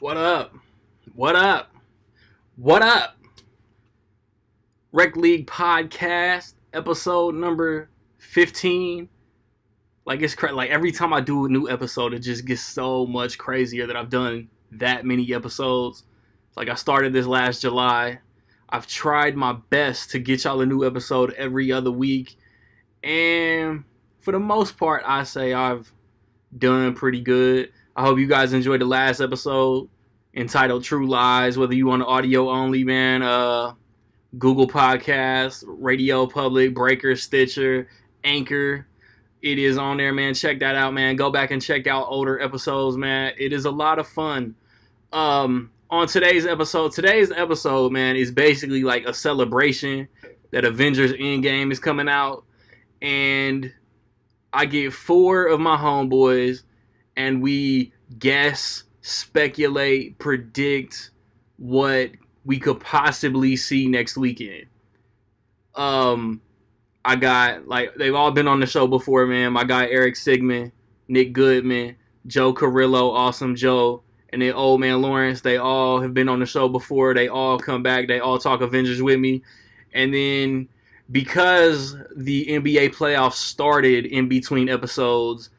What up? What up? What up? Rec League Podcast, episode number 15. Like every time I do a new episode, it just gets so much crazier that I've done that many episodes. Like I started this last July. I've tried my best to get y'all a new episode every other week. And for the most part, I say I've done pretty good. I hope you guys enjoyed the last episode entitled True Lies, whether you want audio only, man, Google Podcasts, Radio Public, Breaker, Stitcher, Anchor. It is on there, man. Check that out, man. Go back and check out older episodes, man. It is a lot of fun. On today's episode, man, is basically like a celebration that Avengers Endgame is coming out. And I get 4 of my homeboys, and we guess, speculate, predict what we could possibly see next weekend. I got, like, they've all been on the show before, man. My guy Eric Sigmund, Nick Goodman, Joe Carrillo, Awesome Joe, and then Old Man Lawrence. They all have been on the show before. They all come back. They all talk Avengers with me. And then because the NBA playoffs started in between episodes,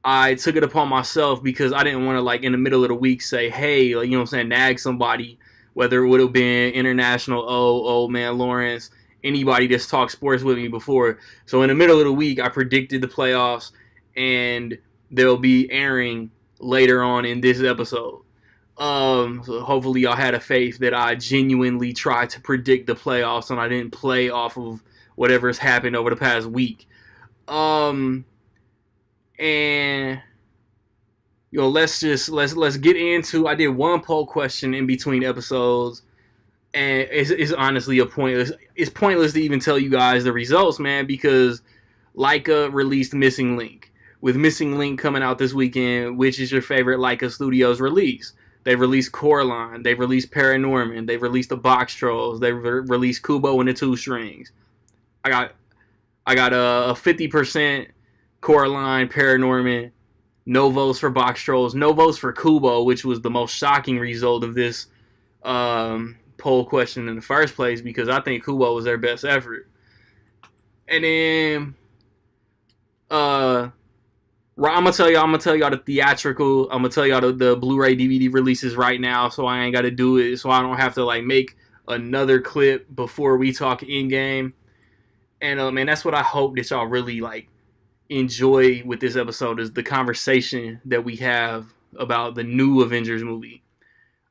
I took it upon myself because I didn't want to, like, in the middle of the week say, hey, like, you know what I'm saying, nag somebody, whether it would have been International O, Old Man Lawrence, anybody that's talked sports with me before. So in the middle of the week, I predicted the playoffs, and they'll be airing later on in this episode. So hopefully y'all had a faith that I genuinely tried to predict the playoffs and I didn't play off of whatever's happened over the past week. And let's get into. I did one poll question in between episodes, and it's honestly pointless. It's pointless to even tell you guys the results, man, because Leica released Missing Link. With Missing Link coming out this weekend, which is your favorite Leica Studios release? They've released Coraline, they've released Paranorman, they've released the Box Trolls, they've released Kubo and the Two Strings. I got a 50% Coraline, Paranorman, no votes for Box Trolls, no votes for Kubo, which was the most shocking result of this poll question in the first place, because I think Kubo was their best effort. And then I'm gonna tell y'all the theatrical. I'm gonna tell y'all the Blu-ray DVD releases right now, so I ain't gotta do it, so I don't have to like make another clip before we talk Endgame. And man, that's what I hope that y'all really like enjoy with this episode, is the conversation that we have about the new Avengers movie.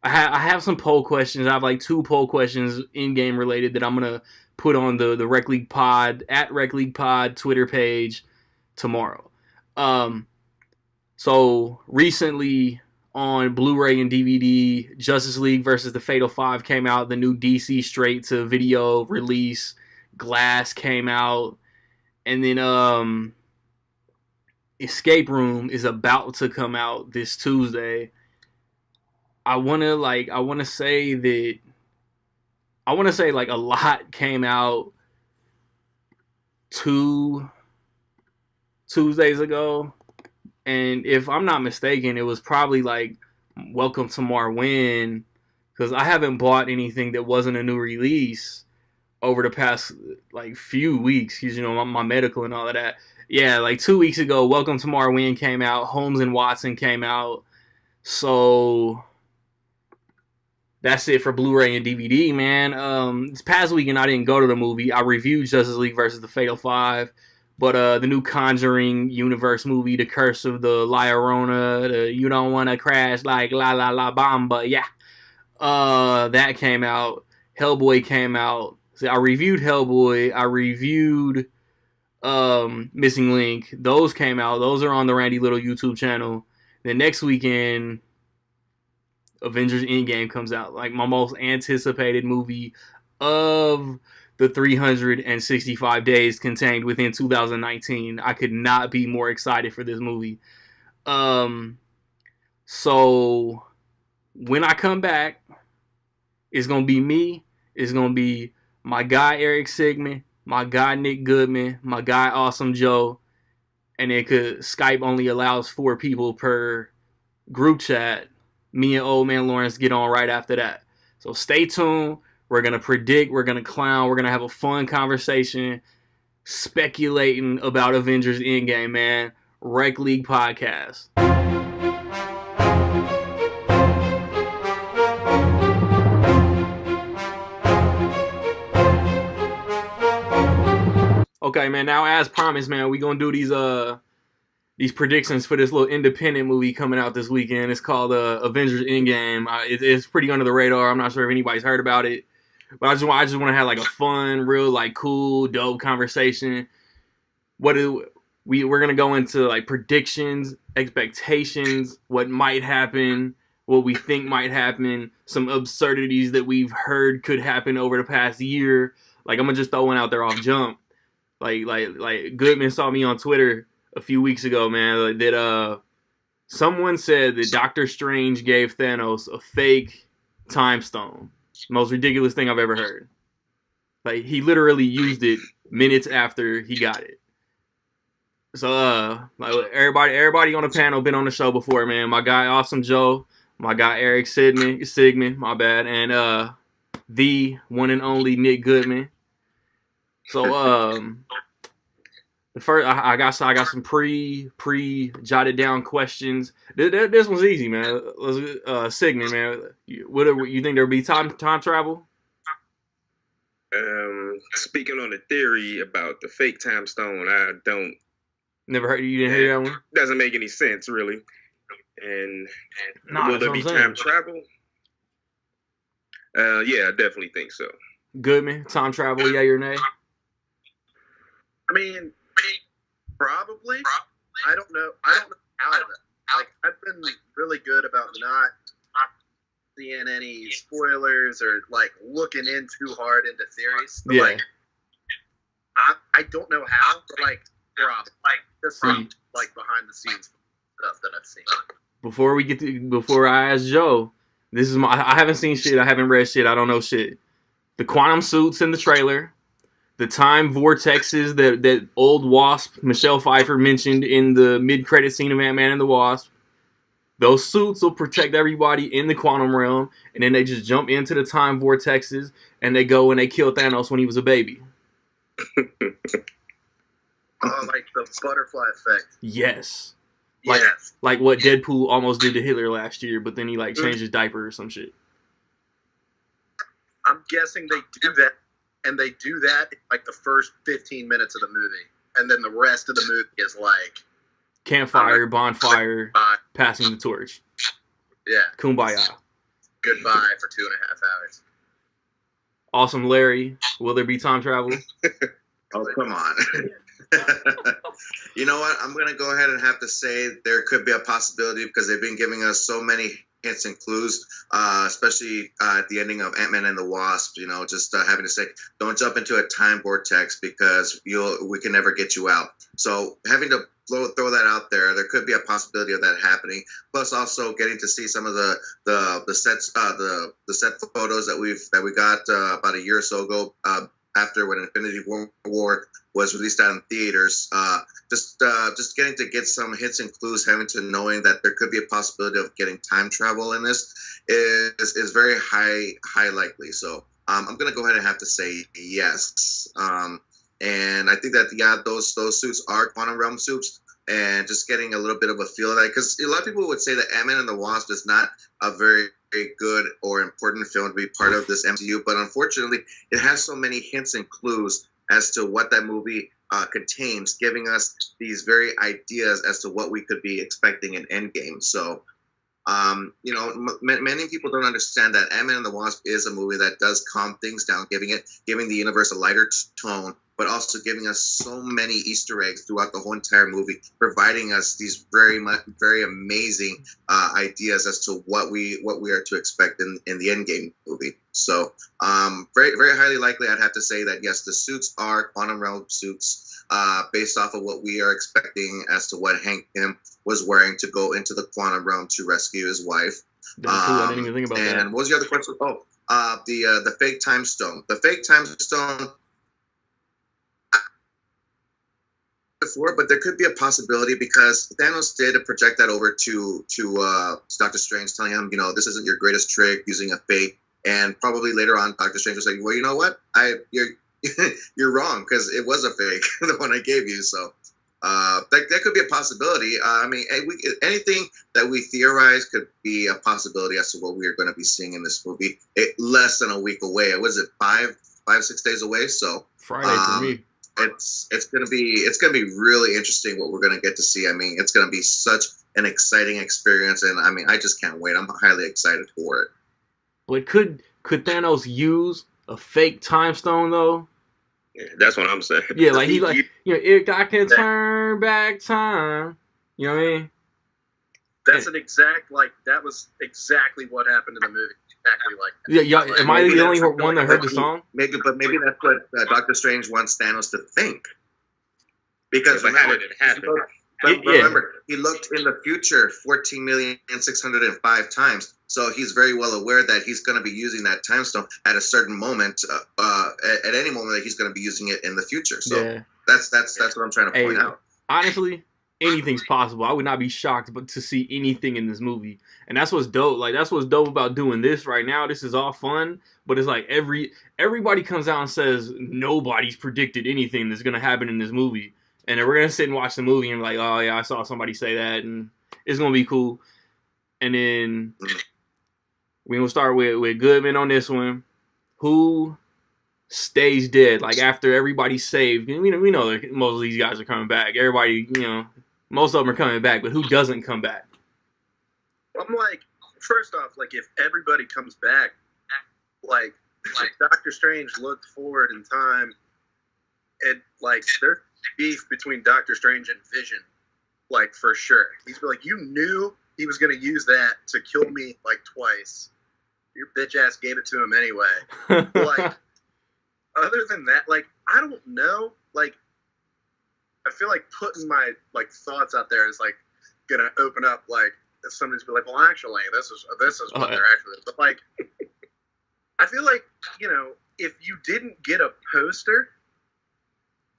I have some poll questions. I have like 2 poll questions in-game related that I'm gonna put on the Rec League Pod at Rec League Pod Twitter page tomorrow. So recently on Blu-ray and DVD, Justice League versus the Fatal 5 came out. The new DC straight to video release, Glass came out, and then Escape Room is about to come out this Tuesday. I want to say like a lot came out 2 Tuesdays ago, and if I'm not mistaken, it was probably like Welcome to Marwin, because I haven't bought anything that wasn't a new release over the past like few weeks, because you know my medical and all of that. Yeah, like 2 weeks ago, Welcome to Marwin came out, Holmes and Watson came out, so that's it for Blu-ray and DVD, man. This past weekend I didn't go to the movie. I reviewed Justice League versus the Fatal 5. But the new Conjuring universe movie, The Curse of the La Llorona, the You Don't Want to Crash Like La La La Bamba, yeah. That came out. Hellboy came out. So I reviewed Hellboy. I reviewed Missing Link. Those came out. Those are on the Randy Little YouTube channel. Then next weekend, Avengers Endgame comes out. Like my most anticipated movie of the 365 days contained within 2019. I could not be more excited for this movie. So when I come back, it's going to be me. It's going to be my guy Eric Sigmund, my guy Nick Goodman, my guy Awesome Joe, and Skype only allows 4 people per group chat. Me and Old Man Lawrence get on right after that. So stay tuned. We're going to predict, we're going to clown, we're going to have a fun conversation speculating about Avengers Endgame, man. Rec League Podcast. Okay, man. Now, as promised, man, we gonna do these predictions for this little independent movie coming out this weekend. It's called Avengers Endgame. It's pretty under the radar. I'm not sure if anybody's heard about it, but I just want to have like a fun, real like cool, dope conversation. We're gonna go into like predictions, expectations, what might happen, what we think might happen, some absurdities that we've heard could happen over the past year. Like I'm gonna just throw one out there off jump. Like Goodman saw me on Twitter a few weeks ago, man. That someone said that Doctor Strange gave Thanos a fake time stone. Most ridiculous thing I've ever heard. Like he literally used it minutes after he got it. So like everybody on the panel been on the show before, man. My guy Awesome Joe, my guy Eric Sigmund, my bad, and the one and only Nick Goodman. So the first I got some pre jotted down questions. This one's easy, man. Sigmund, man. Whatever you think there'll be time travel? Speaking on the theory about the fake time stone, I don't. Never heard. You didn't hear that one? Doesn't make any sense, really. And will there be saying. Time travel? Yeah, I definitely think so. Goodman, time travel, yeah or nay? I mean, probably. I don't know how. Like, I've been really good about not seeing any spoilers or like looking in too hard into theories. But, yeah. Like, I don't know how, but like, probably. Just from like behind the scenes stuff that I've seen. Before I ask Joe, this is I haven't seen shit. I haven't read shit. I don't know shit. The quantum suits in the trailer. The time vortexes that old Wasp, Michelle Pfeiffer, mentioned in the mid-credit scene of Ant-Man and the Wasp. Those suits will protect everybody in the quantum realm, and then they just jump into the time vortexes, and they go and they kill Thanos when he was a baby. Like the butterfly effect. Yes. Yes. Like what Deadpool almost did to Hitler last year, but then he like changed his diaper or some shit. I'm guessing they do that. And they do that in like the first 15 minutes of the movie. And then the rest of the movie is like... campfire, bonfire, passing the torch. Yeah. Kumbaya. Goodbye for 2.5 hours. Awesome Larry, will there be time travel? Oh, come on. You know what? I'm going to go ahead and have to say there could be a possibility because they've been giving us so many hints and clues, especially at the ending of Ant-Man and the Wasp, you know, just having to say, don't jump into a time vortex because we can never get you out. So having to throw that out there could be a possibility of that happening. Plus also getting to see some of the sets, the set photos that we got about a year or so ago, after when Infinity War was released out in theaters, just getting to get some hints and clues, having to knowing that there could be a possibility of getting time travel in this is very high likely. So I'm gonna go ahead and have to say yes. And I think that those suits are quantum realm suits, and just getting a little bit of a feel of that, because a lot of people would say that Ant-Man and the Wasp is not a very good or important film to be part of this MCU, but unfortunately it has so many hints and clues as to what that movie contains, giving us these very ideas as to what we could be expecting in Endgame. So you know, many people don't understand that Ant-Man and the Wasp is a movie that does calm things down, giving the universe a lighter tone, but also giving us so many Easter eggs throughout the whole entire movie, providing us these very amazing ideas as to what we are to expect in the Endgame movie. So very, very highly likely, I'd have to say that yes, the suits are quantum realm suits, based off of what we are expecting as to what Hank Pym was wearing to go into the quantum realm to rescue his wife. I didn't even think about that. And what was the other question? Oh, the fake time stone. The fake time stone. before, but there could be a possibility because Thanos did project that over to Doctor Strange, telling him, this isn't your greatest trick using a fake. And probably later on, Doctor Strange was like, well, you know what? You're wrong because it was a fake, the one I gave you. So that could be a possibility. Anything that we theorize could be a possibility as to what we are going to be seeing in this movie. Less than a week away. Was it 6 days away? So Friday for me. It's gonna be really interesting what we're gonna get to see. I mean, it's gonna be such an exciting experience, and I mean, I just can't wait. I'm highly excited for it. But could Thanos use a fake time stone though? Yeah, that's what I'm saying. Yeah, like if I can turn back time, you know what I mean? That's that was exactly what happened in the movie. Exactly like that. Yeah, am I the only one that heard the song? Maybe that's what Doctor Strange wants Thanos to think. Because how did it happen? But remember, he looked in the future 14,605 times, so he's very well aware that he's going to be using that time stone at a certain moment, at any moment that he's going to be using it in the future. So that's what I'm trying to point out. Honestly, anything's possible. I would not be shocked to see anything in this movie. And that's what's dope. Like, that's what's dope about doing this right now. This is all fun, but it's like everybody comes out and says nobody's predicted anything that's going to happen in this movie. And then we're going to sit and watch the movie and be like, oh, yeah, I saw somebody say that, and it's going to be cool. And then we're going to start with Goodman on this one. Who stays dead? Like, after everybody's saved. We know that most of these guys are coming back. Everybody, most of them are coming back, but who doesn't come back? I'm like, first off, like, if everybody comes back, like Doctor Strange looked forward in time, and, like, there's beef between Doctor Strange and Vision, like, for sure. He's like, you knew he was going to use that to kill me, like, twice. Your bitch ass gave it to him anyway. Like, other than that, like, I don't know. Like, I feel like putting my, like, thoughts out there is, like, going to open up, like, if somebody's be like, well, actually, this is what they're actually. But, like, I feel like, if you didn't get a poster,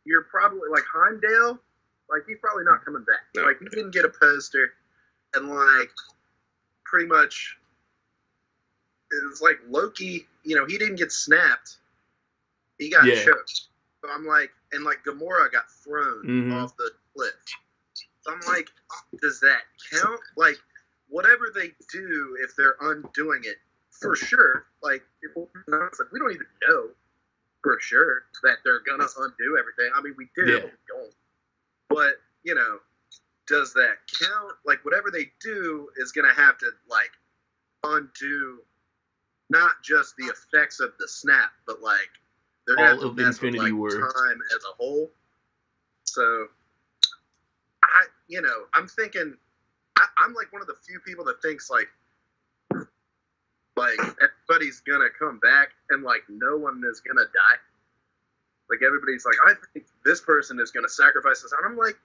you're probably, like, Heimdall, like, he's probably not coming back. No. Like, you didn't get a poster, and, like, pretty much, it's like Loki, he didn't get snapped. He got choked. So I'm like, and, like, Gamora got thrown off the cliff. So I'm like, does that count? Like, whatever they do, if they're undoing it, for sure, like, we don't even know for sure that they're gonna undo everything. I mean, we do, but we don't. But, does that count? Like, whatever they do is gonna have to, like, undo not just the effects of the snap, but, like, they're gonna have to mess with, like, time as a whole. So, I'm thinking, I'm like one of the few people that thinks, like everybody's gonna come back and, like, no one is gonna die. Like, everybody's like, I think this person is gonna sacrifice this, and I'm like,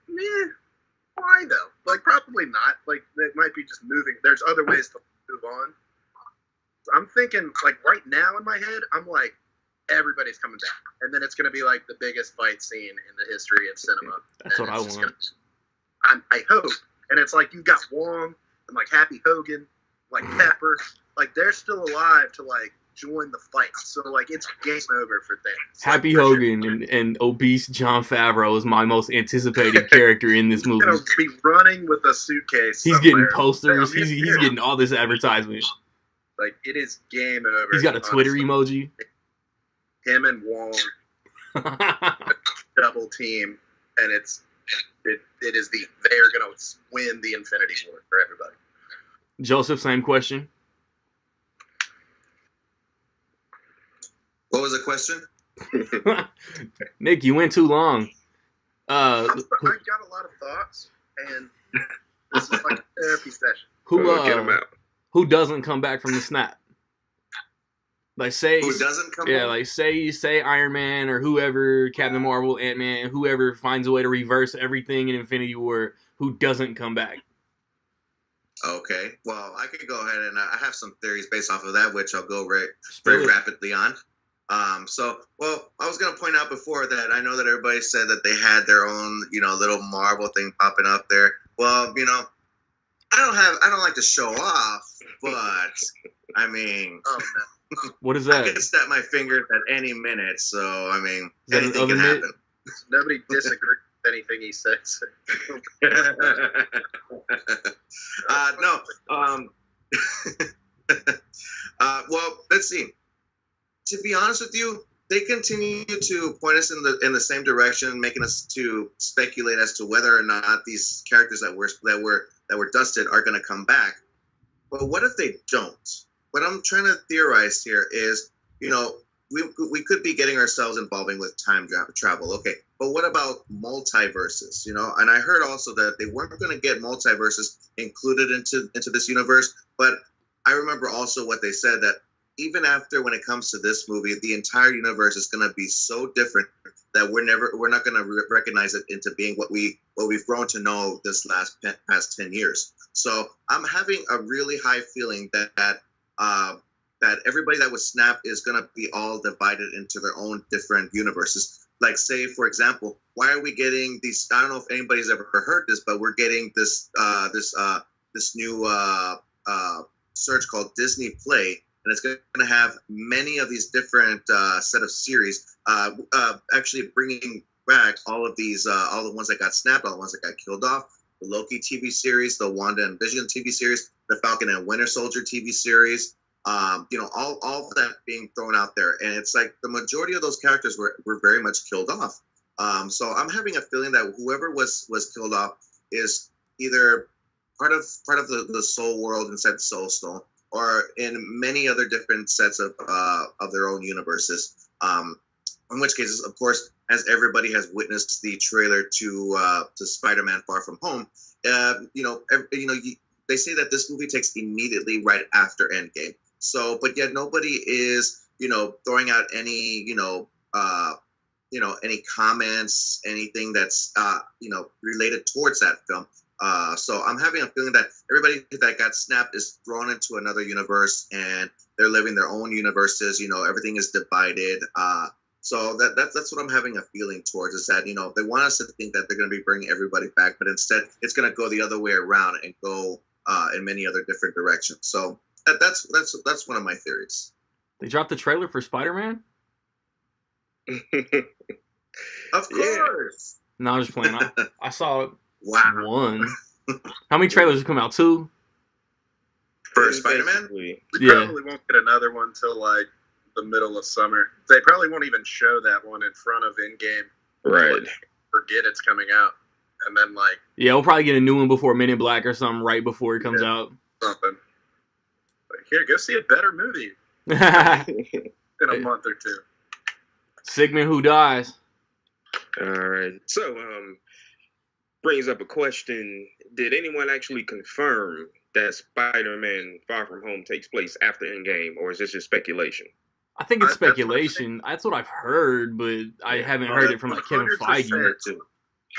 why though? Like, probably not. Like, it might be just moving. There's other ways to move on. So I'm thinking, like, right now in my head, I'm like, everybody's coming back, and then it's gonna be like the biggest fight scene in the history of cinema. That's what I want. I hope. And it's like, you got Wong and, like, Happy Hogan, like, Pepper, like, they're still alive to, like, join the fight. So, like, it's game over for things. Happy Hogan and obese Jon Favreau is my most anticipated character in this movie. He's gonna be running with a suitcase. He's getting posters. He's getting all this advertisement. Like, it is game over. He's got a Twitter emoji. Him and Wong double team, and it is they are going to win the Infinity War for everybody. Joseph, same question. What was the question? Nick, you went too long. I got a lot of thoughts, and this is like a therapy session. Who doesn't come back from the snap? Like, say who doesn't come back? Like, say Iron Man or whoever, Captain Marvel, Ant-Man, whoever finds a way to reverse everything in Infinity War, who doesn't come back? Okay, well, I could go ahead and I have some theories based off of that, which I'll go very rapidly on. Well, I was gonna point out before that I know that everybody said that they had their own, little Marvel thing popping up there. Well, I don't like to show off, but I mean, Oh no, What is I that? can snap my fingers at any minute. So I mean, Is that an anything oven can mitt? happen. nobody disagrees with anything he says. No. Well, let's see. To be honest with you, they continue to point us in the same direction, making us to speculate as to whether or not these characters that were dusted are going to come back. But what if they don't? What I'm trying to theorize here is, we could be getting ourselves involving with time travel. Okay, but what about multiverses? And I heard also that they weren't going to get multiverses included into this universe. But I remember also what they said, that even after, when it comes to this movie, the entire universe is going to be so different that we're not going to recognize it into being what we've grown to know this past 10 years. So I'm having a really high feeling that everybody that was snapped is going to be all divided into their own different universes. Like, say, for example, why are we getting these? I don't know if anybody's ever heard this, but we're getting this new search called Disney Play, and it's going to have many of these different set of series. Actually, bringing back all of these, all the ones that got snapped, all the ones that got killed off. The Loki TV series, the Wanda and Vision TV series, the Falcon and Winter Soldier TV series. All of that being thrown out there, and it's like the majority of those characters were very much killed off. So I'm having a feeling that whoever was killed off is either part of the soul world inside the Soul Stone, or in many other different sets of their own universes. In which cases, of course, as everybody has witnessed the trailer to Spider-Man: Far From Home, they say that this movie takes immediately right after Endgame. So, but yet nobody is, throwing out any, any comments, anything that's, related towards that film. So I'm having a feeling that everybody that got snapped is thrown into another universe, and they're living their own universes. Everything is divided. So that's what I'm having a feeling towards, is that, they want us to think that they're going to be bringing everybody back, but instead it's going to go the other way around and go in many other different directions. So that's one of my theories. They dropped the trailer for Spider-Man? Of course. No, I'm just playing. I saw it. Wow. One. How many trailers have come out? 2? For Spider-Man? We Yeah. probably won't get another one till like the middle of summer. They probably won't even show that one in front of Endgame. Right. Forget it's coming out, and then like Yeah, we'll probably get a new one before Men in Black or something right before it comes out. something. Like, here, go see a better movie in a month or two. Sigmund Who Dies. All right. So, brings up a question. Did anyone actually confirm that Spider-Man: Far From Home takes place after Endgame, or is this just speculation? I think it's That's what I'm speculation. That's what I've heard, but I haven't heard it from like Kevin 100% Feige.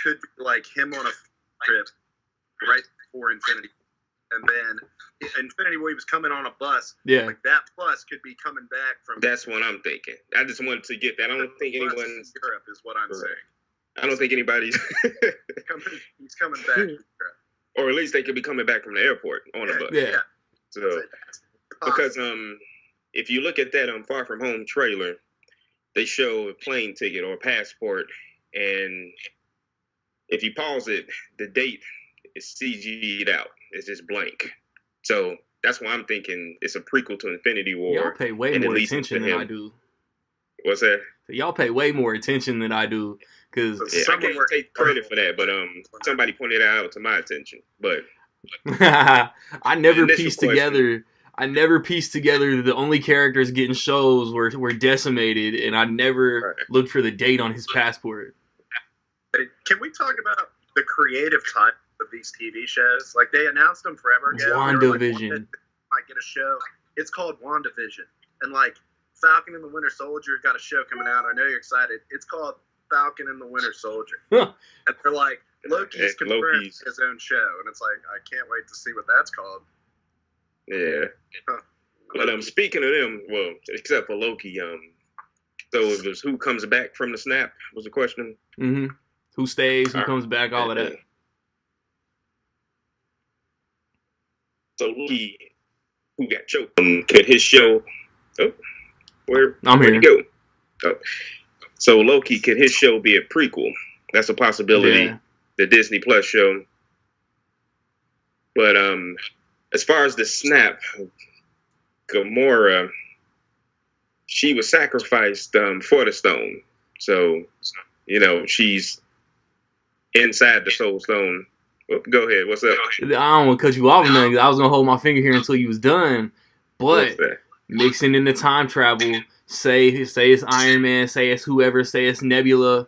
Could be like him on a trip right before Infinity, and then Infinity War, he was coming on a bus. Yeah. Like that bus could be coming back from. That's what I'm thinking. I just wanted to get that. I don't think bus anyone. in Europe is what I'm saying. I don't think anybody's. He's coming back from Europe. Or at least they could be coming back from the airport on a bus. Yeah. So, because if you look at that Far From Home trailer, they show a plane ticket or a passport, and if you pause it, the date is CG'd out. It's just blank. So that's why I'm thinking it's a prequel to Infinity War. Y'all pay way and it more leads attention into than him. I do. What's that? Y'all pay way more attention than I do, because Yeah, I can't take credit for that, but somebody pointed that out to my attention. But I never Initial pieced question. together. I never pieced together the only characters getting shows were decimated, and I never looked for the date on his passport. Can we talk about the creative type of these TV shows? Like, they announced them forever ago. They were like, WandaVision. might get a show. It's called WandaVision, and like Falcon and the Winter Soldier got a show coming out. I know you're excited. It's called Falcon and the Winter Soldier, and they're like, Loki's confirmed his own show, and it's like, I can't wait to see what that's called. yeah. But speaking of them, well, except for Loki, So it was who comes back from the snap was the question. Mm-hmm. Who stays? Who comes back? All of that. So Loki, who got choked, could his show? Oh, where'd he go? Oh. So Loki, could his show be a prequel? That's a possibility. Yeah. The Disney Plus show. But as far as the snap, Gamora, she was sacrificed for the stone. So, she's inside the Soul Stone. Oh, go ahead. What's up? I don't want to cut you off, man. I was gonna hold my finger here until you was done. But mixing in the time travel, say it's Iron Man, say it's whoever, say it's Nebula.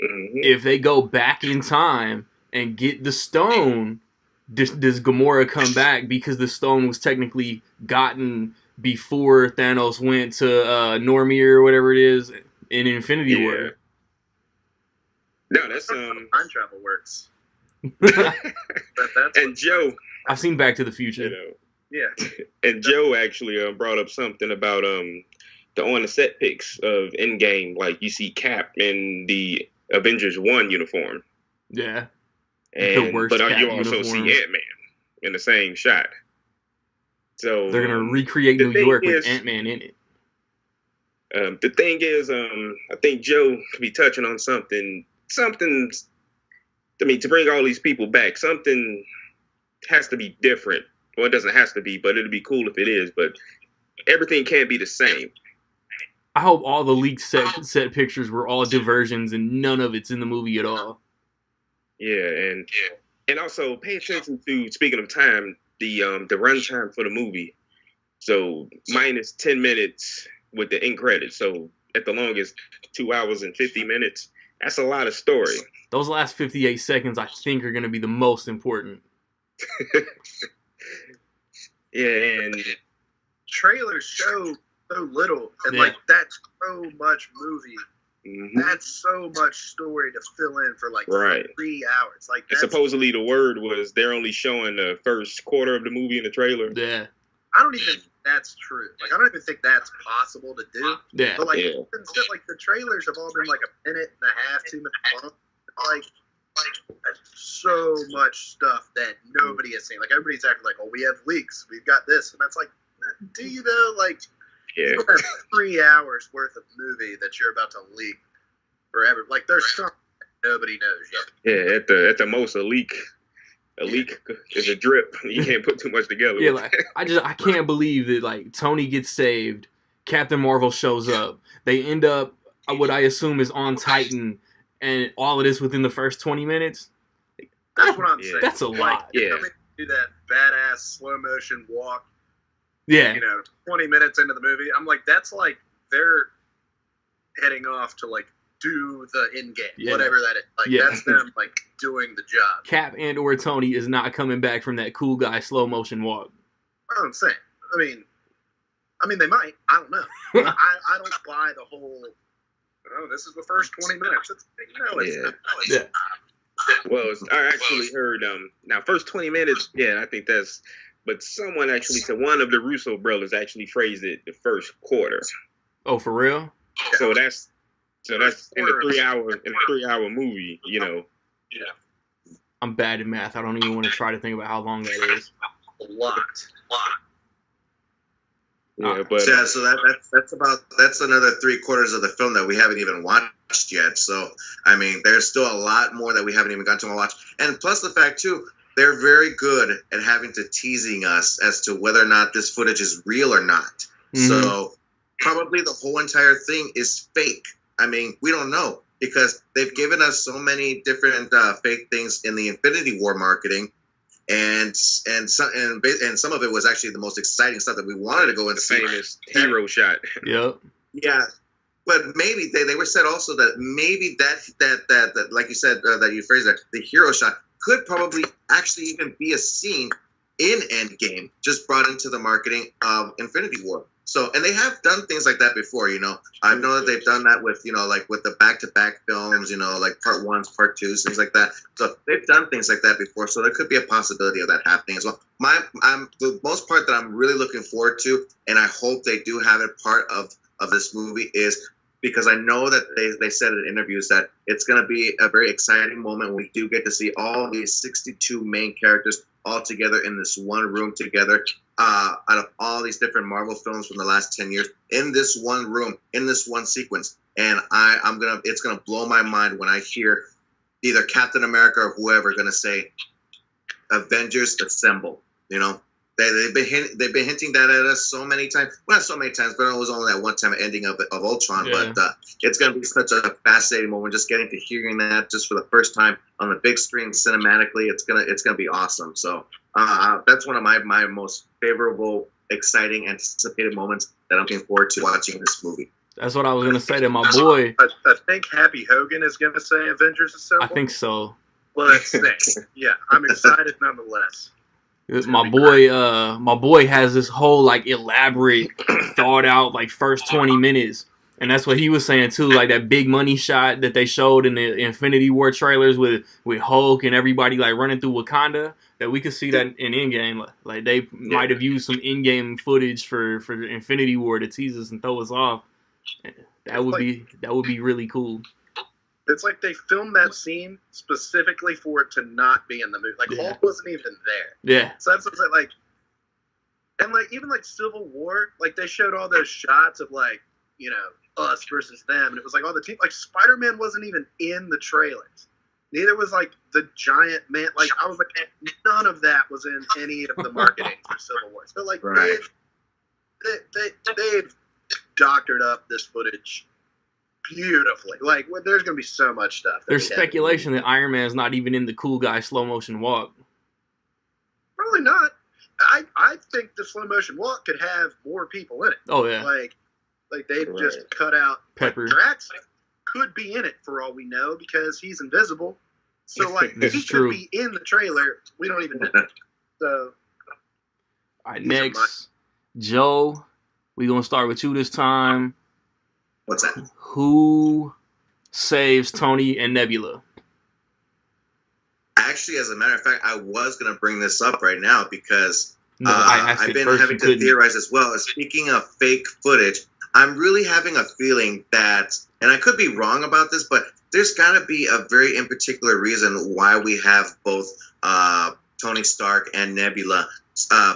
Mm-hmm. If they go back in time and get the stone, does Gamora come back because the stone was technically gotten before Thanos went to Normir or whatever it is in Infinity War? No, that's time travel works. And Joe, I've seen Back to the Future. Yeah. And Joe actually brought up something about the on the set pics of Endgame, like you see Cap in the Avengers 1 uniform. Yeah. But you also see Ant-Man in the same shot. So they're gonna recreate New York with Ant-Man in it. The thing is, I think Joe could be touching on something. I mean, to bring all these people back, something has to be different. Well, it doesn't have to be, but it'd be cool if it is. But everything can't be the same. I hope all the leaked set pictures were all diversions and none of it's in the movie at all. Yeah, and also pay attention to, speaking of time, the runtime for the movie. So minus 10 minutes with the end credits. So at the longest, 2 hours and 50 minutes. That's a lot of story. Those last 58 seconds, I think, are going to be the most important. Yeah, and trailers show so little, and like that's so much movie. Mm-hmm. That's so much story to fill in for like 3 hours. Like, supposedly the word was they're only showing the first quarter of the movie in the trailer. Yeah, I don't even think that's true. Like, I don't even think that's possible to do. Yeah, but like, instead, like the trailers have all been like a minute and a half, 2 minutes long. Like so much stuff that nobody has seen. Like, everybody's acting like, oh, we have leaks, we've got this, and that's like, do you though? Like, you have 3 hours worth of movie that you're about to leak forever. Like, there's something nobody knows yet. Yeah, at the most, a leak is a drip. You can't put too much together. Yeah, like I can't believe that like Tony gets saved, Captain Marvel shows up, they end up what I assume is on Titan, and all of this within the first 20 minutes. That's what I'm saying. That's a lot. Yeah, do that badass slow motion walk. Yeah, 20 minutes into the movie, I'm like, that's like they're heading off to like do the in game, whatever that is. Like, that's them like doing the job. Cap and or Tony is not coming back from that cool guy slow motion walk. That's what I'm saying. I mean, they might. I don't know. I don't buy the whole. Oh, this is the first 20 minutes. It's Well, I actually heard now first 20 minutes. Yeah, I think that's. But someone actually said, one of the Russo brothers actually phrased it the first quarter. Oh, for real? So that's in the 3 hour movie, Yeah. I'm bad at math. I don't even want to try to think about how long that is. A lot. Yeah, but so that's another 3/4 of the film that we haven't even watched yet. So I mean, there's still a lot more that we haven't even gotten to watch. And plus the fact too, they're very good at having to teasing us as to whether or not this footage is real or not. Mm-hmm. So probably the whole entire thing is fake. I mean, we don't know because they've given us so many different fake things in the Infinity War marketing, and some of it was actually the most exciting stuff that we wanted to go and see. Famous hero shot. Yep. Yeah. But maybe they were said also that maybe that like you said that you phrased that the hero shot could probably actually even be a scene in Endgame just brought into the marketing of Infinity War. So, and they have done things like that before, I know that they've done that with, like with the back-to-back films, like part 1s, part 2s, things like that. So they've done things like that before. So there could be a possibility of that happening as well. The most part that I'm really looking forward to, and I hope they do have it part of this movie, is because I know that they said in interviews that it's going to be a very exciting moment when we do get to see all these 62 main characters all together in this one room together, out of all these different Marvel films from the last 10 years in this one room, in this one sequence. And it's going to blow my mind when I hear either Captain America or whoever going to say, Avengers Assemble, you know? They've been hinting that at us so many times. Well, not so many times, but it was only that one time ending of Ultron. Yeah. But it's going to be such a fascinating moment. Just getting to hearing that just for the first time on the big screen cinematically, it's gonna be awesome. So that's one of my most favorable, exciting, anticipated moments that I'm looking forward to watching this movie. That's what I was gonna say to my boy. I think Happy Hogan is gonna say Avengers Assemble. I think so. Well, that's sick. Yeah, I'm excited nonetheless. My boy has this whole like elaborate, thought out like first 20 minutes, and that's what he was saying too. Like that big money shot that they showed in the Infinity War trailers with Hulk and everybody like running through Wakanda. That we could see that in Endgame. Like they might have used some in-game footage for Infinity War to tease us and throw us off. That would be really cool. It's like they filmed that scene specifically for it to not be in the movie. Like, Hulk wasn't even there. Yeah. So that's what's like, and like, even like Civil War, like they showed all those shots of like, you know, us versus them. And it was like all the team, like Spider-Man wasn't even in the trailers. Neither was like the giant man. Like, I was like, none of that was in any of the marketing for Civil War. So like, right. they've doctored up this footage beautifully. Like, there's going to be so much stuff. There's speculation that Iron Man's not even in the cool guy slow motion walk. Probably not. I think the slow motion walk could have more people in it. Oh yeah. Like they've just cut out Pepper. Like, Drax could be in it for all we know because he's invisible. So like This he is could true. be in the trailer. We don't even know. So All right, next, Joe. We're gonna start with you this time. What's that? Who saves Tony and Nebula? Actually, as a matter of fact, I was going to bring this up right now because No, I asked I've it been first, having you to couldn't. theorize as well. Speaking of fake footage, I'm really having a feeling that, and I could be wrong about this, but there's got to be a very in particular reason why we have both Tony Stark and Nebula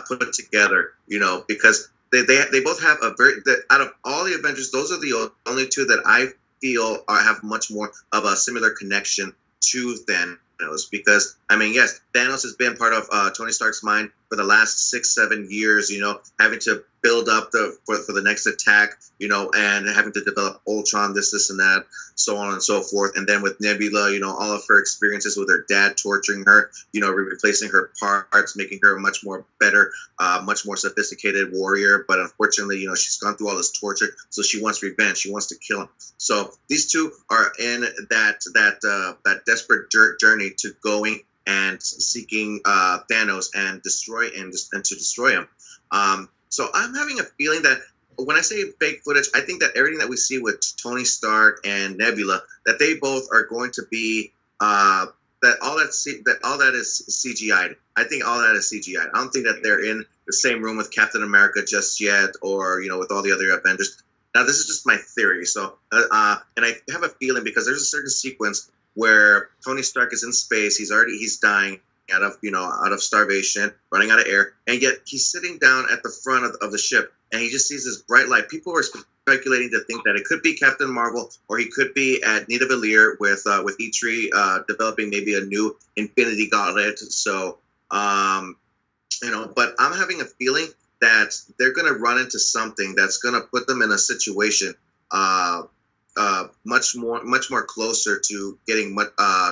put together, you know, because they both have a very, out of all the Avengers, those are the only two that I feel have much more of a similar connection to Thanos. Because, I mean, yes, Thanos has been part of Tony Stark's mind for the last 6-7 years, you know, having to build up for the next attack, you know, and having to develop Ultron, this and that, so on and so forth. And then with Nebula, you know, all of her experiences with her dad torturing her, you know, replacing her parts, making her a much more better, much more sophisticated warrior. But unfortunately, you know, she's gone through all this torture, so she wants revenge. She wants to kill him. So these two are in that desperate journey to going and seeking Thanos and to destroy him. So I'm having a feeling that when I say fake footage, I think that everything that we see with Tony Stark and Nebula, that they both are going to be that all that is CGI'd. I think all that is CGI'd. I don't think that they're in the same room with Captain America just yet, or, you know, with all the other Avengers. Now, this is just my theory. So, and I have a feeling because there's a certain sequence where Tony Stark is in space. He's dying out of starvation, running out of air, and yet he's sitting down at the front of the ship, and he just sees this bright light. People are speculating to think that it could be Captain Marvel, or he could be at Nidavellir with Eitri developing maybe a new Infinity Gauntlet. So, you know, but I'm having a feeling that they're going to run into something that's going to put them in a situation much more closer to getting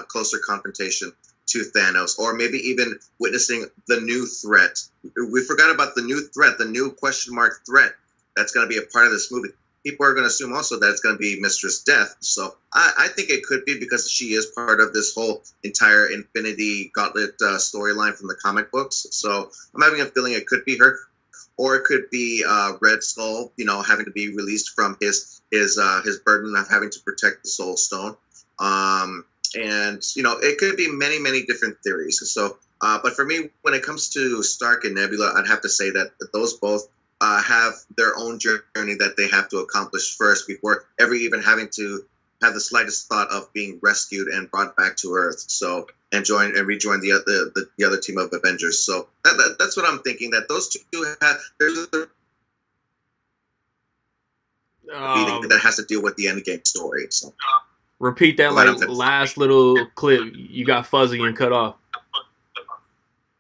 closer confrontation to Thanos, or maybe even witnessing the new threat. We forgot about the new threat, the new question mark threat that's going to be a part of this movie. People are going to assume also that it's going to be Mistress Death. So I think it could be because she is part of this whole entire Infinity Gauntlet storyline from the comic books. So I'm having a feeling it could be her, or it could be Red Skull, you know, having to be released from his burden of having to protect the Soul Stone. And, you know, it could be many, many different theories. So, but for me, when it comes to Stark and Nebula, I'd have to say that those both have their own journey that they have to accomplish first before ever even having to have the slightest thought of being rescued and brought back to Earth. So and rejoin the other team of Avengers. So that's what I'm thinking. That those two have that has to deal with the Endgame story. So repeat that last little clip. You got fuzzy and cut off.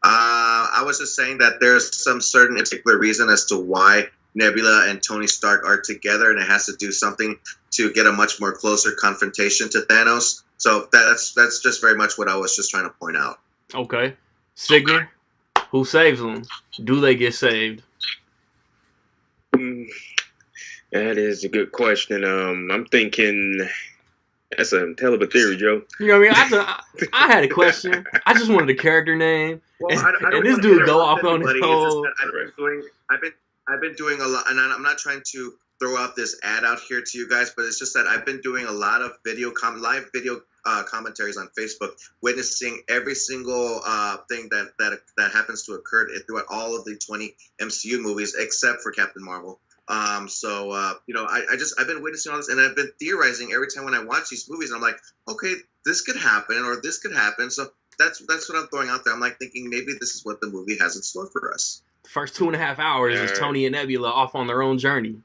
I was just saying that there's some certain particular reason as to why Nebula and Tony Stark are together, and it has to do something to get a much more closer confrontation to Thanos. So that's just very much what I was just trying to point out. Okay. Signer, who saves them? Do they get saved? That is a good question. I'm thinking that's a hell of a theory, Joe. You know what I mean? I had a question. I just wanted a character name. Well, and this dude go off on his whole. I've been doing a lot, and I'm not trying to throw out this ad out here to you guys, but it's just that I've been doing a lot of live video commentaries on Facebook, witnessing every single thing that happens to occur throughout all of the 20 MCU movies, except for Captain Marvel. I've been witnessing all this, and I've been theorizing every time when I watch these movies, and I'm like, okay, this could happen, or this could happen. So that's what I'm throwing out there. I'm like thinking maybe this is what the movie has in store for us. The first 2.5 hours is Tony and Nebula off on their own journey.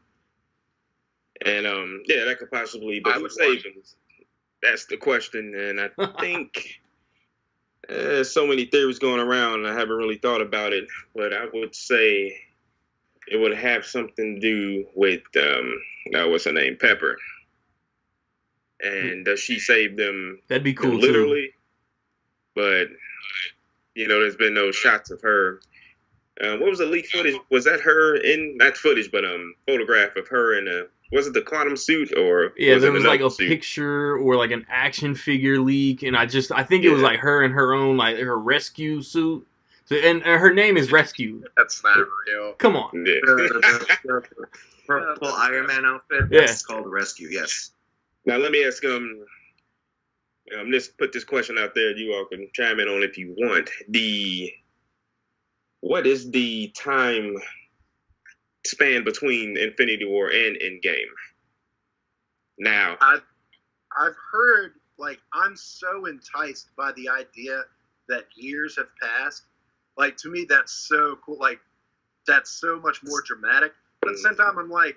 And that could possibly, but who saves them? That's the question, and I think there's so many theories going around. I haven't really thought about it, but I would say it would have something to do with what's her name, Pepper, and does she save them? That'd be cool, literally. Too. But there's been no shots of her. What was the leaked footage? Was that her not footage, but photograph of her in was it the quantum suit or? Yeah, there was like a picture or like an action figure leak, and I think it was like her in her own like her rescue suit. So and her name is Rescue. That's not real. Come on. Yeah. The purple Iron Man outfit. Yeah. It's called Rescue. Yes. Now let me ask let's put this question out there. You all can chime in on if you want. What is the time span between Infinity War and Endgame? Now, I've heard, like, I'm so enticed by the idea that years have passed. Like, to me, that's so cool. Like, that's so much more dramatic. But at the same time, I'm like,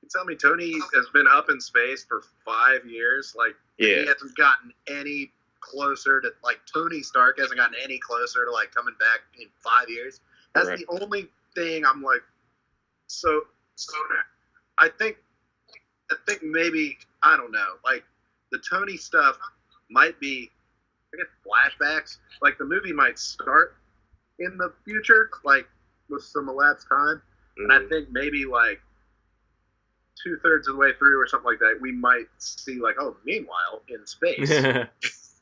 you tell me Tony has been up in space for 5 years. Like, he hasn't gotten any closer to, like, Tony Stark hasn't gotten any closer to, like, coming back in 5 years. That's the only thing I'm like, so I think maybe, I don't know, like, the Tony stuff might be, I guess, flashbacks. Like, the movie might start in the future, like, with some elapsed time. And I think maybe, like, 2/3 of the way through or something like that, we might see, like, oh, meanwhile, in space.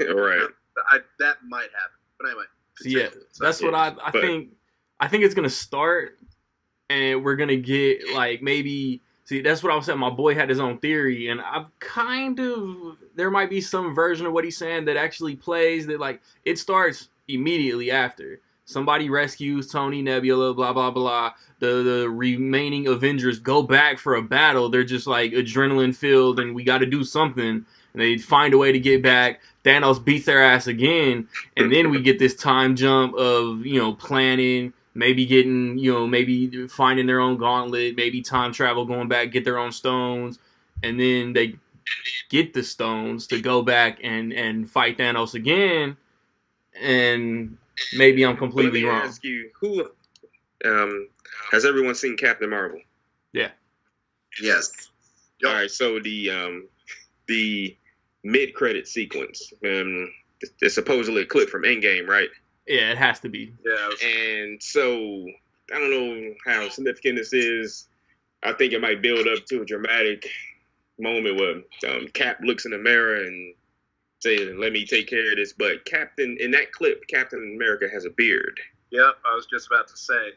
Right. That might happen. But anyway. Yeah, that's what I think. I think it's going to start, and we're going to get, like, maybe... See, that's what I was saying. My boy had his own theory, and I've there might be some version of what he's saying that actually plays that, like, it starts immediately after. Somebody rescues Tony, Nebula, blah, blah, blah. The remaining Avengers go back for a battle. They're just, like, adrenaline-filled, and we got to do something. And they find a way to get back. Thanos beats their ass again, and then we get this time jump of, planning, maybe getting, maybe finding their own gauntlet, maybe time travel, going back, get their own stones, and then they get the stones to go back and fight Thanos again, and maybe I'm completely wrong. Let me ask you, who has everyone seen Captain Marvel? Yeah. Yes. All right, so the mid-credit sequence, it's supposedly a clip from Endgame, right? Yeah, it has to be. Yeah. And so, I don't know how significant this is. I think it might build up to a dramatic moment where Cap looks in the mirror and say, let me take care of this. But in that clip, Captain America has a beard. Yep, I was just about to say.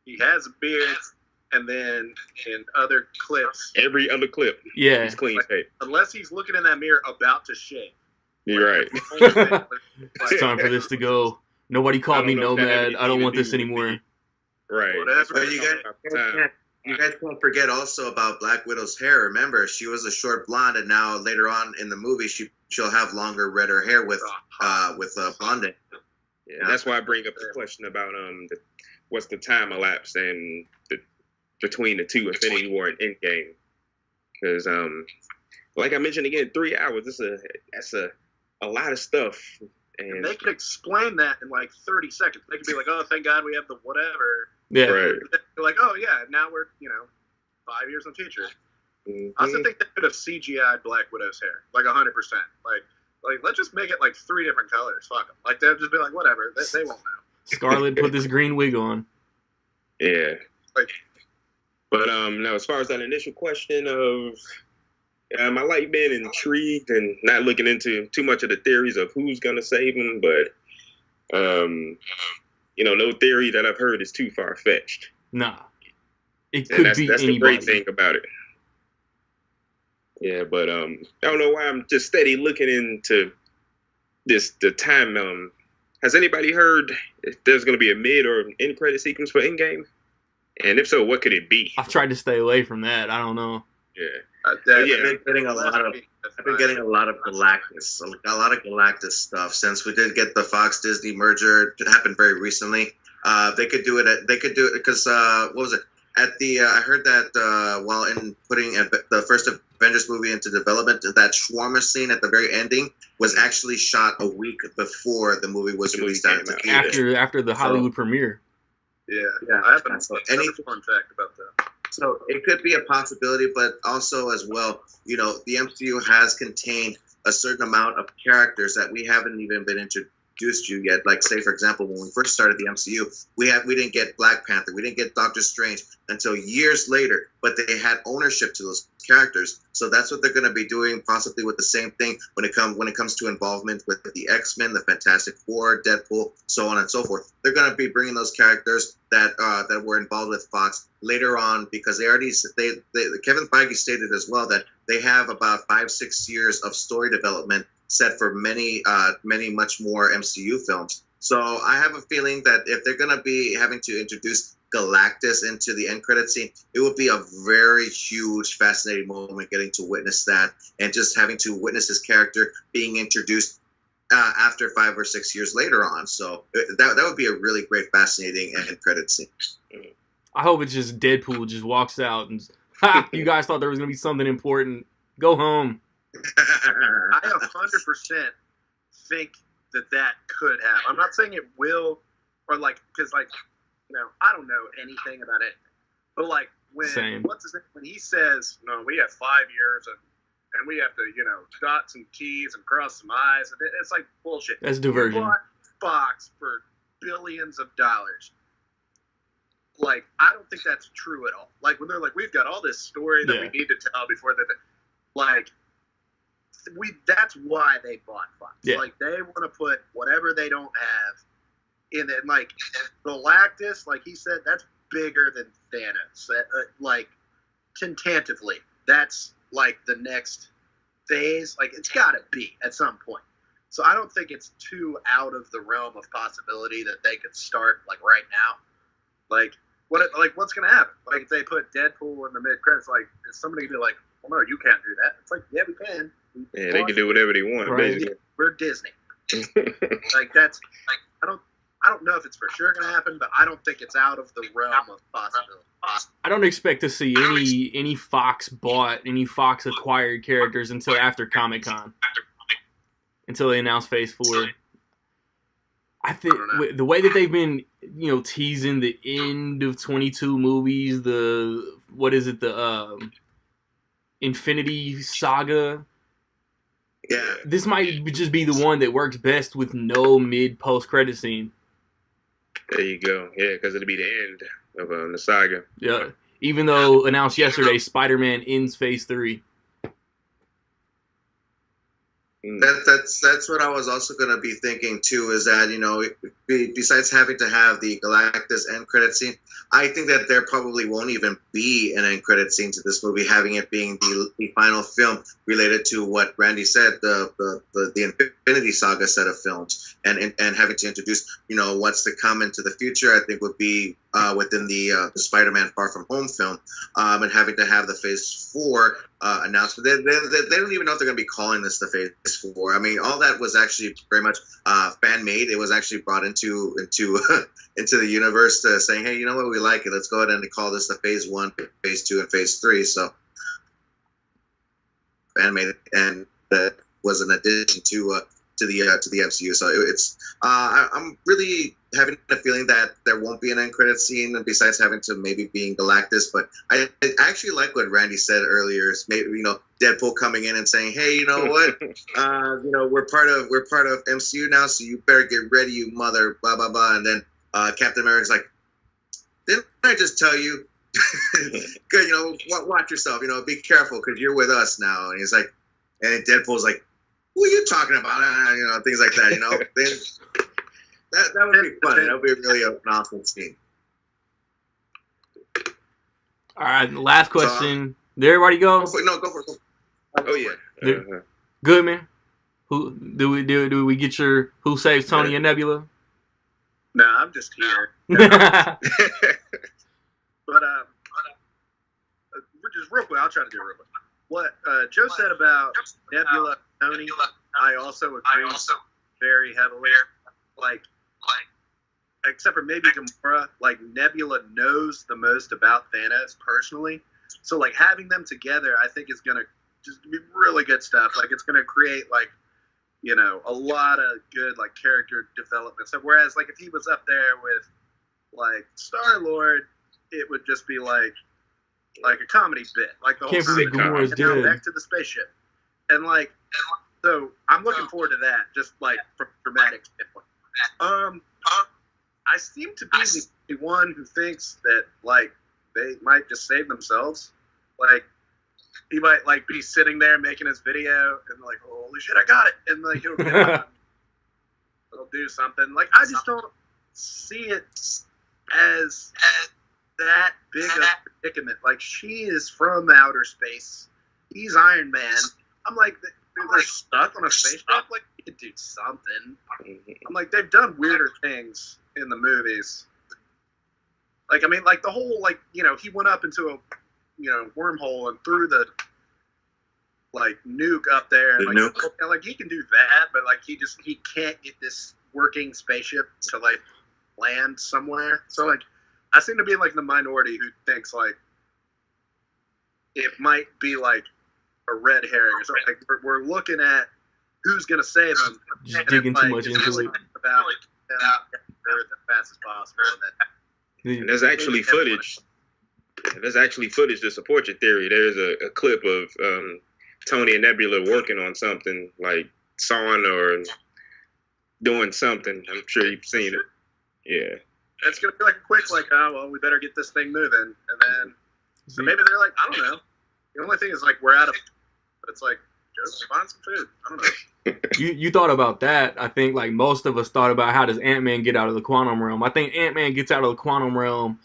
He has a beard, and then in other clips... Every other clip, yeah, he's clean shaved. Unless he's looking in that mirror about to shave. You're right. It's time for this to go. Nobody called me Nomad. I don't want this anymore. Right. Whatever. But you guys can't forget also about Black Widow's hair. Remember, she was a short blonde, and now later on in the movie, she'll have longer, redder hair with blonding. Yeah, that's why I bring up the question about what's the time elapse and between the two Infinity War and Endgame, because like I mentioned again, 3 hours. That's a lot of stuff, and they could explain that in like 30 seconds. They could be like, "Oh, thank God we have the whatever." Yeah. Right. They're like, "Oh yeah, now we're 5 years in the future." Mm-hmm. I also think they could have CGI'd Black Widow's hair like 100%. Like let's just make it like 3 different colors. Fuck them. Like they'll just be like, whatever. They won't know. Scarlett put this green wig on. Yeah. Like, but now as far as that initial question of I like being intrigued and not looking into too much of the theories of who's gonna save him, but no theory that I've heard is too far fetched. Nah, it And could that's be the anybody. great thing about it. Yeah, but I don't know why I'm just steady looking into the time. Has anybody heard if there's gonna be a mid or end credit sequence for Endgame? And if so, what could it be? I've tried to stay away from that. I don't know. Yeah. I've been getting a lot of Galactus, a lot of Galactus stuff since we did get the Fox Disney merger. It happened very recently. They could do it because what was it? At the I heard that while in putting the first Avengers movie into development, that shawarma scene at the very ending was actually shot a week before the movie was released out into theaters. After the Hollywood premiere. Yeah. I have a fun fact about that. So it could be a possibility, but also as well, the MCU has contained a certain amount of characters that we haven't even been introduced to yet. Like, say, for example, when we first started the MCU, we didn't get Black Panther, we didn't get Doctor Strange until years later, but they had ownership to those characters. So that's what they're going to be doing, possibly with the same thing when it comes to involvement with the X-Men, the Fantastic Four, Deadpool, so on and so forth. They're going to be bringing those characters that were involved with Fox later on, because Kevin Feige stated as well that they have about 5-6 years of story development set for many much more MCU films. So I have a feeling that if they're going to be having to introduce Galactus into the end credit scene, it would be a very huge, fascinating moment getting to witness that, and just having to witness his character being introduced after 5 or 6 years later on. So that would be a really great, fascinating end credit scene. I hope it's just Deadpool just walks out and, ha! You guys thought there was going to be something important. Go home. I 100% think that could happen. I'm not saying it will, or because I don't know anything about it, but when he says, "No, we have 5 years and we have to dot some T's and cross some I's," and it's like bullshit. That's diversion. You bought Fox for billions of dollars. I don't think that's true at all. When they're like, we've got all this story that we need to tell before that's why they bought Fox. Yeah. They want to put whatever they don't have in it. Galactus, like he said, that's bigger than Thanos. Tentatively, that's the next phase. It's got to be at some point. So I don't think it's too out of the realm of possibility that they could start right now. What's gonna happen? If they put Deadpool in the mid credits, is somebody gonna be like, "Well, no, you can't do that." It's yeah, we can. Yeah, they can do whatever they want. Right. We're Disney. That's I don't know if it's for sure gonna happen, but I don't think it's out of the realm of possibility. I don't expect to see any Fox bought, any Fox acquired characters until after Comic-Con. Until they announce Phase 4. I think the way that they've been, teasing the end of 22 movies, the Infinity Saga. Yeah. This might just be the one that works best with no mid-post credit scene. There you go. Yeah, because it'll be the end of the saga. Yeah. Even though announced yesterday, Spider-Man ends Phase 3. That's what I was also going to be thinking too, is that besides having to have the Galactus end credit scene, I think that there probably won't even be an end credit scene to this movie, having it being the final film related to what Randy said, the Infinity Saga set of films, and having to introduce what's to come into the future. I think would be within the Spider-Man Far From Home film, and having to have the Phase 4 announcement. They don't even know if they're going to be calling this the Phase 4. I mean, all that was actually very much fan-made. It was actually brought into into the universe to saying, hey, you know what, we like it. Let's go ahead and call this the Phase 1, Phase 2, and Phase 3. So fan-made, and that was an addition to the MCU. So I'm really having a feeling that there won't be an end credit scene besides having to maybe being Galactus. But I actually like what Randy said earlier. Is maybe Deadpool coming in and saying, hey, you know what, we're part of MCU now, so you better get ready, you mother blah blah blah. And then Captain America's like, didn't I just tell you? Good, watch yourself. Be careful because you're with us now. And he's like, and Deadpool's like, who are you talking about? Things like that. That would be fun. That would be really an awesome scene. All right, last question. Did everybody go? Go for it. Oh yeah. Good, man. Who do we get your who saves Tony and Nebula? No, I'm just here. But just real quick, I'll try to do it real quick. What Joe said about Nebula and Tony, I also agree very heavily. Like, except for maybe Gamora, like Nebula knows the most about Thanos personally. So like having them together, I think is gonna just be really good stuff. Like it's gonna create like a lot of good like character development. So whereas like if he was up there with like Star-Lord, it would just be like a comedy bit, like the whole time. Gamora's And now dead. back to the spaceship, and like so I'm looking forward to that. Just like from a dramatic standpoint. I seem to be the one who thinks that like they might just save themselves. Like he might like be sitting there making his video and like, holy shit, I got it, and like he'll do something. Like I just don't see it as that big of a predicament. Like she is from outer space. He's Iron Man. I'm like, they're stuck on a spaceship. Like he could do something. I'm like, they've done weirder things in the movies. Like I mean, like the whole like he went up into a wormhole and threw the like nuke up there. And, like he can do that, but like he can't get this working spaceship to like land somewhere. So like I seem to be like the minority who thinks like it might be like a red herring or something. Like we're looking at who's gonna save them. Just digging too much into it. About Earth as fast as possible. And there's actually footage. There's actually footage to support your theory. There's a clip of Tony and Nebula working on something, like sawing or doing something. I'm sure you've seen it. Yeah. It's gonna be like a quick, like, oh well, we better get this thing moving, and then so maybe they're like, I don't know. The only thing is like we're out of. But it's like, just find some food. I don't know. You thought about that. I think like most of us thought about how does Ant-Man get out of the quantum realm. I think Ant-Man gets out of the quantum realm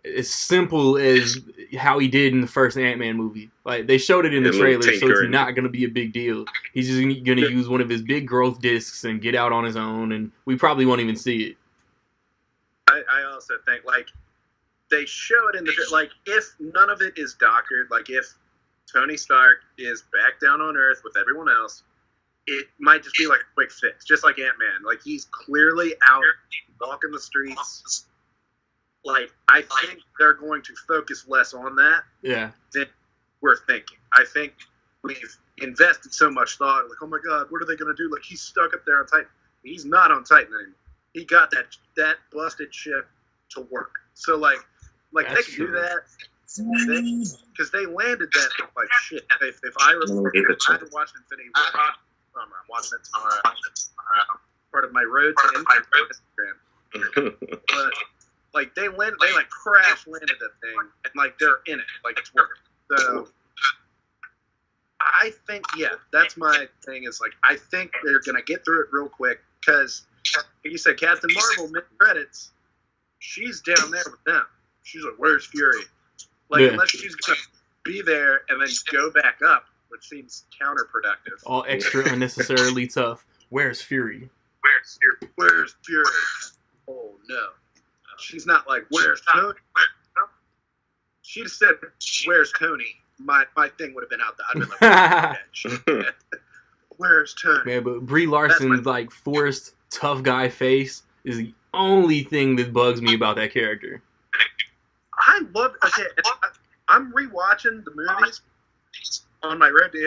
as simple as how he did in the first Ant-Man movie. Like they showed it in the trailer, so it's not going to be a big deal. He's just going to use one of his big growth discs and get out on his own, and we probably won't even see it. I also think like they show it in the like if none of it is doctored, like if Tony Stark is back down on Earth with everyone else, it might just be like a quick fix, just like Ant-Man. Like he's clearly out walking the streets. Like I think they're going to focus less on that than we're thinking. I think we've invested so much thought. Like, oh my God, what are they going to do? Like he's stuck up there on Titan. He's not on Titan anymore. He got that busted ship to work. So like That's they can do that because they landed that like shit. If I haven't watched Infinity War, I'm watching it tomorrow. Part of my road to Instagram. But like they like crash landed that thing and like they're in it, like it's working. So I think that's my thing. Is like I think they're gonna get through it real quick because. Like you said, Captain Marvel mid credits, she's down there with them. She's like, "Where's Fury?" Like unless she's gonna be there and then go back up, which seems counterproductive. All extra unnecessarily tough. Where's Fury? Where's Fury? Oh no. she's not like, where's Tony? She just said, where's Tony? My thing would have been out the underlip. Where's Tony? Man, but Brie Larson's like forced tough guy face is the only thing that bugs me about that character. I love. Okay, I'm rewatching the movies on my Road to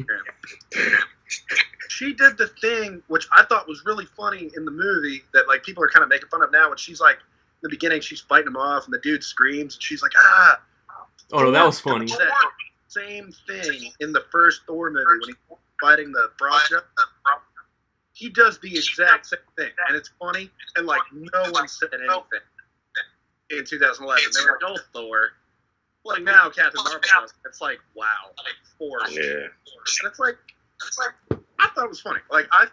Instagram. She did the thing which I thought was really funny in the movie that like people are kind of making fun of now. When she's like, in the beginning, she's fighting him off, and the dude screams, and she's like, ah. Oh no, that was funny. That same thing in the first Thor movie when he's fighting the frost. He does the exact same thing, and it's funny, and like no one said anything in 2011. They were like, "Oh, Thor." Like now, Captain Marvel does. It's like, wow, forced. Yeah. And it's like, I thought it was funny. Like I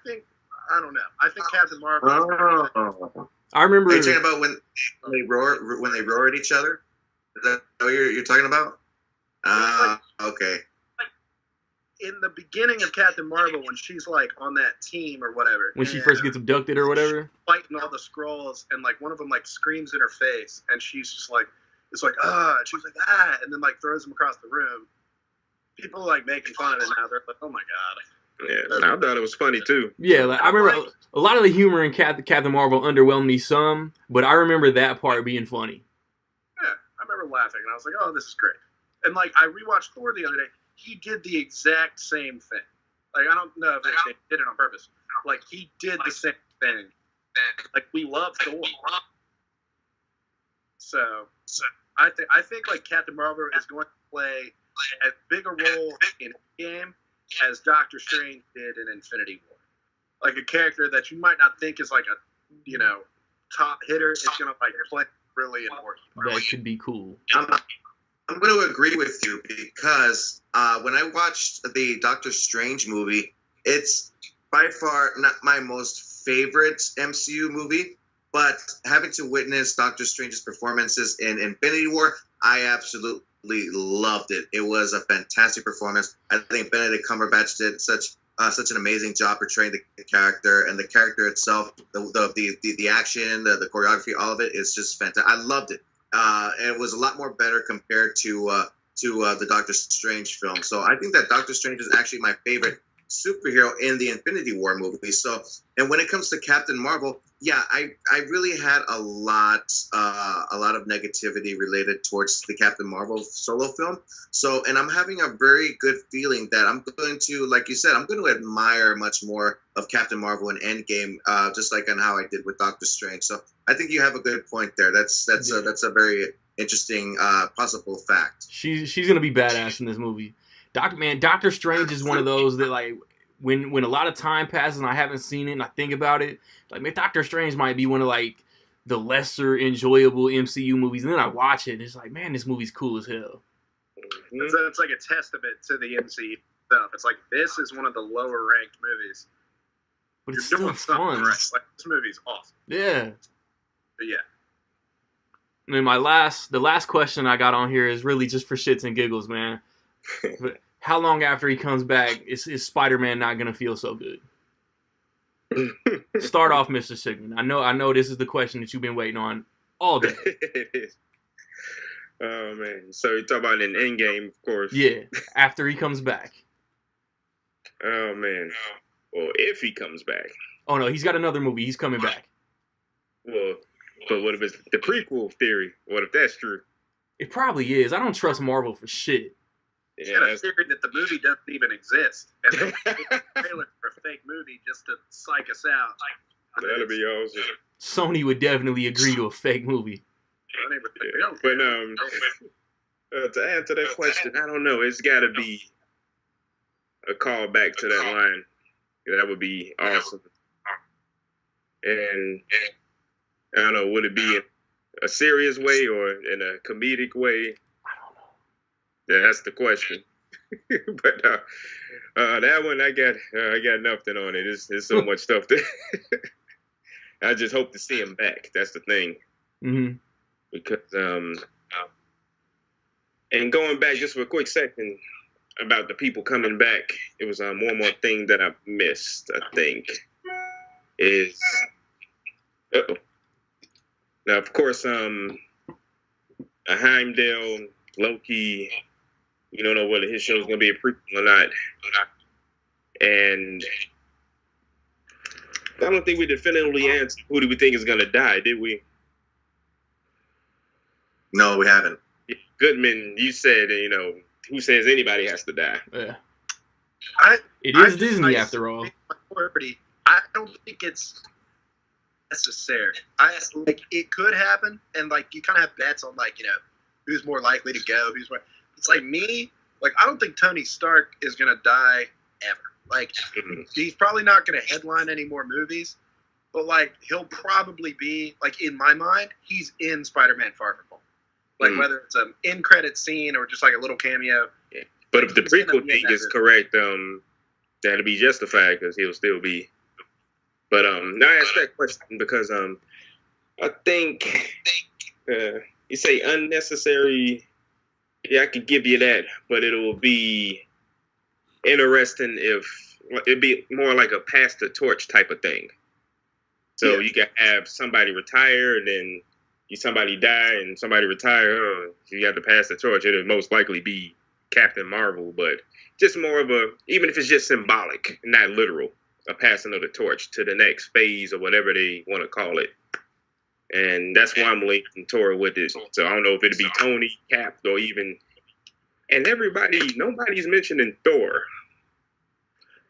don't know. I think Captain Marvel. I remember. Are you talking about when they roar at each other? Is that what you're talking about? Okay. In the beginning of Captain Marvel, when she's like on that team or whatever, When she first gets abducted or whatever, fighting all the Skrulls, and like one of them like screams in her face, and she's just like, it's like and she's like and then like throws him across the room. People like making fun of it now. They're like, oh my god. Yeah, I thought it was funny too. yeah, like, I remember a lot of the humor in Captain Marvel underwhelmed me some, but I remember that part being funny. Yeah, I remember laughing, and I was like, oh, this is great. And like I rewatched Thor the other day. He did the exact same thing. Like I don't know if they did it on purpose. Like he did the same thing. Like we love Thor. So I think like Captain Marvel is going to play as big a role in Endgame as Doctor Strange did in Infinity War. Like a character that you might not think is like a top hitter is going to like play really important. That could be cool. I'm going to agree with you because when I watched the Doctor Strange movie, it's by far not my most favorite MCU movie, but having to witness Doctor Strange's performances in Infinity War, I absolutely loved it. It was a fantastic performance. I think Benedict Cumberbatch did such an amazing job portraying the character, and the character itself, the action, the choreography, all of it is just fantastic. I loved it. And it was a lot more better compared to the Doctor Strange film. So I think that Doctor Strange is actually my favorite superhero in the Infinity War movie. So, and when it comes to Captain Marvel, yeah, I really had a lot of negativity related towards the Captain Marvel solo film. So, and I'm having a very good feeling that I'm going to, like you said, I'm going to admire much more of Captain Marvel in Endgame, just like on how I did with Doctor Strange. So, I think you have a good point there. That's a very interesting possible fact. She's gonna be badass in this movie. Doctor Strange is one of those that like when a lot of time passes and I haven't seen it and I think about it, like man, Doctor Strange might be one of like the lesser enjoyable MCU movies, and then I watch it and it's like, man, this movie's cool as hell. It's like a testament to the MCU stuff. It's like this is one of the lower ranked movies. But it's You're still doing something fun. right. Like this movie's awesome. Yeah. But yeah. And then the last question I got on here is really just for shits and giggles, man. But how long after he comes back is Spider-Man not gonna feel so good? Start off, Mr. Sigmund. I know this is the question that you've been waiting on all day. It is. Oh man. So you're talking about an Endgame, of course. Yeah, after he comes back. Oh man. Well, if he comes back. Oh no, he's got another movie. He's coming back. Well, but what if it's the prequel theory? What if that's true? It probably is. I don't trust Marvel for shit. Yeah, I figured that the movie doesn't even exist. And they made a trailer for a fake movie just to psych us out. That'll be awesome. Sony would definitely agree to a fake movie. Yeah. But to answer that question, I don't know. It's got to be a call back to that line. That would be awesome. And I don't know, would it be in a serious way or in a comedic way? I don't know. Yeah, that's the question. But that one, I got nothing on it. There's so much stuff there. I just hope to see him back. That's the thing. Mm-hmm. Because and going back just for a quick second about the people coming back, it was one more thing that I missed. I think is Now, of course, a Heimdall, Loki, we don't know whether his show is going to be a prequel or not. And I don't think we definitively answered who do we think is going to die, did we? No, we haven't. Goodman, you said, who says anybody has to die? Yeah. It I is just, Disney after all. I don't think it's necessary. It could happen, and you kind of have bets on who's more likely to go, who's more. It's like me. I don't think Tony Stark is gonna die ever. He's probably not gonna headline any more movies, but he'll probably be in my mind, he's in Spider-Man: Far From Home. Whether it's an end-credit scene or just a little cameo. Yeah. But if the prequel thing is correct, that'll be justified because he'll still be. But now I ask that question because I think you say unnecessary. Yeah, I could give you that, but it'll be interesting if it'd be more like a pass the torch type of thing. So you can have somebody retire and then somebody die and somebody retire. You have to pass the torch. It'll most likely be Captain Marvel, but just more of even if it's just symbolic, not literal, a passing of the torch to the next phase or whatever they want to call it. And that's why I'm linking toward with this. So I don't know if it'd be Tony, Cap, or even, and nobody's mentioning Thor.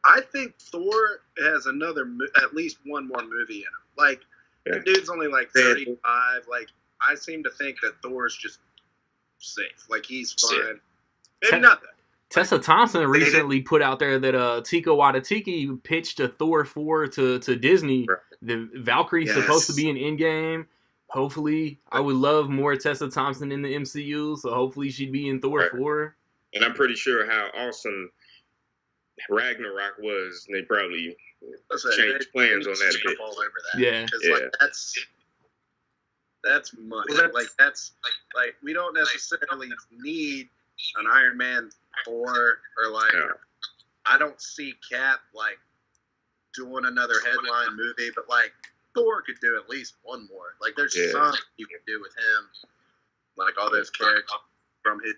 I think Thor has at least one more movie in him. The dude's only 35. I seem to think that Thor's just safe. He's fine. Maybe not that. Tessa Thompson recently put out there that Taika Waititi pitched a Thor 4 to Disney. Right. The Valkyrie's supposed to be in Endgame. Hopefully, I would love more Tessa Thompson in the MCU, so hopefully she'd be in Thor 4. And I'm pretty sure how awesome Ragnarok was, they probably changed plans on that a bit. All over that. Yeah. Because that's money. We don't necessarily need an Iron Man 4 or I don't see Cap doing another headline movie, but Thor could do at least one more. There's something you can do with him, all those characters from his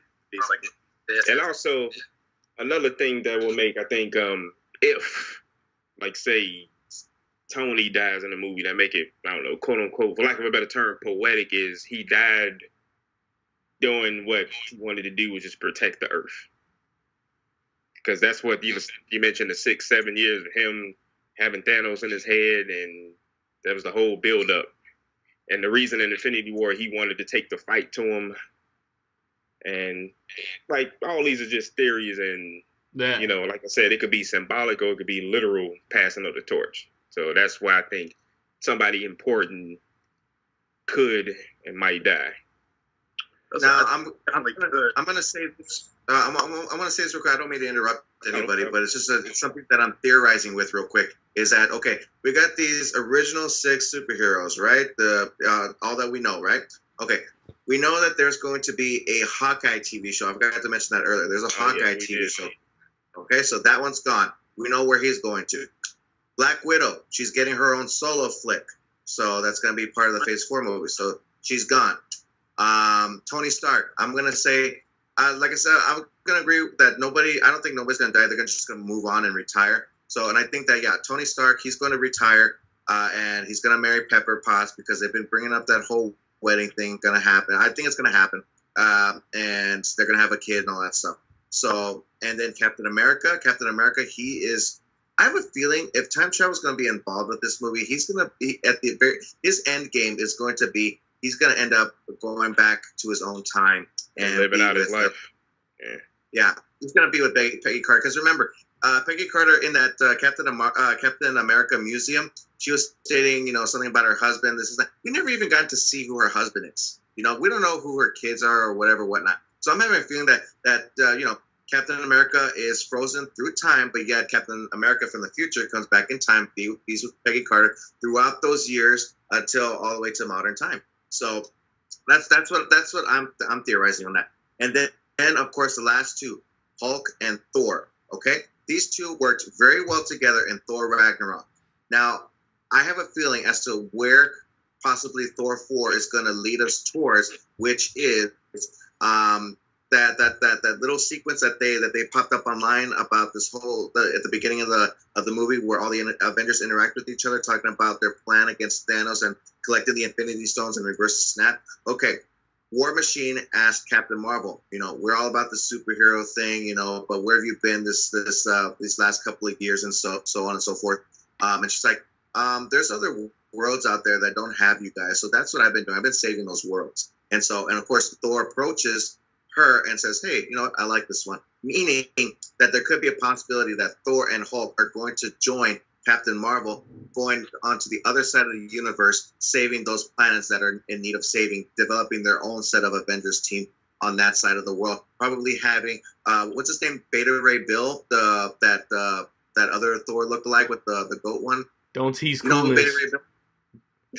this. And also another thing that will make, I think, if say Tony dies in a movie, that make it, I don't know, quote unquote, for lack of a better term, poetic, is he died doing what he wanted to do, was just protect the Earth. Because that's what you mentioned, the 6-7 years of him having Thanos in his head, and that was the whole build-up. And the reason in Infinity War he wanted to take the fight to him, and all these are just theories, and like I said, it could be symbolic or it could be literal passing of the torch. So that's why I think somebody important could and might die. Now I'm gonna say this. I'm gonna say this real quick. I don't mean to interrupt anybody, but it's just it's something that I'm theorizing with real quick. Is that we got these original 6 superheroes, right? All that we know, right? Okay, we know that there's going to be a Hawkeye TV show. I forgot to mention that earlier. There's a Hawkeye TV show. Okay, so that one's gone. We know where he's going to. Black Widow, she's getting her own solo flick, so that's gonna be part of the Phase 4 movie. So she's gone. Tony Stark, I'm going to say, like I said, I'm going to agree that I don't think nobody's going to die. They're just going to move on and retire. So, and I think that, Tony Stark, he's going to retire, and he's going to marry Pepper Potts because they've been bringing up that whole wedding thing going to happen. I think it's going to happen. And they're going to have a kid and all that stuff. So, and then Captain America, he is, I have a feeling if time travel is going to be involved with this movie, he's going to be his end game is going to be, he's going to end up going back to his own time and living out his life. Yeah, he's going to be with Peggy Carter. Because remember, Peggy Carter in that Captain America museum, she was stating, something about her husband. This is that. We never even got to see who her husband is. We don't know who her kids are or whatnot. So I'm having a feeling that Captain America is frozen through time, but yet Captain America from the future comes back in time, he's with Peggy Carter throughout those years until all the way to modern time. So that's what I'm theorizing on that. And then of course the last two, Hulk and Thor. Okay, these two worked very well together in Thor Ragnarok. Now I have a feeling as to where possibly Thor 4 is going to lead us towards, which is that little sequence that they popped up online about this whole at the beginning of the movie where all the Avengers interact with each other, talking about their plan against Thanos and collecting the Infinity Stones and reverse the snap. Okay, War Machine asked Captain Marvel, we're all about the superhero thing, but where have you been these last couple of years and so on and so forth. And she's like, there's other worlds out there that don't have you guys, so that's what I've been doing. I've been saving those worlds. And of course Thor approaches her and says, hey, I like this one, meaning that there could be a possibility that Thor and Hulk are going to join Captain Marvel, going onto the other side of the universe, saving those planets that are in need of saving, developing their own set of Avengers team on that side of the world, probably having what's his name, Beta Ray Bill, that other Thor lookalike with the goat one. Don't tease coolness. Beta Ray Bill?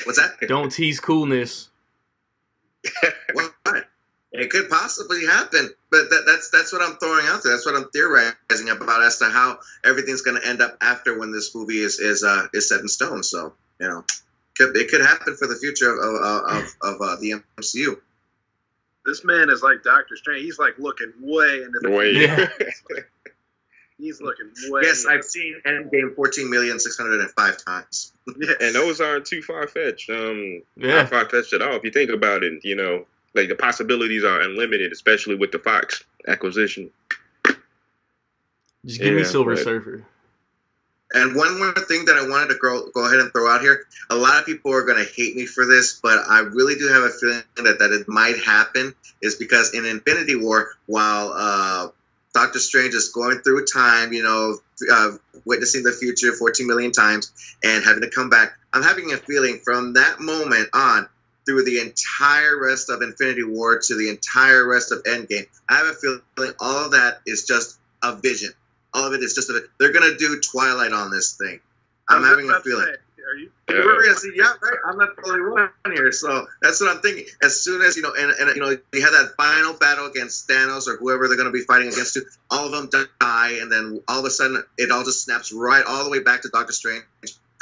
What's that? Don't tease coolness. What? It could possibly happen, but that's what I'm throwing out there. That's what I'm theorizing about as to how everything's going to end up after when this movie is set in stone. So it could happen for the future of the MCU. This man is like Doctor Strange. He's like looking way into the future. Yeah. He's looking way. Yes, I've seen Endgame 14,605 times. Yes. And those aren't too far-fetched. Not far-fetched at all. If you think about it, like the possibilities are unlimited, especially with the Fox acquisition. Just give me Silver Surfer. And one more thing that I wanted to go ahead and throw out here. A lot of people are going to hate me for this, but I really do have a feeling that it might happen, is because in Infinity War, while Doctor Strange is going through time, witnessing the future 14 million times and having to come back, I'm having a feeling from that moment on, through the entire rest of Infinity War to the entire rest of Endgame, I have a feeling all of that is just a vision. All of it is just they're going to do Twilight on this thing. I'm having a feeling. Are you? We're going to see, yeah, right. I'm not the only one here. So that's what I'm thinking. As soon as, you have that final battle against Thanos or whoever they're going to be fighting against, all of them die. And then all of a sudden, it all just snaps right all the way back to Doctor Strange,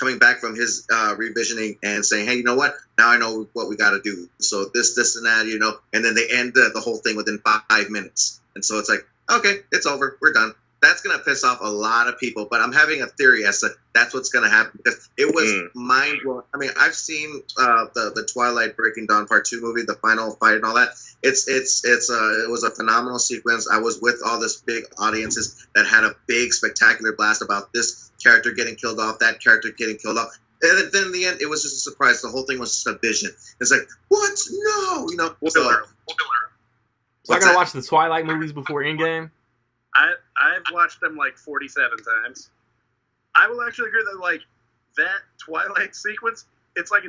coming back from his revisioning and saying, hey, you know what? Now I know what we got to do. So this, and that, and then they end the whole thing within 5 minutes. And so it's like, okay, it's over. We're done. That's going to piss off a lot of people, but I'm having a theory as to that's what's going to happen, because it was mind-blowing. I mean, I've seen the Twilight Breaking Dawn Part 2 movie, the final fight and all that. It was a phenomenal sequence. I was with all this big audiences that had a big, spectacular blast about this character getting killed off, that character getting killed off. And then in the end, it was just a surprise. The whole thing was just a vision. It's like, what? No, So I gotta watch the Twilight movies before Endgame. I've watched them like 47 times. I will actually agree that like that Twilight sequence, it's like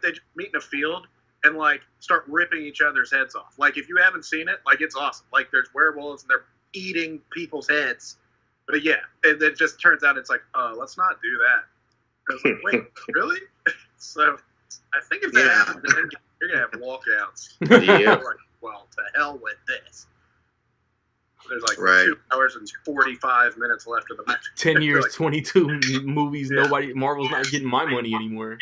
they just meet in a field and like start ripping each other's heads off. Like if you haven't seen it, like it's awesome. Like there's werewolves and they're eating people's heads. But yeah, and it just turns out it's like, oh, let's not do that. I was like, wait, really? So I think if that happens, then you're gonna have walkouts. Yeah. Like, well, to hell with this. There's like Right. 2 hours and 45 minutes left of the match. 10 years, Like, 22 movies. Yeah. Marvel's not getting my money anymore.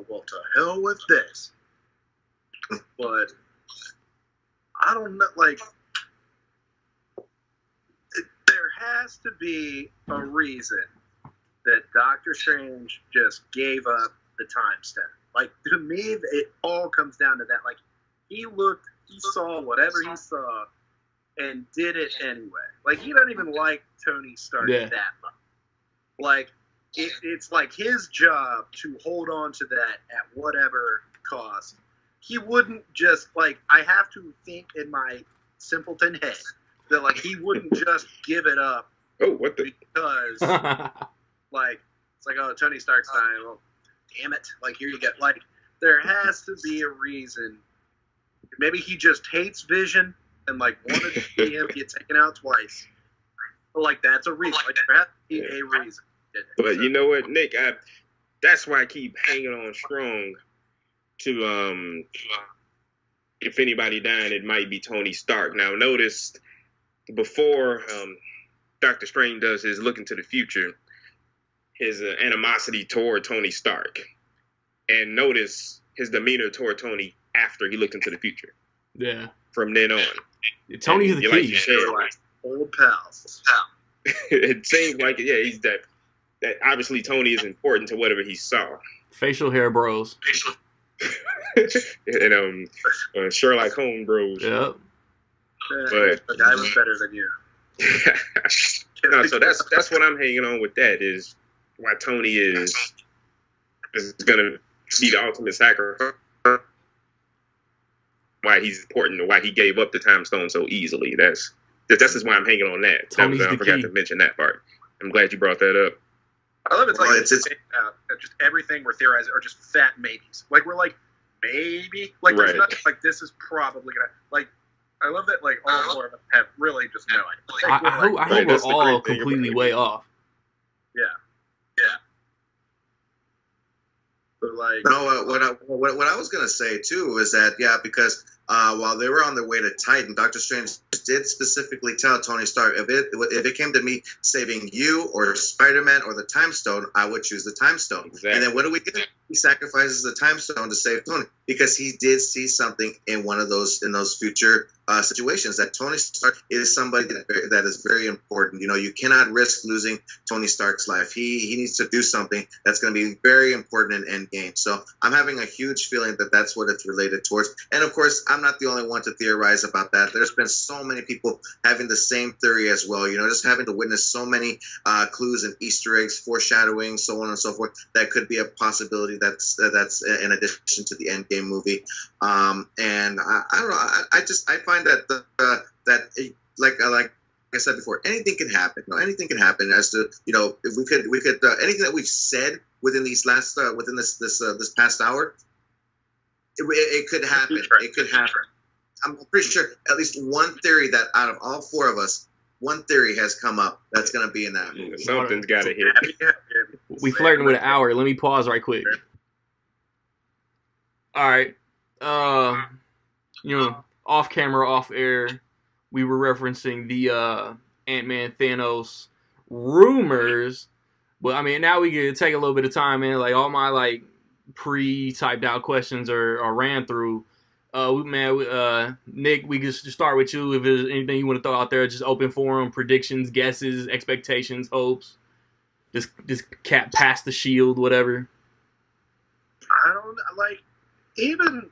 well, to hell with this. But I don't know, like, there has to be a reason that Doctor Strange just gave up the time stone. Like, to me, it all comes down to that. Like, he saw whatever he saw and did it anyway. Like, he doesn't even like Tony Stark that much. Like, it's like his job to hold on to that at whatever cost. He wouldn't just, like, I have to think in my simpleton head that, like, he wouldn't just give it up. Oh, what the? Because, like, it's like, oh, Tony Stark's dying. Well, damn it. Like, here you go. Like, there has to be a reason. Maybe he just hates Vision and, like, wanted to see him get taken out twice. But, like, that's a reason. Like, there has to be a reason. But you know what, Nick? That's why I keep hanging on strong to if anybody dying, it might be Tony Stark. Now, notice before Doctor Strange does his look into the future, his animosity toward Tony Stark, and notice his demeanor toward Tony after he looked into the future. Yeah. From then on, Tony's and the like key. you said, Old pals. it seems like he's that obviously Tony is important to whatever he saw. Facial hair bros. And Sherlock Holmes bros. Yep. But the guy was better than you. No, so that's what I'm hanging on with. That is why Tony is gonna be the ultimate sacrifice. Why he's important, and why he gave up the time stone so easily. That's just why I'm hanging on that. Tony's I forgot to mention that part. I'm glad you brought that up. I love it's like just everything we're theorizing are just fat maybes. Like we're like maybe like there's nothing like this is probably gonna like. I love that like all four of us have really just no idea. Like, I hope we're all completely way off. Yeah. But like No, what I was gonna say too is that because while they were on their way to Titan, Doctor Strange did specifically tell Tony Stark, if it came to me saving you or Spider-Man or the Time Stone, I would choose the Time Stone. Exactly. And then what do we do? He sacrifices the Time Stone to save Tony because he did see something in one of those future situations that Tony Stark is somebody that is very important. You know, you cannot risk losing Tony Stark's life. He needs to do something that's going to be very important in Endgame. So I'm having a huge feeling that that's what it's related towards. And of course, I'm not the only one to theorize about that. There's been so many people having the same theory as well. You know, just having to witness so many clues and Easter eggs, foreshadowing, so on and so forth. That could be a possibility. That's in addition to the Endgame movie. And I don't know. I find that like I said before, anything can happen. You know, anything can happen. As to if we could anything that we've said within these last within this past hour, it could happen. It could happen. I'm pretty sure at least one theory that out of all four of us, one theory has come up that's going to be in that movie. Something's got to hit. We flirting with an hour. Let me pause right quick. All right. Off camera, off air, we were referencing the Ant-Man Thanos rumors. But I mean, now we can take a little bit of time, man. Like all my like pre-typed out questions are ran through. Nick, we can just start with you. If there's anything you want to throw out there, just open forum, predictions, guesses, expectations, hopes. Just cat past the shield, whatever. I don't like even.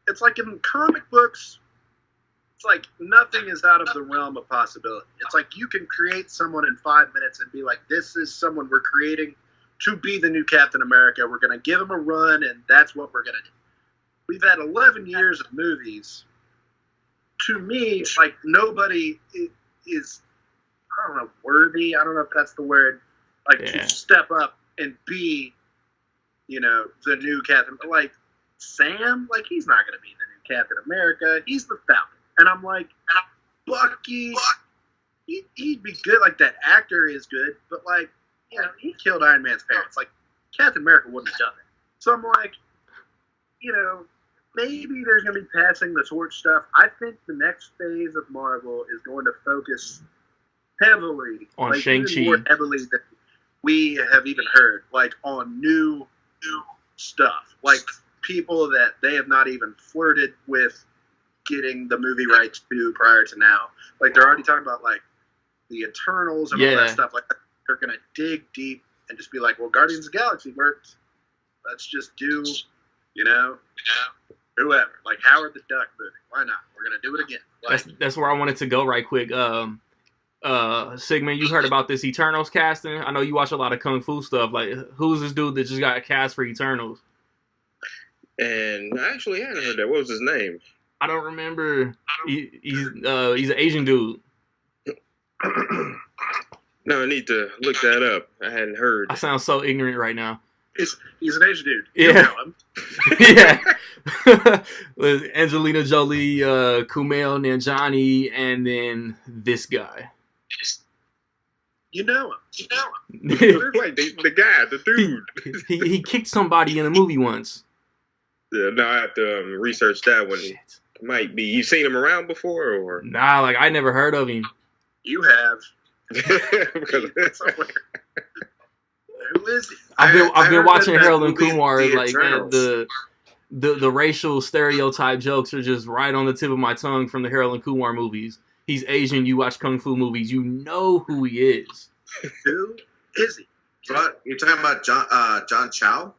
It's like in comic books. It's like nothing is out of the realm of possibility. It's like you can create someone in 5 minutes and be like, this is someone we're creating to be the new Captain America. We're going to give him a run, and that's what we're going to do. We've had 11 years of movies. To me, like nobody is, I don't know, worthy. I don't know if that's the word. Like to step up and be, the new Captain. Like Sam, like he's not going to be the new Captain America. He's the Falcon. And I'm like, Bucky, he'd be good. Like, that actor is good, but, like, he killed Iron Man's parents. Like, Captain America wouldn't have done it. So I'm like, maybe there's going to be passing the torch stuff. I think the next phase of Marvel is going to focus heavily on like, Shang-Chi. Even more heavily than we have even heard, like, on new stuff. Like, people that they have not even flirted with getting the movie rights to prior to now. Like, they're already talking about, like, the Eternals and all that stuff. Like, they're going to dig deep and just be like, well, Guardians of the Galaxy worked. Let's just do, whoever. Like, Howard the Duck movie. Why not? We're going to do it again. Like, that's where I wanted to go right quick. Sigmund, you heard about this Eternals casting? I know you watch a lot of Kung Fu stuff. Like, who's this dude that just got cast for Eternals? And I actually hadn't heard that. What was his name? I don't remember. He's an Asian dude. No, I need to look that up. I hadn't heard. I sound so ignorant right now. He's an Asian dude. Yeah. You know him. Yeah. With Angelina Jolie, Kumail Nanjiani, and then this guy. You know him. Like the guy, the dude. He kicked somebody in a movie once. Yeah, no, I have to research that one. Shit. Might be. You've seen him around before, or? Nah, like I never heard of him. You have. Because Who is he? I've been heard watching that Harold and movie, Kumar. The Like, man, Eternals. the racial stereotype jokes are just right on the tip of my tongue from the Harold and Kumar movies. He's Asian. You watch kung fu movies. You know who he is. Who is he? What? You're talking about John Chow?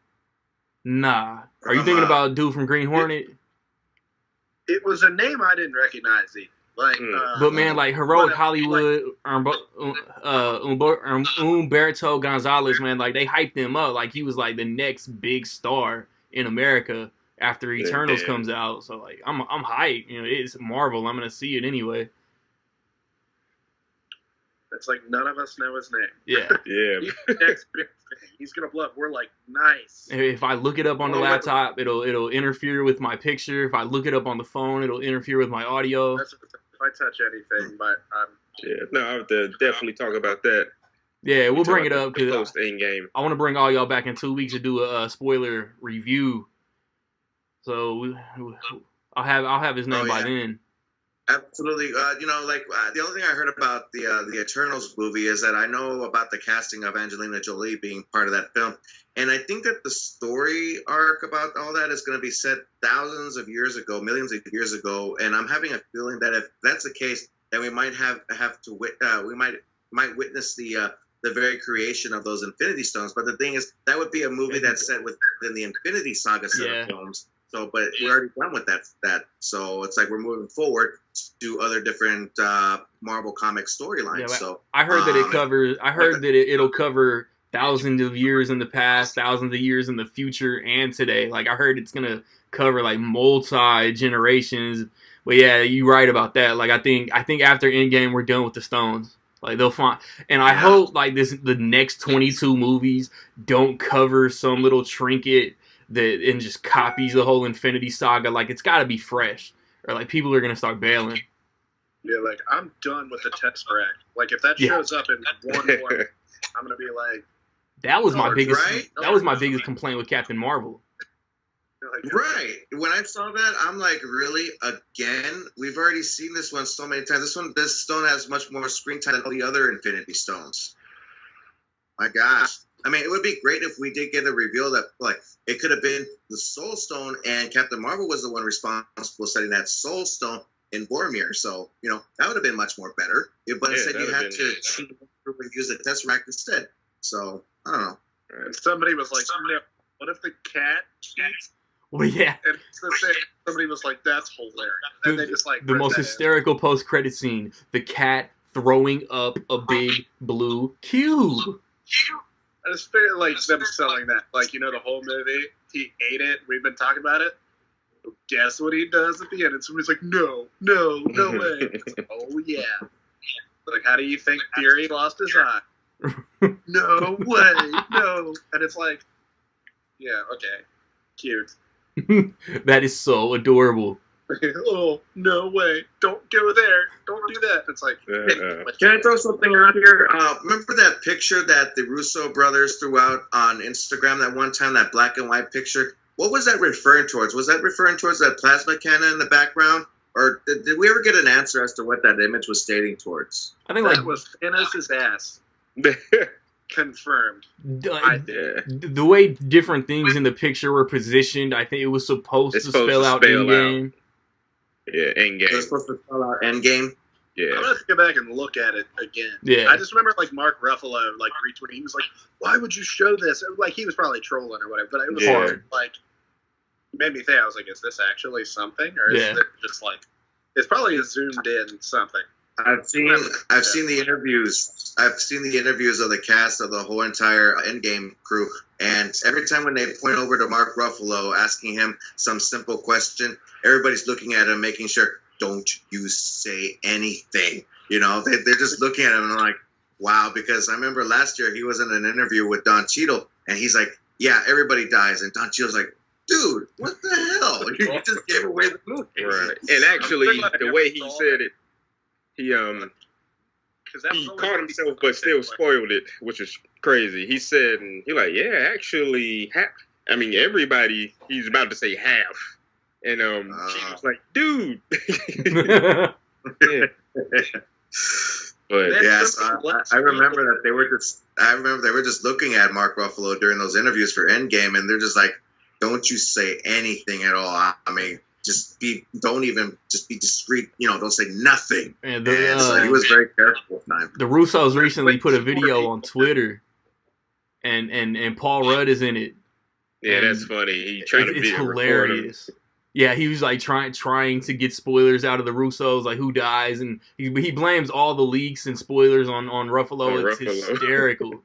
Nah. Are you thinking about dude from Green Hornet? It was a name I didn't recognize either. Like, But man, like Heroic but, Hollywood, Humberto Gonzalez, man, like they hyped him up like he was like the next big star in America after Eternals comes out. So like I'm hyped. You know, it's Marvel. I'm gonna see it anyway. it's like none of us know his name. Yeah. Yeah. He's the next big thing. He's gonna blow up. We're like, nice. If I look it up on the laptop, it'll interfere with my picture. If I look it up on the phone, it'll interfere with my audio. That's if I touch anything, but Yeah. No, I have to definitely talk about that. Yeah, we'll bring it up because Post Endgame. I want to bring all y'all back in 2 weeks to do a spoiler review. So I'll have his name by then. Absolutely. The only thing I heard about the Eternals movie is that I know about the casting of Angelina Jolie being part of that film, and I think that the story arc about all that is going to be set thousands of years ago, millions of years ago, and I'm having a feeling that if that's the case, then we might we might witness the very creation of those Infinity Stones. But the thing is, that would be a movie that's set within the Infinity Saga set of films. So, but we're already done with that. So it's like we're moving forward to other different Marvel comic storylines. Yeah, so I heard that it covers. I heard that it'll cover thousands of years in the past, thousands of years in the future, and today. Like I heard it's gonna cover like multi generations. But yeah, you're right about that. Like I think after Endgame we're done with the stones. Like they'll find, and I hope like the next 22 movies don't cover some little trinket and just copies the whole Infinity Saga. Like it's got to be fresh, or like people are gonna start bailing. yeah, like I'm done with the Tesseract. Like if that shows up in one more, I'm gonna be like, that was my biggest. Right? That was my biggest complaint with Captain Marvel. like, right. When I saw that, I'm like, really? Again? We've already seen this one so many times. This stone has much more screen time than all the other Infinity Stones. My gosh. I mean, it would be great if we did get a reveal that, like, it could have been the Soul Stone, and Captain Marvel was the one responsible setting that Soul Stone in Boromir. So, that would have been much more better. But instead, you had to use the Tesseract instead. So, I don't know. and somebody was like, no, what if the cat eats? Well, yeah. And it's the same. Somebody was like, that's hilarious. And they just like the most hysterical post-credit scene: the cat throwing up a big blue cube. I just feel like them selling that. Like, the whole movie, he ate it. We've been talking about it. Guess what he does at the end? And somebody's like, no way. It's like, oh, yeah. Like, how do you think Fury lost his eye? No way, no. And it's like, yeah, okay. Cute. That is so adorable. Oh, no way. Don't go there. Don't do that. It's like, can I throw something out here? Remember that picture that the Russo brothers threw out on Instagram that one time, that black and white picture? What was that referring towards? Was that referring towards that plasma cannon in the background? Or did we ever get an answer as to what that image was stating towards? I think that was Thanos' ass. Confirmed. The way different things in the picture were positioned, I think it was supposed to spell out Endgame. Yeah, Endgame. It was supposed to spell out Endgame. Yeah. I'm gonna have to go back and look at it again. Yeah. I just remember like Mark Ruffalo like retweeting. He was like, "Why would you show this?" Like he was probably trolling or whatever, but it was hard. Like it made me think. I was like, "Is this actually something, or is it just like it's probably a zoomed in something?" I've seen the interviews. I've seen the interviews of the cast of the whole entire Endgame crew, and every time when they point over to Mark Ruffalo asking him some simple question, everybody's looking at him, making sure, don't you say anything. They're just looking at him and I'm like, wow, because I remember last year he was in an interview with Don Cheadle, and he's like, yeah, everybody dies, and Don Cheadle's like, dude, what the hell? You just gave away the movie. Right. And actually, the way he said it, he caught himself but still spoiled it, which is crazy. He said, yeah, actually, everybody, he's about to say half. And she was like, dude. But Yes, I remember that they were just. I remember they were just looking at Mark Ruffalo during those interviews for Endgame, and they're just like, "Don't you say anything at all. I mean, don't even just be discreet. Don't say nothing." And so he was very careful. The Russos recently put a video on Twitter, and Paul Rudd is in it. yeah, that's funny. He trying to be hilarious. Yeah, he was like trying to get spoilers out of the Russos, like who dies, and he blames all the leaks and spoilers on Ruffalo. It's hysterical.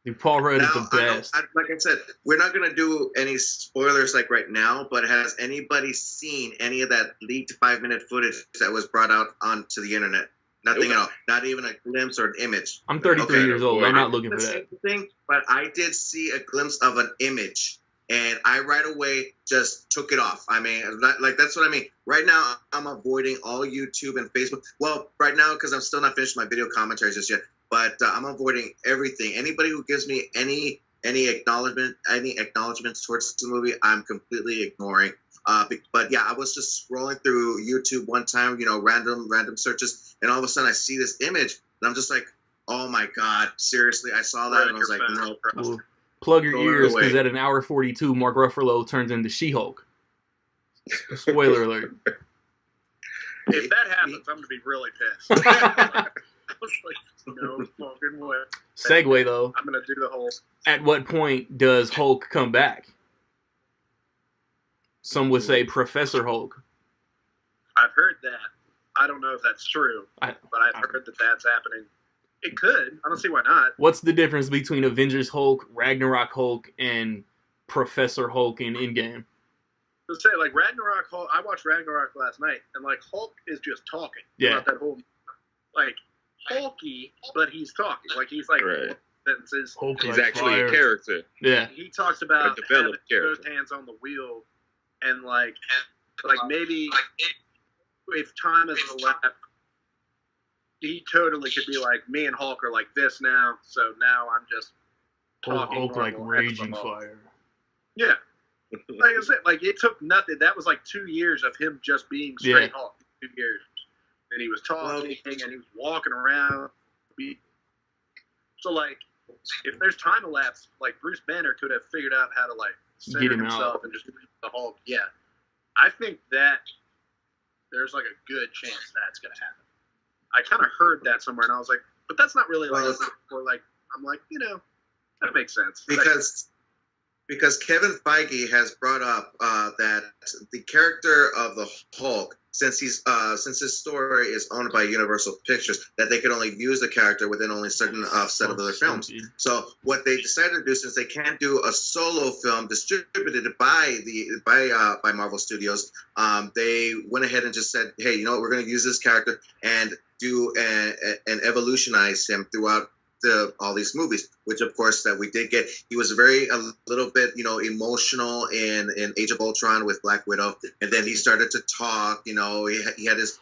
Dude, Paul Rudd is the best. Like I said, we're not gonna do any spoilers like right now. But has anybody seen any of that leaked 5-minute footage that was brought out onto the internet? Nothing at all. Not even a glimpse or an image. I'm 33 years old. I'm not looking for that. But I did see a glimpse of an image. And I right away just took it off. I mean, like that's what I mean. Right now, I'm avoiding all YouTube and Facebook. Well, right now, because I'm still not finished my video commentaries just yet. But I'm avoiding everything. Anybody who gives me any acknowledgments towards the movie, I'm completely ignoring. But yeah, I was just scrolling through YouTube one time, random searches, and all of a sudden I see this image, and I'm just like, oh my god, seriously, I saw that, and I was like, no. Well, plug your ears, because at an hour 42, Mark Ruffalo turns into She-Hulk. Spoiler alert. If that happens, I'm going to be really pissed. I was like, no fucking way. Segue, though. I'm going to do the whole... At what point does Hulk come back? Some would say Professor Hulk. I've heard that. I don't know if that's true, but I've heard that that's happening. It could. I don't see why not. What's the difference between Avengers Hulk, Ragnarok Hulk, and Professor Hulk in Endgame? Let's say, like, Ragnarok Hulk, I watched Ragnarok last night, and, like, Hulk is just talking. Yeah. About that whole, like, Hulky, but he's talking. Like, he's, like, right. sentences. Hulk he's like actually fire. a character. Yeah. He talks about having character. both hands on the wheel, and, like maybe if time is elapsed, he totally could be like, me and Hulk are like this now, so now I'm just talking. Hulk like raging fire. Yeah. Like I said, like it took nothing. That was like 2 years of him just being straight Hulk. 2 years. And he was talking and he was walking around. So like, if there's time elapsed, like Bruce Banner could have figured out how to like center himself and just leave the Hulk. Yeah. I think that there's like a good chance that's gonna happen. I kind of heard that somewhere, and I was like, but that's not really like, or like, I'm like, that makes sense. Because Kevin Feige has brought up that the character of the Hulk, since his story is owned by Universal Pictures, that they could only use the character within only a certain set of other films. So what they decided to do, since they can't do a solo film distributed by Marvel Studios, they went ahead and just said, hey, we're going to use this character and do and evolutionize him throughout all these movies, which of course that we did get. He was a little bit emotional in Age of Ultron with Black Widow, and then he started to talk. He had his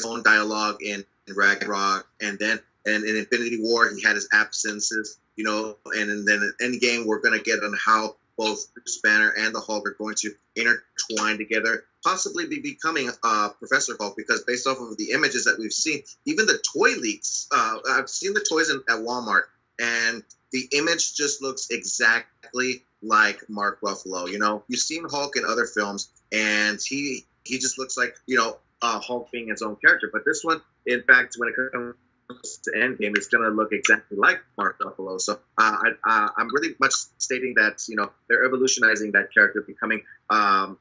own dialogue in Ragnarok, and then in Infinity War he had his absences. And then in Endgame we're gonna get on how both Bruce Banner and the Hulk are going to intertwine together, possibly be becoming Professor Hulk, because based off of the images that we've seen, even the toy leaks, I've seen the toys at Walmart, and the image just looks exactly like Mark Ruffalo. You've seen Hulk in other films, and he just looks like, Hulk being his own character. But this one, in fact, when it comes to Endgame, it's going to look exactly like Mark Ruffalo. So I'm really much stating that, they're evolutionizing that character, becoming a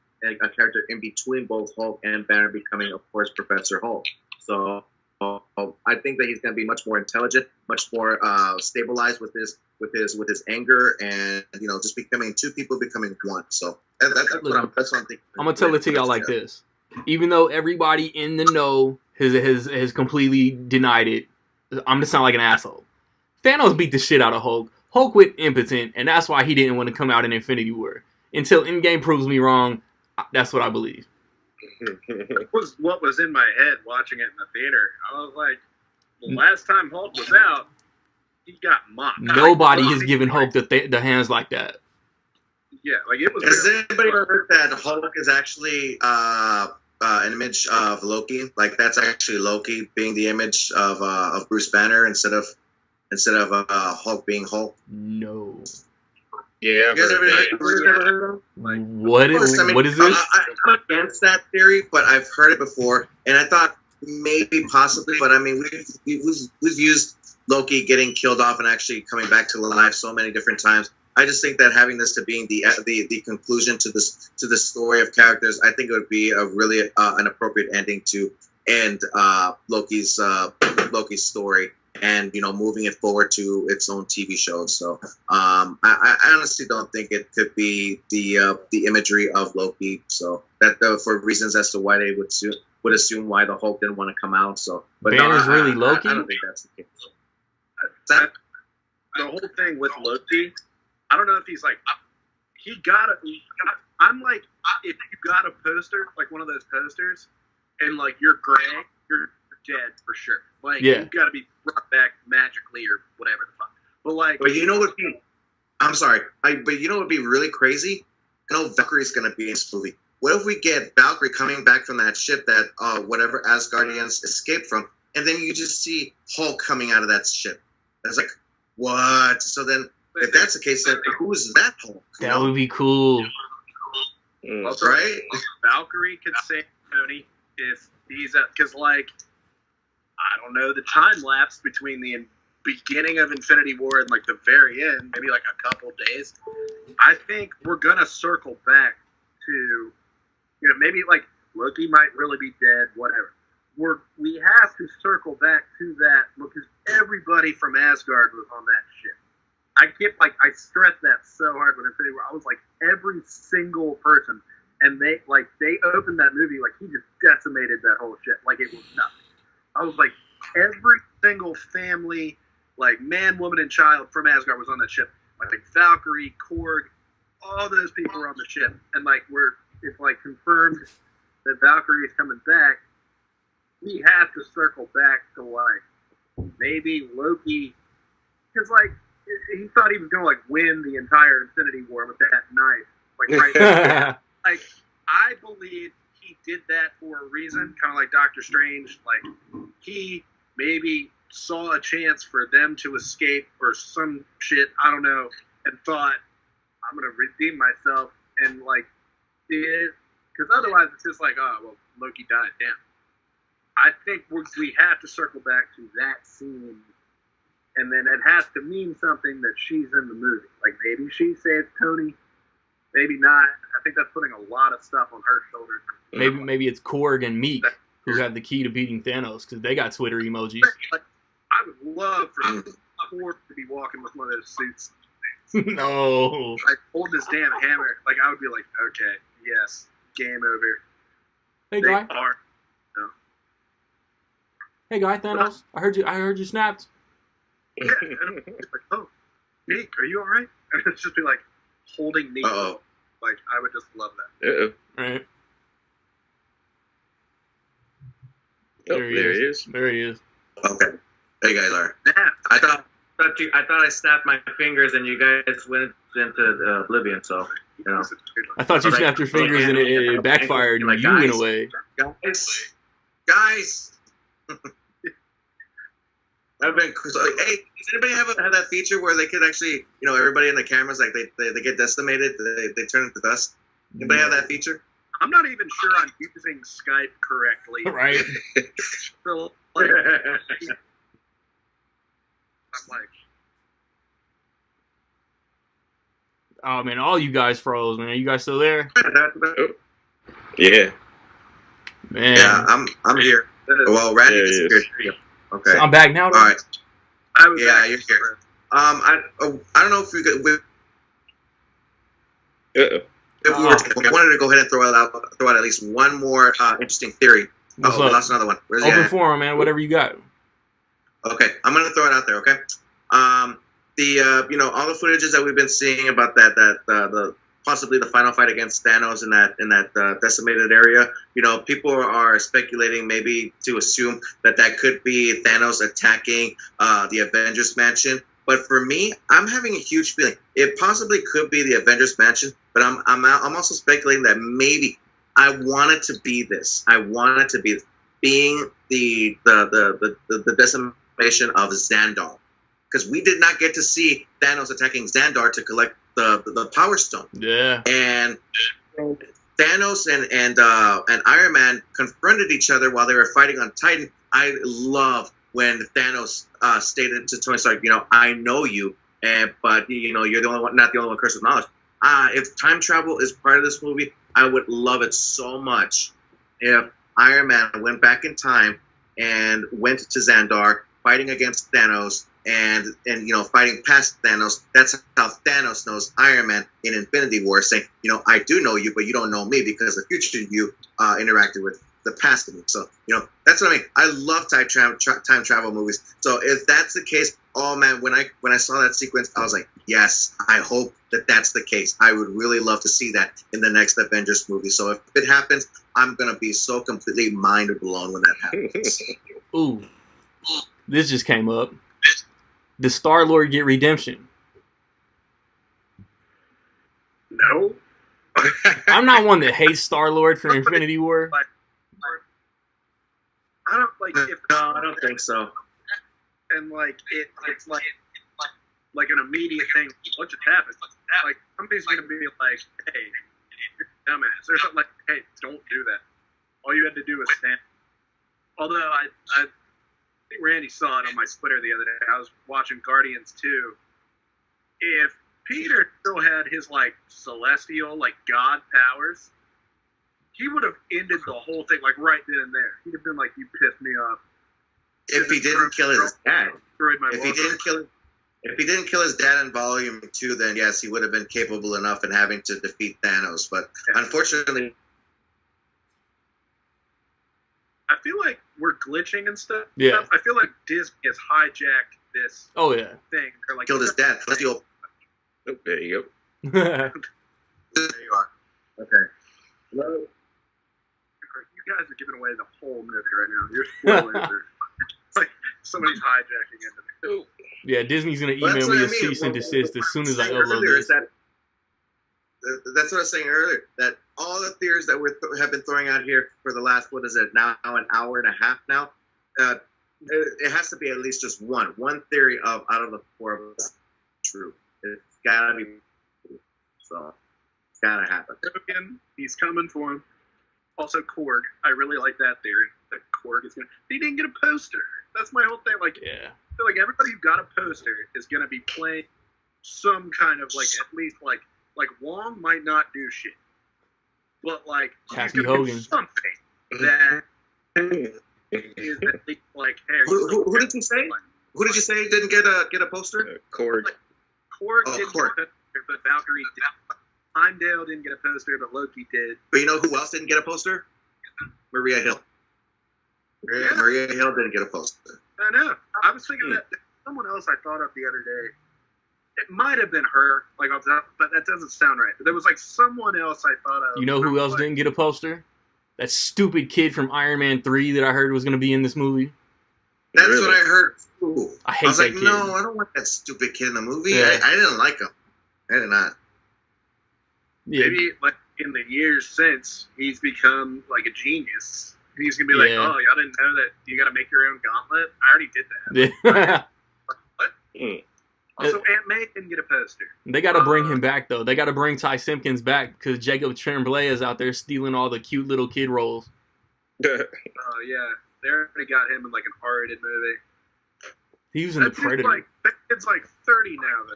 character in between both Hulk and Banner, becoming, of course, Professor Hulk. So I think that he's going to be much more intelligent, much more stabilized with his anger, and just becoming two people becoming one. So that's what I'm thinking. I'm gonna tell it to y'all like this: even though everybody in the know has completely denied it, I'm gonna sound like an asshole. Thanos beat the shit out of Hulk. Hulk went impotent, and that's why he didn't want to come out in Infinity War. Until Endgame proves me wrong, that's what I believe. It was what was in my head watching it in the theater. I was like, the last time Hulk was out, he got mocked. Nobody has given Hulk the hands like that. Yeah, like it was. Has anybody ever heard that Hulk is actually an image of Loki. Like that's actually Loki being the image of Bruce Banner instead of Hulk being Hulk. No. Yeah, You guys ever heard of? What Of course, is I mean, what is this? I'm against that theory, but I've heard it before, and I thought maybe possibly, but I mean we've used Loki getting killed off and actually coming back to life so many different times. I just think that having this to being the conclusion to the story of characters, I think it would be a really an appropriate ending to end Loki's story, and moving it forward to its own TV show. So I honestly don't think it could be the imagery of Loki. So that for reasons as to why they would assume why the Hulk didn't want to come out. So, but Banner's really Loki? I don't think that's the case. The whole thing with Loki, I don't know if he's like, I'm like, if you got a poster, like one of those posters, and like you're gray, you're dead for sure. Like, Yeah. you've got to be brought back magically or whatever the fuck. But like, But you know what? I'm sorry. But you know what would be really crazy? I know Valkyrie's going to be in this movie. What if we get Valkyrie coming back from that ship that whatever Asgardians escaped from, and then you just see Hulk coming out of that ship? It's like, what? So then, if that's the case, then who is that Hulk? That would be cool. also, right? Valkyrie could save Tony if he's because like, I don't know, the time lapse between the beginning of Infinity War and like the very end, maybe like a couple days. I think we're gonna circle back to, maybe like Loki might really be dead, whatever. We have to circle back to that because everybody from Asgard was on that ship. I stressed that so hard when Infinity War. I was like, every single person, and they opened that movie like he just decimated that whole shit like it was nothing. I was like, every single family, like man, woman, and child from Asgard was on that ship. Like Valkyrie, Korg, all those people were on the ship, and like it's like confirmed that Valkyrie is coming back. We have to circle back to like maybe Loki, because like he thought he was gonna like win the entire Infinity War with that knife, like right there. Like I believe he did that for a reason, kind of like Doctor Strange. Like he maybe saw a chance for them to escape or some shit, I don't know, and thought, I'm gonna redeem myself, and like did, because otherwise it's just like, oh well, Loki died. Damn. I think we have to circle back to that scene, and then it has to mean something that she's in the movie. Like maybe she saves Tony, maybe not. I think that's putting a lot of stuff on her shoulders. Maybe it's Korg and Meek who have the key to beating Thanos because they got Twitter emojis. Like, I would love for Korg to be walking with one of those suits. No. Like holding his damn hammer. Like I would be like, okay, yes, game over. Hey They guy. are. No. Hey guy, Thanos. I heard you snapped. Yeah. And it's like, oh, Meek, are you all right? And it's just be like holding Meek. Uh-oh. Like I would just love that. Uh-oh. Right. Oh, there he is. There he is. Okay. There you guys are. Yeah. I thought I snapped my fingers and you guys went into oblivion. So I thought you snapped your fingers and it backfired and you went away. Guys. I've been so, like, hey, does anybody have that feature where they could actually, everybody in the cameras, like they get decimated, they turn into dust? Anybody have that feature? I'm not even sure I'm using Skype correctly. Right. So, like, I'm like, Oh man, all you guys froze, man. You guys still there? Yeah. Man. Yeah, I'm here. Well, Randy There is he here. is. Okay. So I'm back now. All right. I was Yeah, you're here. I don't know if we could. Uh-oh. I wanted to go ahead and throw out at least one more interesting theory. What's We up? lost another one. Where's he Open at? forum, man. Whatever you got. Okay, I'm gonna throw it out there. Okay. All the footages that we've been seeing about the possibly the final fight against Thanos in that decimated area. People are speculating maybe to assume that could be Thanos attacking the Avengers mansion. But for me, I'm having a huge feeling it possibly could be the Avengers mansion. But I'm also speculating that maybe I wanted to be this. I wanted to be being the decimation of Xandar, because we did not get to see Thanos attacking Xandar to collect the Power Stone. Yeah. And Thanos and Iron Man confronted each other while they were fighting on Titan. I love when Thanos stated to Tony Stark, I know you, but you're the only one, not the only one cursed with knowledge. If time travel is part of this movie, I would love it so much if Iron Man went back in time and went to Xandar, fighting against Thanos, and fighting past Thanos. That's how Thanos knows Iron Man in Infinity War, saying, I do know you, but you don't know me because the future you interacted with the past of me. So, that's what I mean. I love time travel movies. So if that's the case, oh man, when I saw that sequence, I was like, yes, I hope that that's the case. I would really love to see that in the next Avengers movie. So if it happens, I'm going to be so completely mind blown when that happens. Ooh, this just came up. Does Star-Lord get redemption? No. I'm not one that hates Star-Lord for Infinity War. I don't like if No, I don't think so. and it's like an immediate thing. What just happened? Like somebody's gonna be like, "Hey, you're a dumbass," or something like, "Hey, don't do that." All you had to do was stand. Although I think Randy saw it on my Twitter the other day. I was watching Guardians 2. If Peter still had his celestial God powers, he would have ended the whole thing right then and there. He'd have been like, "You pissed me off." If he didn't kill his dad, Destroyed my if he world. didn't kill his dad in Volume 2, then yes, he would have been capable enough in having to defeat Thanos. But unfortunately, I feel like we're glitching and stuff. Yeah. I feel like Disney has hijacked this Oh, yeah. thing. They're killed his dad. Oh, there you go. There you are. Okay. You guys are giving away the whole movie right now. You're spoiling it. It's like somebody's hijacking it. Yeah, Disney's going to Well, that's email me what a I mean. cease and desist as soon as I What upload earlier this. is that's what I was saying earlier. That all the theories that have been throwing out here for the last, what is it, now an hour and a half now, it has to be at least just one theory out of the four of us true. It's gotta be true. So it's gotta happen. Again, he's coming for him. Also, Korg. I really like that theory. That Korg is gonna. He didn't get a poster. That's my whole thing. Yeah. I feel like everybody who got a poster is gonna be playing some kind of at least Wong might not do shit, but he's Happy gonna Hogan. do something that is at least hey. Who did you say? Who did you say didn't get a poster? Korg. Korg Oh, didn't Korg. get a poster, but Valkyrie did. Heimdall didn't get a poster, but Loki did. But you know who else didn't get a poster? Maria Hill. Maria Hill didn't get a poster. I know. I was thinking that someone else I thought of the other day. It might have been her, but that doesn't sound right. But there was someone else I thought of. You know who else didn't get a poster? That stupid kid from Iron Man 3 that I heard was going to be in this movie. That's Really? what I heard. Ooh. I hate was that like, kid. no, I don't want that stupid kid in the movie. Yeah. I didn't like him. I did not. Yeah. Maybe in the years since, he's become a genius. And he's gonna be like, Yeah. "Oh, y'all didn't know that you got to make your own gauntlet? I already did that." Yeah. Also, Aunt May didn't get a poster. They got to bring him back, though. They got to bring Ty Simpkins back because Jacob Tremblay is out there stealing all the cute little kid roles. Oh yeah, they already got him in an R-rated movie. He was in The That dude's Predator. that kid's 30 now.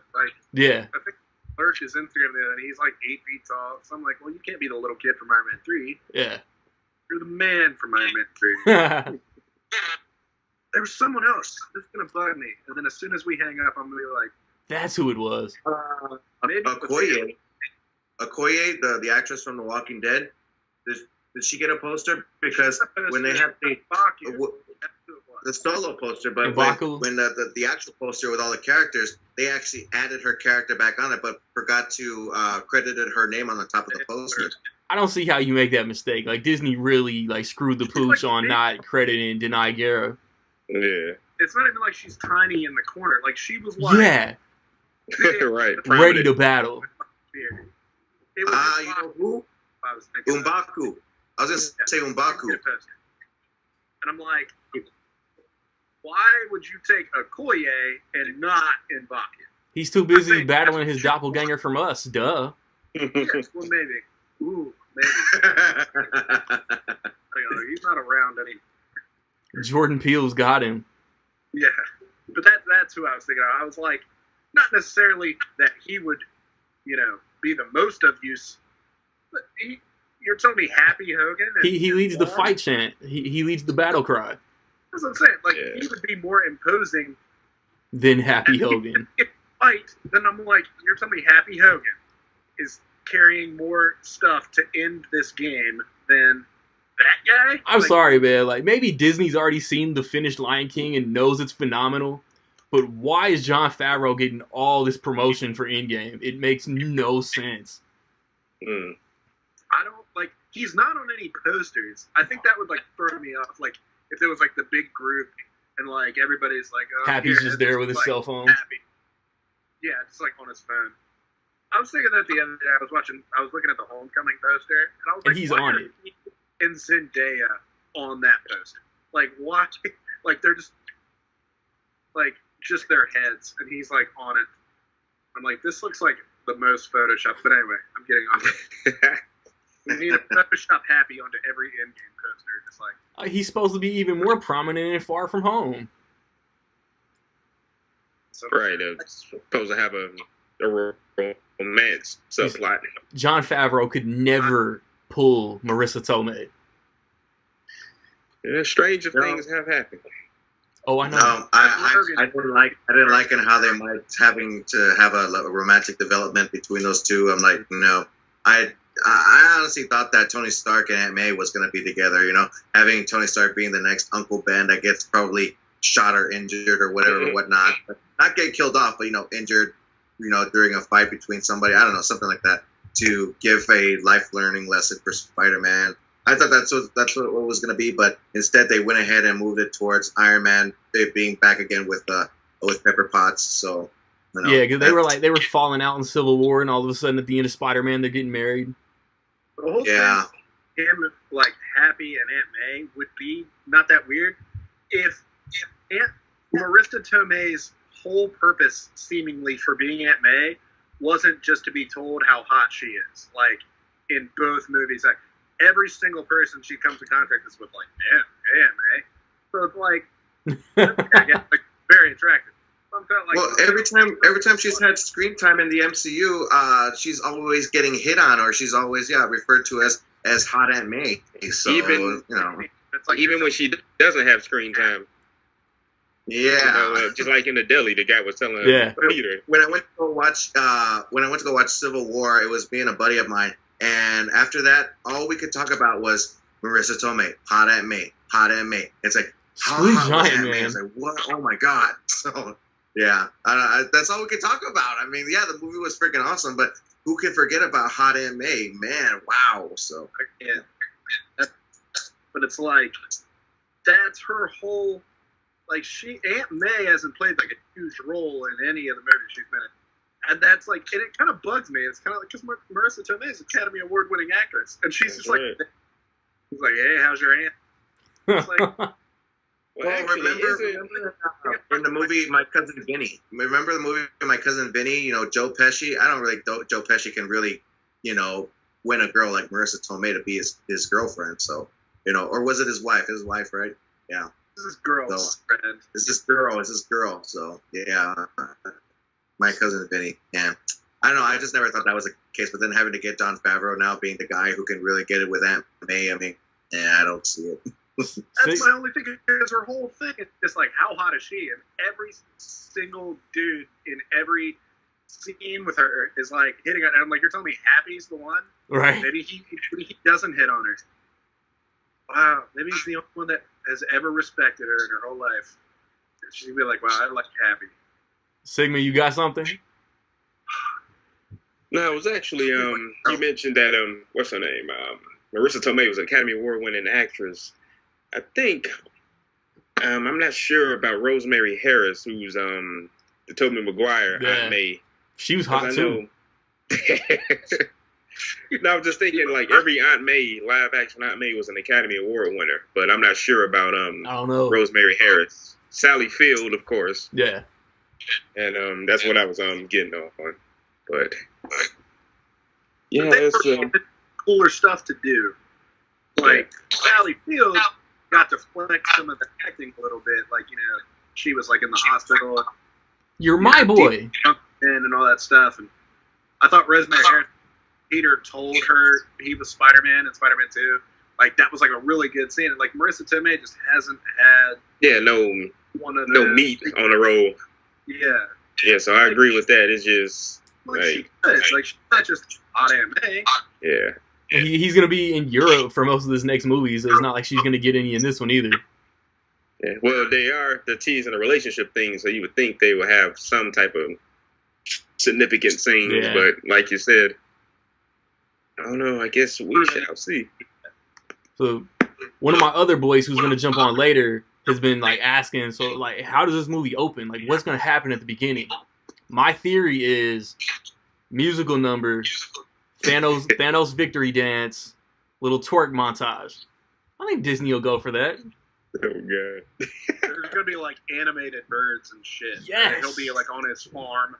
Yeah. I think search his Instagram there, and he's 8 feet tall. So I'm like, well, you can't be the little kid from Iron Man 3. Yeah. You're the man from Iron Man 3. There was someone else. This is gonna bug me. And then as soon as we hang up, I'm gonna be like, That's who it was. maybe Okoye, the actress from The Walking Dead, did she get a poster? Because when they have the solo poster, but when the actual poster with all the characters, they actually added her character back on it, but forgot to credited her name on the top of the poster. I don't see how you make that mistake. Disney really screwed the pooch on not crediting Denai Guerra. Yeah. It's not even like she's tiny in the corner. She was Yeah. Right. Ready to battle. It was You know who? I was thinking. Umbaku. I was gonna say M'Baku. And I'm like, why would you take Okoye and not M'Baku? He's too busy battling his doppelganger from us. Duh. Yes, well, maybe. Ooh, maybe. He's not around anymore. Jordan Peele's got him. Yeah, but that's who I was thinking of. I was like, not necessarily that he would, be the most of use, but you're telling me Happy Hogan? And He leads the fight chant. He leads the battle cry. That's what I'm saying. Like, he would be more imposing than Happy Hogan. Fight, then I'm like, you're telling me Happy Hogan is carrying more stuff to end this game than that guy? I'm sorry, man. Like, maybe Disney's already seen the finished Lion King and knows it's phenomenal, but why is Jon Favreau getting all this promotion for Endgame? It makes no sense. I don't, he's not on any posters. I think that would, throw me off. Like, if there was, the big group and, everybody's like, oh, Happy's just there with his cell phone. Happy. Yeah, just, on his phone. I was thinking that the other day. I was looking at the Homecoming poster, and I was like, and he's why on are it. he and Zendaya on that poster? Why? They're just their heads, and he's on it. I'm like, this looks like the most Photoshopped. But anyway, I'm getting off it. We need to Photoshop Happy onto every Endgame poster, just he's supposed to be even more prominent in Far From Home. So, right, it's supposed to have a romance subplot. Jon Favreau could never pull Marissa Tomei. Yeah, stranger things have happened. Oh, I know. No, I didn't like in how they might having to have a romantic development between those two. I'm like, no, I honestly thought that Tony Stark and Aunt May was going to be together. Having Tony Stark being the next Uncle Ben that gets probably shot or injured or whatever, whatnot. But not get killed off, but injured, during a fight between somebody. I don't know, something like that, to give a life learning lesson for Spider-Man. I thought that's what it was going to be, but instead they went ahead and moved it towards Iron Man being back again with Pepper Potts. So yeah, because they were falling out in Civil War, and all of a sudden at the end of Spider-Man they're getting married. The whole thing, him Happy and Aunt May would be not that weird if Marissa Tomei's whole purpose, seemingly, for being Aunt May wasn't just to be told how hot she is. In both movies, every single person she comes in contact with, damn, hey, Aunt May. So it's I guess, very attractive. Well, every time she's had screen time in the MCU, she's always getting hit on, or she's always referred to as hot Aunt May. So even even when she doesn't have screen time. Yeah, just like in the deli, the guy was telling Peter. When I went to go watch Civil War, it was me and a buddy of mine, and after that, all we could talk about was Marissa Tomei, hot Aunt May, hot Aunt May. It's like, Screen giant, man. It's like, what? Oh my god! So yeah, that's all we could talk about. I mean, yeah, the movie was freaking awesome, but who can forget about hot Aunt May? Man, wow. So yeah, but it's that's her whole. Aunt May hasn't played a huge role in any of the movies she's been in, and that's and it kind of bugs me. It's kind of because Marissa Tomei is an Academy Award-winning actress, and she's just right. He's like, hey, how's your aunt? It's remember in the movie My Cousin Vinny? Remember the movie My Cousin Vinny? Joe Pesci. I don't really think Joe Pesci can really, win a girl like Marissa Tomei to be his girlfriend. So, or was it his wife? His wife, right? Yeah. This is girl. So, it's this girl. So yeah, My Cousin Vinny. Yeah, I don't know. I just never thought that was the case. But then having to get Jon Favreau now being the guy who can really get it with Aunt May, I mean, yeah, I don't see it. That's my only thing. Is her whole thing. It's just how hot is she? And every single dude in every scene with her is hitting on. And I'm like, you're telling me Happy's the one? Right. Maybe he doesn't hit on her. Wow, maybe he's the only one that has ever respected her in her whole life. She's gonna be like, wow, I like Happy. Sigma, you got something? No, it was actually you mentioned that what's her name? Marissa Tomei was an Academy Award-winning actress. I think I'm not sure about Rosemary Harris, who's the Tobey Maguire Aunt May. She was hot too. No, I'm just thinking like every Aunt May live action Aunt May was an Academy Award winner, but I'm not sure about I don't know. Rosemary Harris, Sally Field, of course, Yeah. and that's what I was getting off on. But yeah, They it's were cooler stuff to do. Like Sally Field got to flex some of the acting a little bit. Like, you know, she was like in the hospital. You're my boy. And all that stuff. And I thought Rosemary Harris, Peter told her he was Spider-Man in Spider-Man 2. Like, that was like a really good scene. And like Marissa Tomei just hasn't had no one of the meat on the roll. Yeah. So I agree with that. It's just She's not just hot Aunt May. Yeah. And he's going to be in Europe for most of this next movie, so it's not like she's going to get any in this one either. Yeah. Well, they're teasing a relationship thing, so you would think they would have some type of significant scenes, but like you said, I don't know. I guess we shall see. So one of my other boys who's going to jump on later has been like asking, so like, how does this movie open? Like, what's going to happen at the beginning? My theory is musical number, Thanos victory dance, little twerk montage. I think Disney will go for that. Oh god. There's gonna be like animated birds and shit. Yes. He'll be like on his farm,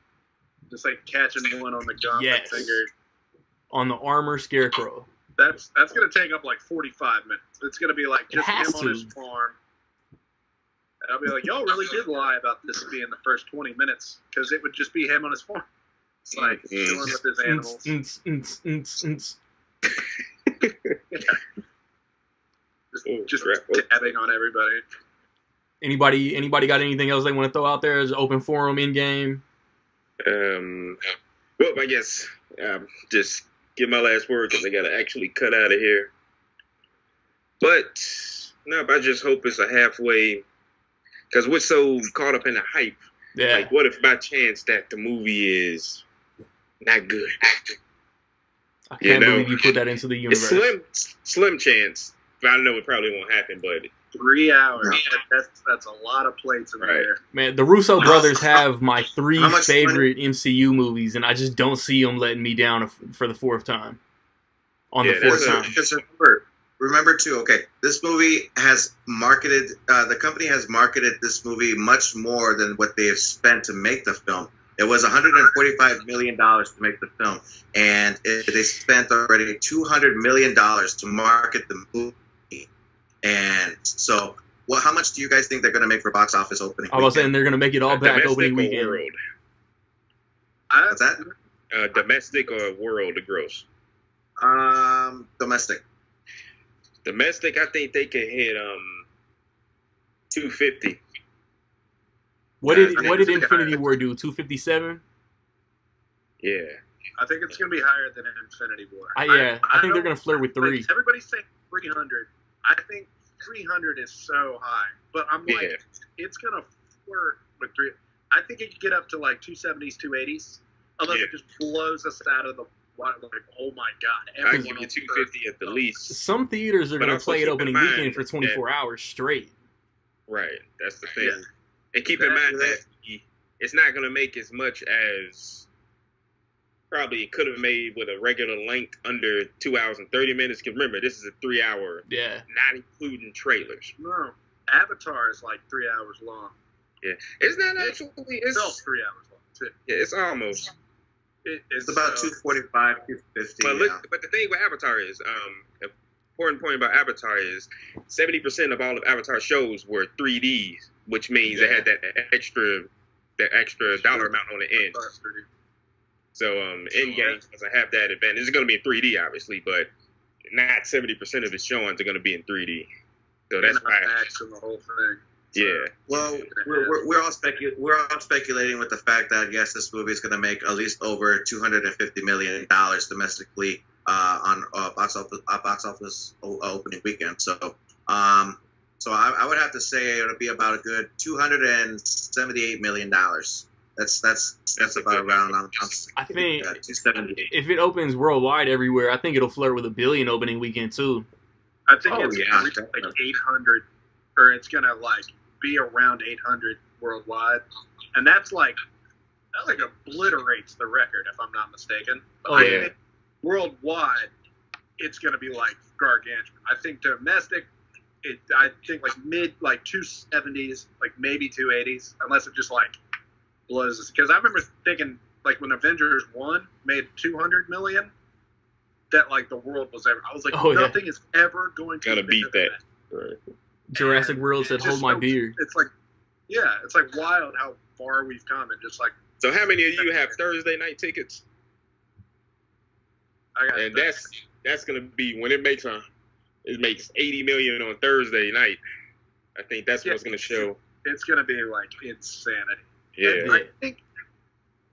just like catching one on the gum finger. On the armor scarecrow. That's gonna take up like 45 minutes. It's gonna be like just him on his farm. And I'll be like, y'all really did lie about this being the first 20 minutes, because it would just be him on his farm. It's like chilling with his animals. Just dabbing on everybody. Anybody got anything else they want to throw out there as open forum in game? Well, I guess just give my last word because I gotta actually cut out of here. But no, I just hope it's a halfway. Because we're so caught up in the hype. Yeah. Like, what if by chance that the movie is not good? I can't believe you put that into the universe. It's slim chance. I know it probably won't happen, but 3 hours. That's a lot of plates in there. Man, the Russo brothers have my 3 favorite MCU movies, and I just don't see them letting me down for the 4th time. The 4th time. Because remember too, okay, this movie has marketed, the company has marketed this movie much more than what they have spent to make the film. It was $145 million to make the film, and they spent already $200 million to market the movie. And so, how much do you guys think they're going to make for box office opening weekend? I was saying they're going to make it all back opening weekend. World? What's that? Domestic or world gross? Domestic. Domestic, I think they could hit 250. What did Infinity War do? 257? Yeah. I think it's going to be higher than Infinity War. I think they're going to flirt with 3. Everybody's saying 300. I think 300 is so high. But I'm like, it's going to flirt with 3. I think it could get up to like 270s, 280s. Unless it just blows us out of the water. Like, oh my God. I give you 250 at the least. Some theaters are going to play it opening weekend for 24 hours straight. Right. That's the thing. Yeah. And keep in mind that it's not going to make as much as probably it could have made with a regular length under 2 hours and 30 minutes. Because remember, this is a 3-hour, not including trailers. No, Avatar is like 3 hours long. Yeah, it's not actually. It's still 3 hours long too. Yeah, it's almost. It's about 245, 250. But the thing with Avatar is, important point about Avatar is 70% of all of Avatar shows were 3D, which means they had that extra dollar amount on the end. So Endgame doesn't have that advantage. It's going to be in 3D, obviously, but not 70% of the showings are going to be in 3D. So that's why. The whole thing. Yeah. Well, we're all speculating with the fact that yes, this movie is going to make at least over $250 million domestically on box office opening weekend. So I would have to say it would be about a good $278 million. That's about around. I think if it opens worldwide everywhere, I think it'll flirt with $1 billion opening weekend too. I think it's like 800, or it's gonna like be around 800 worldwide, and that obliterates the record if I'm not mistaken. Oh yeah. worldwide, it's going to be like gargantuan. I think domestic, I think like mid, like 270s, like maybe 280s, unless it just like blows us. Because I remember thinking like when Avengers 1 made 200 million, that like the world was ever. I was like, nothing is ever going to beat that. Right. Jurassic World said, "Hold my beer." It's like, yeah, it's like wild how far we've come, and just like. So how many of you have Thursday night tickets? And that's gonna be when it makes 80 million on Thursday night. I think that's what's gonna show. It's gonna be like insanity. Yeah. I think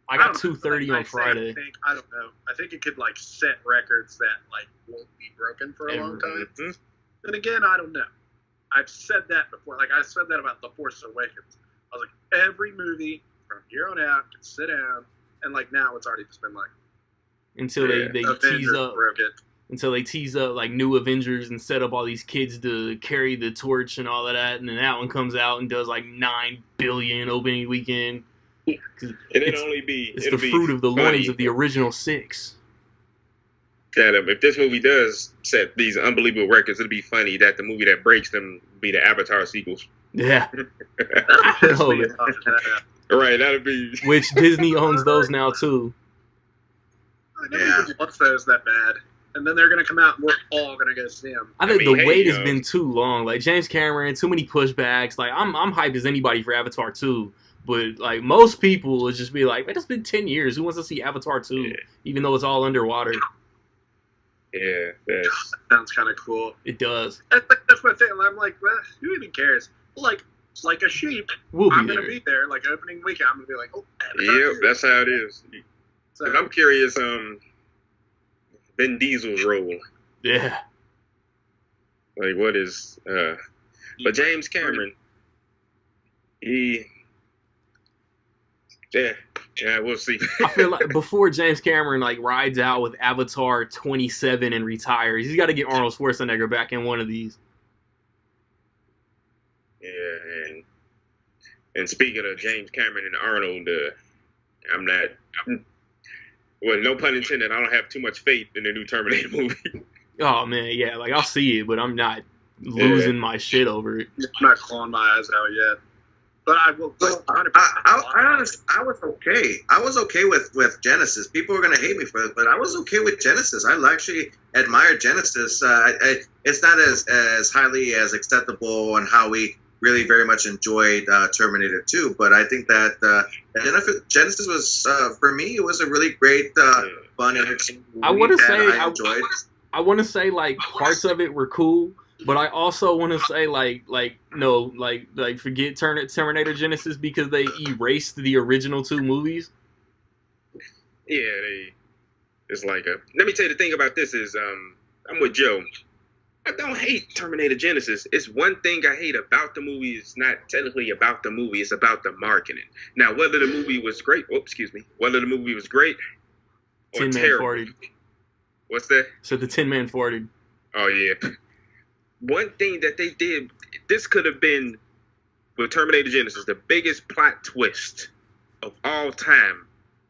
I got 230 on Friday. I don't know. I think it could like set records that like won't be broken for a long time. Mm-hmm. And again, I don't know. I've said that before. Like I said that about The Force Awakens. I was like, every movie from here on out can sit down, and like now it's already just been like until they tease up. Broke it. Until they tease up like new Avengers and set up all these kids to carry the torch and all of that, and then that one comes out and does like 9 billion opening weekend. It'll be the fruit of the loins of the original 6. That if this movie does set these unbelievable records, it'll be funny that the movie that breaks them be the Avatar sequels. Yeah. Right, that'll be. Which Disney owns those now too. Nobody wants those that bad. And then they're going to come out and we're all going to go see them. I think the wait has been too long. Like, James Cameron, too many pushbacks. Like, I'm hyped as anybody for Avatar 2. But, like, most people would just be like, man, it's been 10 years. Who wants to see Avatar 2? Yeah. Even though it's all underwater. Yeah. That sounds kind of cool. It does. That's my thing. I'm like, well, who even cares? Like a sheep, I'm going to be there. Like, opening weekend, I'm going to be like, oh, Avatar 2. Yep, that's how it is. So, I'm curious, Vin Diesel's role. Yeah. Like, what is, but James Cameron, yeah, we'll see. I feel like before James Cameron, like, rides out with Avatar 27 and retires, he's got to get Arnold Schwarzenegger back in one of these. Yeah, and speaking of James Cameron and Arnold, well, no pun intended, I don't have too much faith in the new Terminator movie. Oh, man, yeah, like, I'll see it, but I'm not losing my shit over it. I'm not clawing my eyes out yet. But I will. I was okay. I was okay with Genesis. People were going to hate me for it, but I was okay with Genesis. I actually admired Genesis. It's not as highly as acceptable on how we really very much enjoyed Terminator 2, but I think that Genesis was, for me, it was a really great, fun, entertaining movie. I want to say, I enjoyed. I want to say, like, parts of it were cool, but I also want to say, forget Terminator Genesis because they erased the original 2 movies. Yeah, it's like let me tell you the thing about this is, I'm with Joe. I don't hate Terminator Genesis. It's one thing I hate about the movie. It's not technically about the movie. It's about the marketing. Now, whether the movie was great, whether the movie was great or 10 Man terrible. farted. What's that? So the 10 Man farted. Oh, yeah. One thing that they did, this could have been, with Terminator Genesis, the biggest plot twist of all time.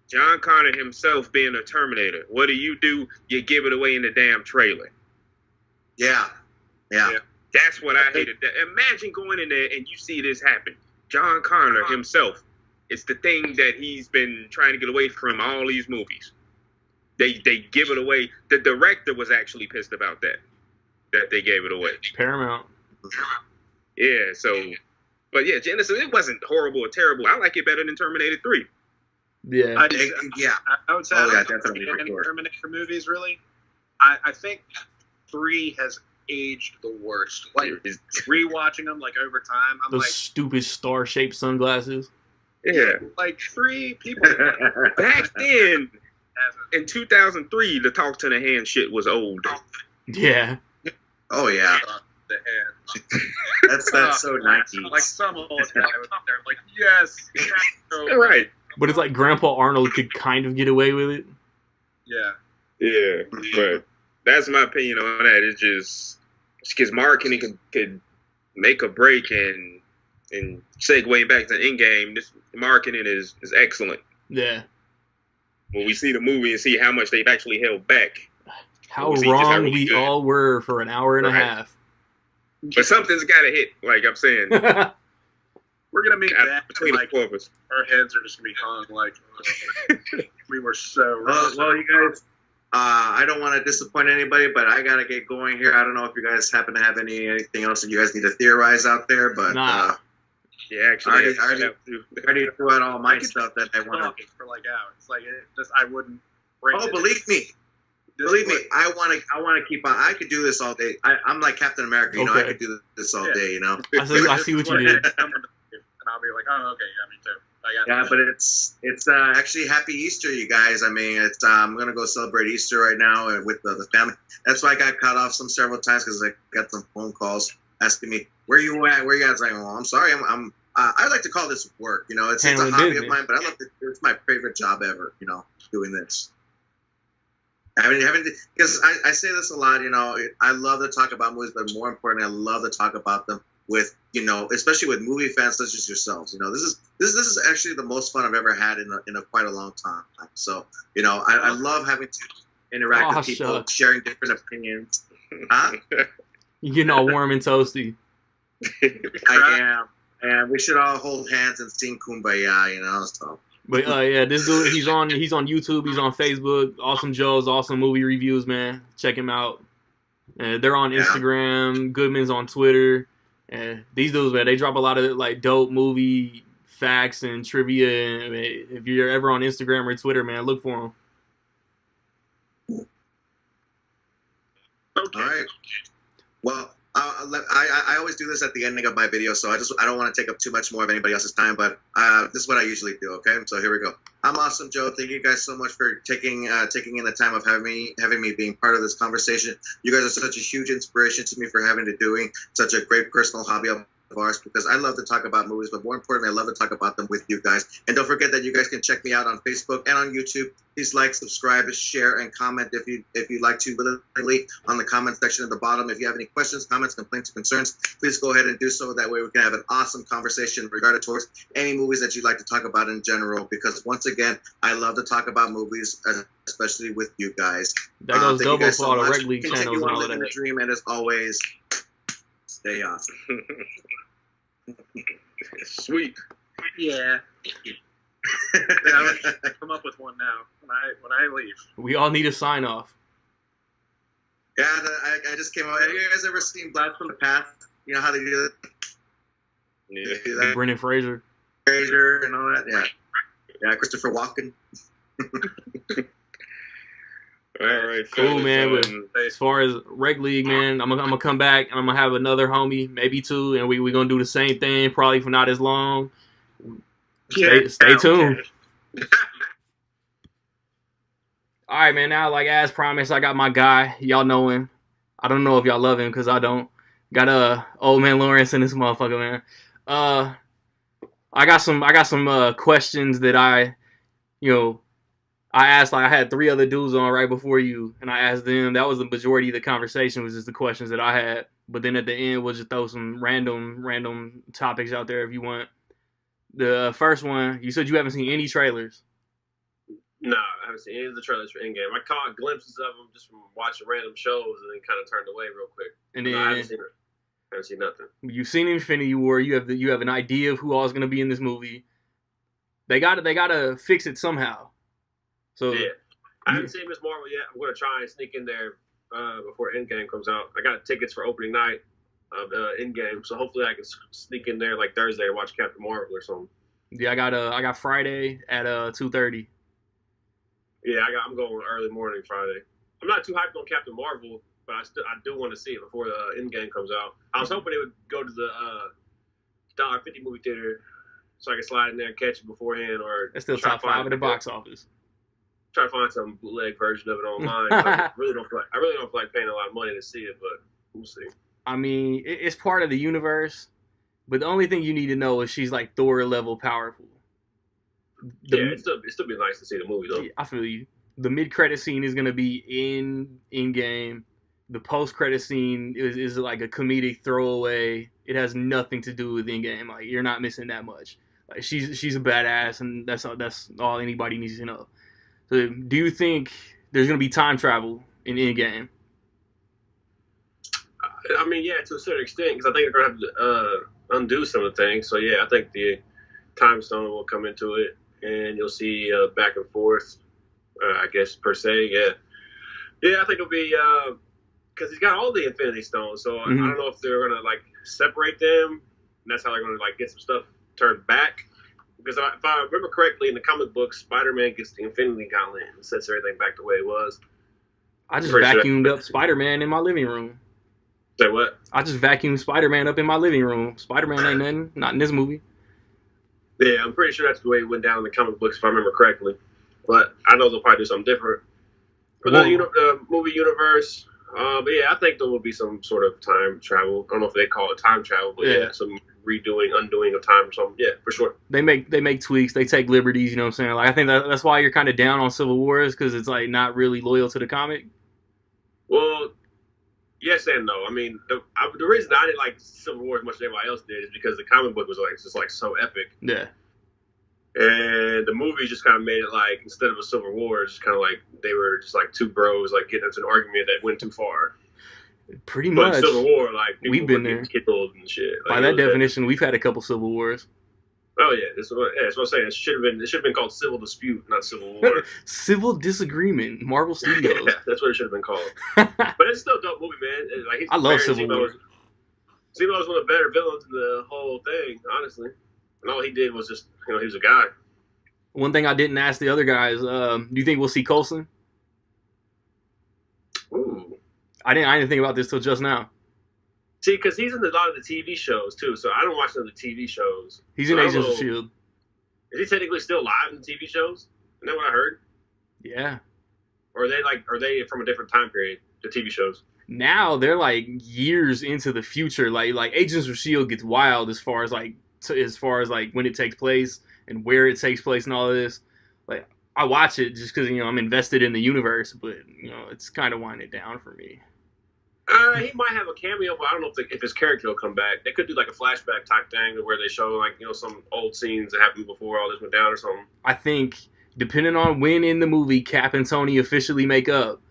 John Connor himself being a Terminator. What do? You give it away in the damn trailer. Yeah. That's what I hated. Imagine going in there and you see this happen. John Connor himself. It's the thing that he's been trying to get away from all these movies. They give it away. The director was actually pissed about that they gave it away. Paramount. Yeah, but yeah, Genesis, it wasn't horrible or terrible. I like it better than Terminator 3. Yeah. I would say definitely. Any Terminator movies, really. I think 3 has aged the worst. Like, rewatching them, like, over time, I'm those like... stupid star-shaped sunglasses. Yeah. Like, 3 people... Back then, in 2003, the talk to the hand shit was old. Yeah. Oh, yeah. The hand. That's so 90s. Like, some old guy was up there, like, yes. Right. But it's like Grandpa Arnold could kind of get away with it. Yeah. Yeah, but that's my opinion on that. It's just because marketing could make a break, and segueing back to Endgame, this marketing is excellent. Yeah. when we see the movie and see how much they've actually held back. How we see just how wrong really we good. all were for an hour and a Right. half. But something's got to hit, like I'm saying. We're gonna meet back Between and, like, the four of us. our heads are just gonna be hung like we were so wrong. Well, you guys, I don't want to disappoint anybody, but I gotta get going here. I don't know if you guys happen to have anything else that you guys need to theorize out there, but Nah. Yeah, actually, I already threw out all my stuff that I want to. for like hours. Like it just I wouldn't bring Oh, it believe me, I want to keep on. I could do this all day. I'm like Captain America, you know. I Okay. could do this all Yeah. day, you know. I see what you did. And I'll be like, oh, okay, yeah, me too. I got Yeah, that. but it's actually Happy Easter, you guys. I mean, it's I'm gonna go celebrate Easter right now with the family. That's why I got cut off several times because I got some phone calls asking me where you at, where you at. It's like, well, I'm sorry, I like to call this work. You know, it's a Handling hobby business. of mine, but I love it. It's my favorite job ever. You know, doing this. Because I say this a lot. You know, I love to talk about movies, but more importantly, I love to talk about them with, you know, especially with movie fans such as yourselves. You know, this is actually the most fun I've ever had in a quite a long time. So, you know, I love having to interact Aw, with people, shucks. sharing different opinions. Huh? You getting all warm and toasty. I am, and we should all hold hands and sing Kumbaya. You know, so. But yeah, this dude, he's on YouTube, he's on Facebook. Awesome Joe's, awesome movie reviews, man. Check him out. They're on Yeah. Instagram. Goodman's on Twitter. These dudes, man, they drop a lot of like dope movie facts and trivia. And, if you're ever on Instagram or Twitter, man, look for them. Okay. All right. Well, I always do this at the ending of my video, so I don't want to take up too much more of anybody else's time, but this is what I usually do. Okay, so here we go. I'm Awesome Joe. Thank you guys so much for taking in the time of having me being part of this conversation. You guys are such a huge inspiration to me for having to doing such a great personal hobby of ours, because I love to talk about movies, but more importantly, I love to talk about them with you guys. And don't forget that you guys can check me out on Facebook and on YouTube. Please like, subscribe, share, and comment if you'd like to. Literally on the comment section at the bottom. If you have any questions, comments, complaints, or concerns, please go ahead and do so. That way we can have an awesome conversation regarding towards any movies that you'd like to talk about in general. Because once again, I love to talk about movies, especially with you guys. That goes Thank you double guys for so all the much. Rec League channels Continue and on all of living the that. dream, and as always, stay awesome. Sweet. Yeah. Yeah, let's come up with one now when I leave. We all need a sign off. Yeah, I just came out. Have you guys ever seen Blast from the Past? You know how they do Yeah. that? Brendan Fraser. Fraser and all that. Yeah. Yeah, Christopher Walken. All right. Cool, fellas, man. But as far as Rec League, man, I'm gonna come back and I'm gonna have another homie, maybe two, and we gonna do the same thing, probably for not as long. Stay tuned. All right, man. Now, like as promised, I got my guy. Y'all know him. I don't know if y'all love him because I don't. Got old man Lawrence in this motherfucker, man. I got some questions that I asked. Like I had 3 other dudes on right before you, and I asked them. That was the majority of the conversation, was just the questions that I had. But then at the end, we'll just throw some random topics out there if you want. The first one, you said you haven't seen any trailers. No, I haven't seen any of the trailers for Endgame. I caught glimpses of them just from watching random shows and then kind of turned away real quick. And No, I then haven't seen nothing. you've seen Infinity War. You have an idea of who all is going to be in this movie. They gotta fix it somehow. So Yeah. I haven't seen Miss Marvel yet. I'm going to try and sneak in there before Endgame comes out. I got tickets for opening night of Endgame, so hopefully I can sneak in there like Thursday to watch Captain Marvel or something. yeah, I got Friday at 2:30. Yeah, I'm going early morning Friday. I'm not too hyped on Captain Marvel, but I do want to see it before the Endgame comes out. I was hoping it would go to the $1.50 movie theater so I could slide in there and catch it beforehand, or It's still try top to find 5 at the like box office. Try to find some bootleg version of it online. I really don't feel like paying a lot of money to see it, but we'll see. I mean, it's part of the universe, but the only thing you need to know is she's like Thor level powerful. It'd still be nice to see the movie though. I feel you. The mid-credit scene is gonna be in game. The post-credit scene is like a comedic throwaway. It has nothing to do with in-game. Like you're not missing that much. Like she's a badass, and that's all anybody needs to know. So, do you think there's going to be time travel in Endgame? I mean, yeah, to a certain extent, because I think they're going to have to undo some of the things. So, yeah, I think the time stone will come into it, and you'll see back and forth, I guess, per se. Yeah. Yeah, I think it'll be because he's got all the Infinity Stones. So, I don't know if they're going to, like, separate them, and that's how they're going to, like, get some stuff turned back. Because if I remember correctly, in the comic book, Spider-Man gets the Infinity Gauntlet and sets everything back the way it was. I just vacuumed up Spider-Man in my living room. Say what? I just vacuumed Spider-Man up in my living room. Spider-Man ain't nothing. Not in this movie. Yeah, I'm pretty sure that's the way it went down in the comic books, if I remember correctly. But I know they'll probably do something different for the movie universe. But yeah, I think there will be some sort of time travel. I don't know if they call it time travel, but yeah some redoing, undoing of time or something. Yeah, for sure. They make tweaks. They take liberties. You know what I'm saying? Like I think that's why you're kind of down on Civil Wars, because it's like not really loyal to the comic. Well, yes and no. I mean, the reason I didn't like Civil War as much as everybody else did is because the comic book was like just like so epic. Yeah. And the movie just kind of made it like, instead of a Civil War, it's just kind of like they were just like two bros like getting into an argument that went too far. Pretty much. But Civil War, like people we've been there, killed and shit. Like, by that definition, we've had a couple Civil Wars. Oh yeah, that's what I'm saying. It should have been called Civil Dispute, not Civil War. Civil Disagreement, Marvel Studios. Yeah, that's what it should have been called. But it's still a dope movie, man. Like, I love Civil War. Zemo was one of the better villains in the whole thing, honestly. And all he did was just, he was a guy. One thing I didn't ask the other guys, do you think we'll see Coulson? Ooh. I didn't think about this till just now. See, because he's in a lot of the TV shows, too, so I don't watch none of the TV shows. He's in Agents of S.H.I.E.L.D. Is he technically still live in the TV shows? Isn't that what I heard? Yeah. Or are they from a different time period, the TV shows? Now they're like years into the future. Like Agents of S.H.I.E.L.D. gets wild as far as like when it takes place and where it takes place and all of this. Like I watch it just because I'm invested in the universe, but it's kind of winding down for me. He might have a cameo, but I don't know if his character will come back. They could do like a flashback type thing where they show like some old scenes that happened before all this went down or something. I think depending on when in the movie Cap and Tony officially make up,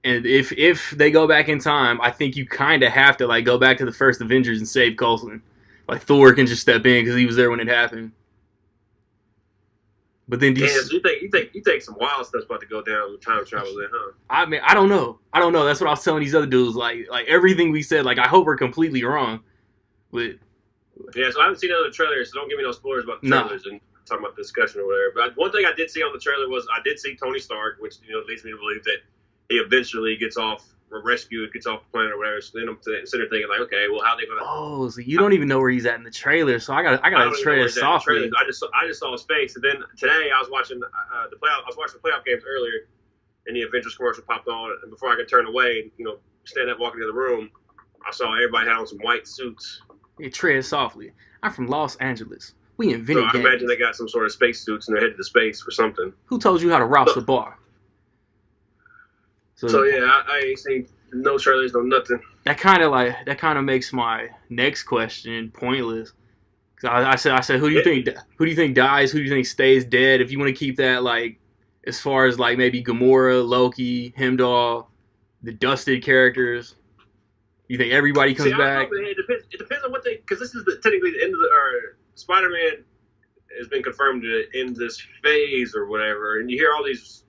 and if they go back in time, I think you kind of have to like go back to the first Avengers and save Coulson. Like Thor can just step in because he was there when it happened. But then so you think some wild stuff's about to go down with time travel then, huh? I mean, I don't know. That's what I was telling these other dudes. Like everything we said, like I hope we're completely wrong. But yeah, so I haven't seen another trailer, so don't give me no spoilers about the trailers and talking about the discussion or whatever. But one thing I did see on the trailer was I did see Tony Stark, which leads me to believe that he eventually gets off or rescued, gets off the planet or whatever. So then I'm sitting there thinking like, okay, well, how are they gonna? Oh, so you don't even know where he's at in the trailer. So I got to trailer softly. I just saw his face, and then today I was watching the playoff. I was watching the playoff games earlier, and the Avengers commercial popped on, and before I could turn away, stand up walking to the room, I saw everybody had on some white suits. Hey, tread softly. I'm from Los Angeles. We invented games. I imagine they got some sort of space suits and they're headed to space for something. Who told you how to rouse the bar? So yeah, I ain't seen no trailers, no nothing. That kind of makes my next question pointless. I said, who do you think dies? Who do you think stays dead? If you want to keep that like, as far as like maybe Gamora, Loki, Heimdall, the dusted characters, you think everybody comes back? It depends on what because this is technically the end of Spider-Man has been confirmed to end this phase or whatever, and you hear all these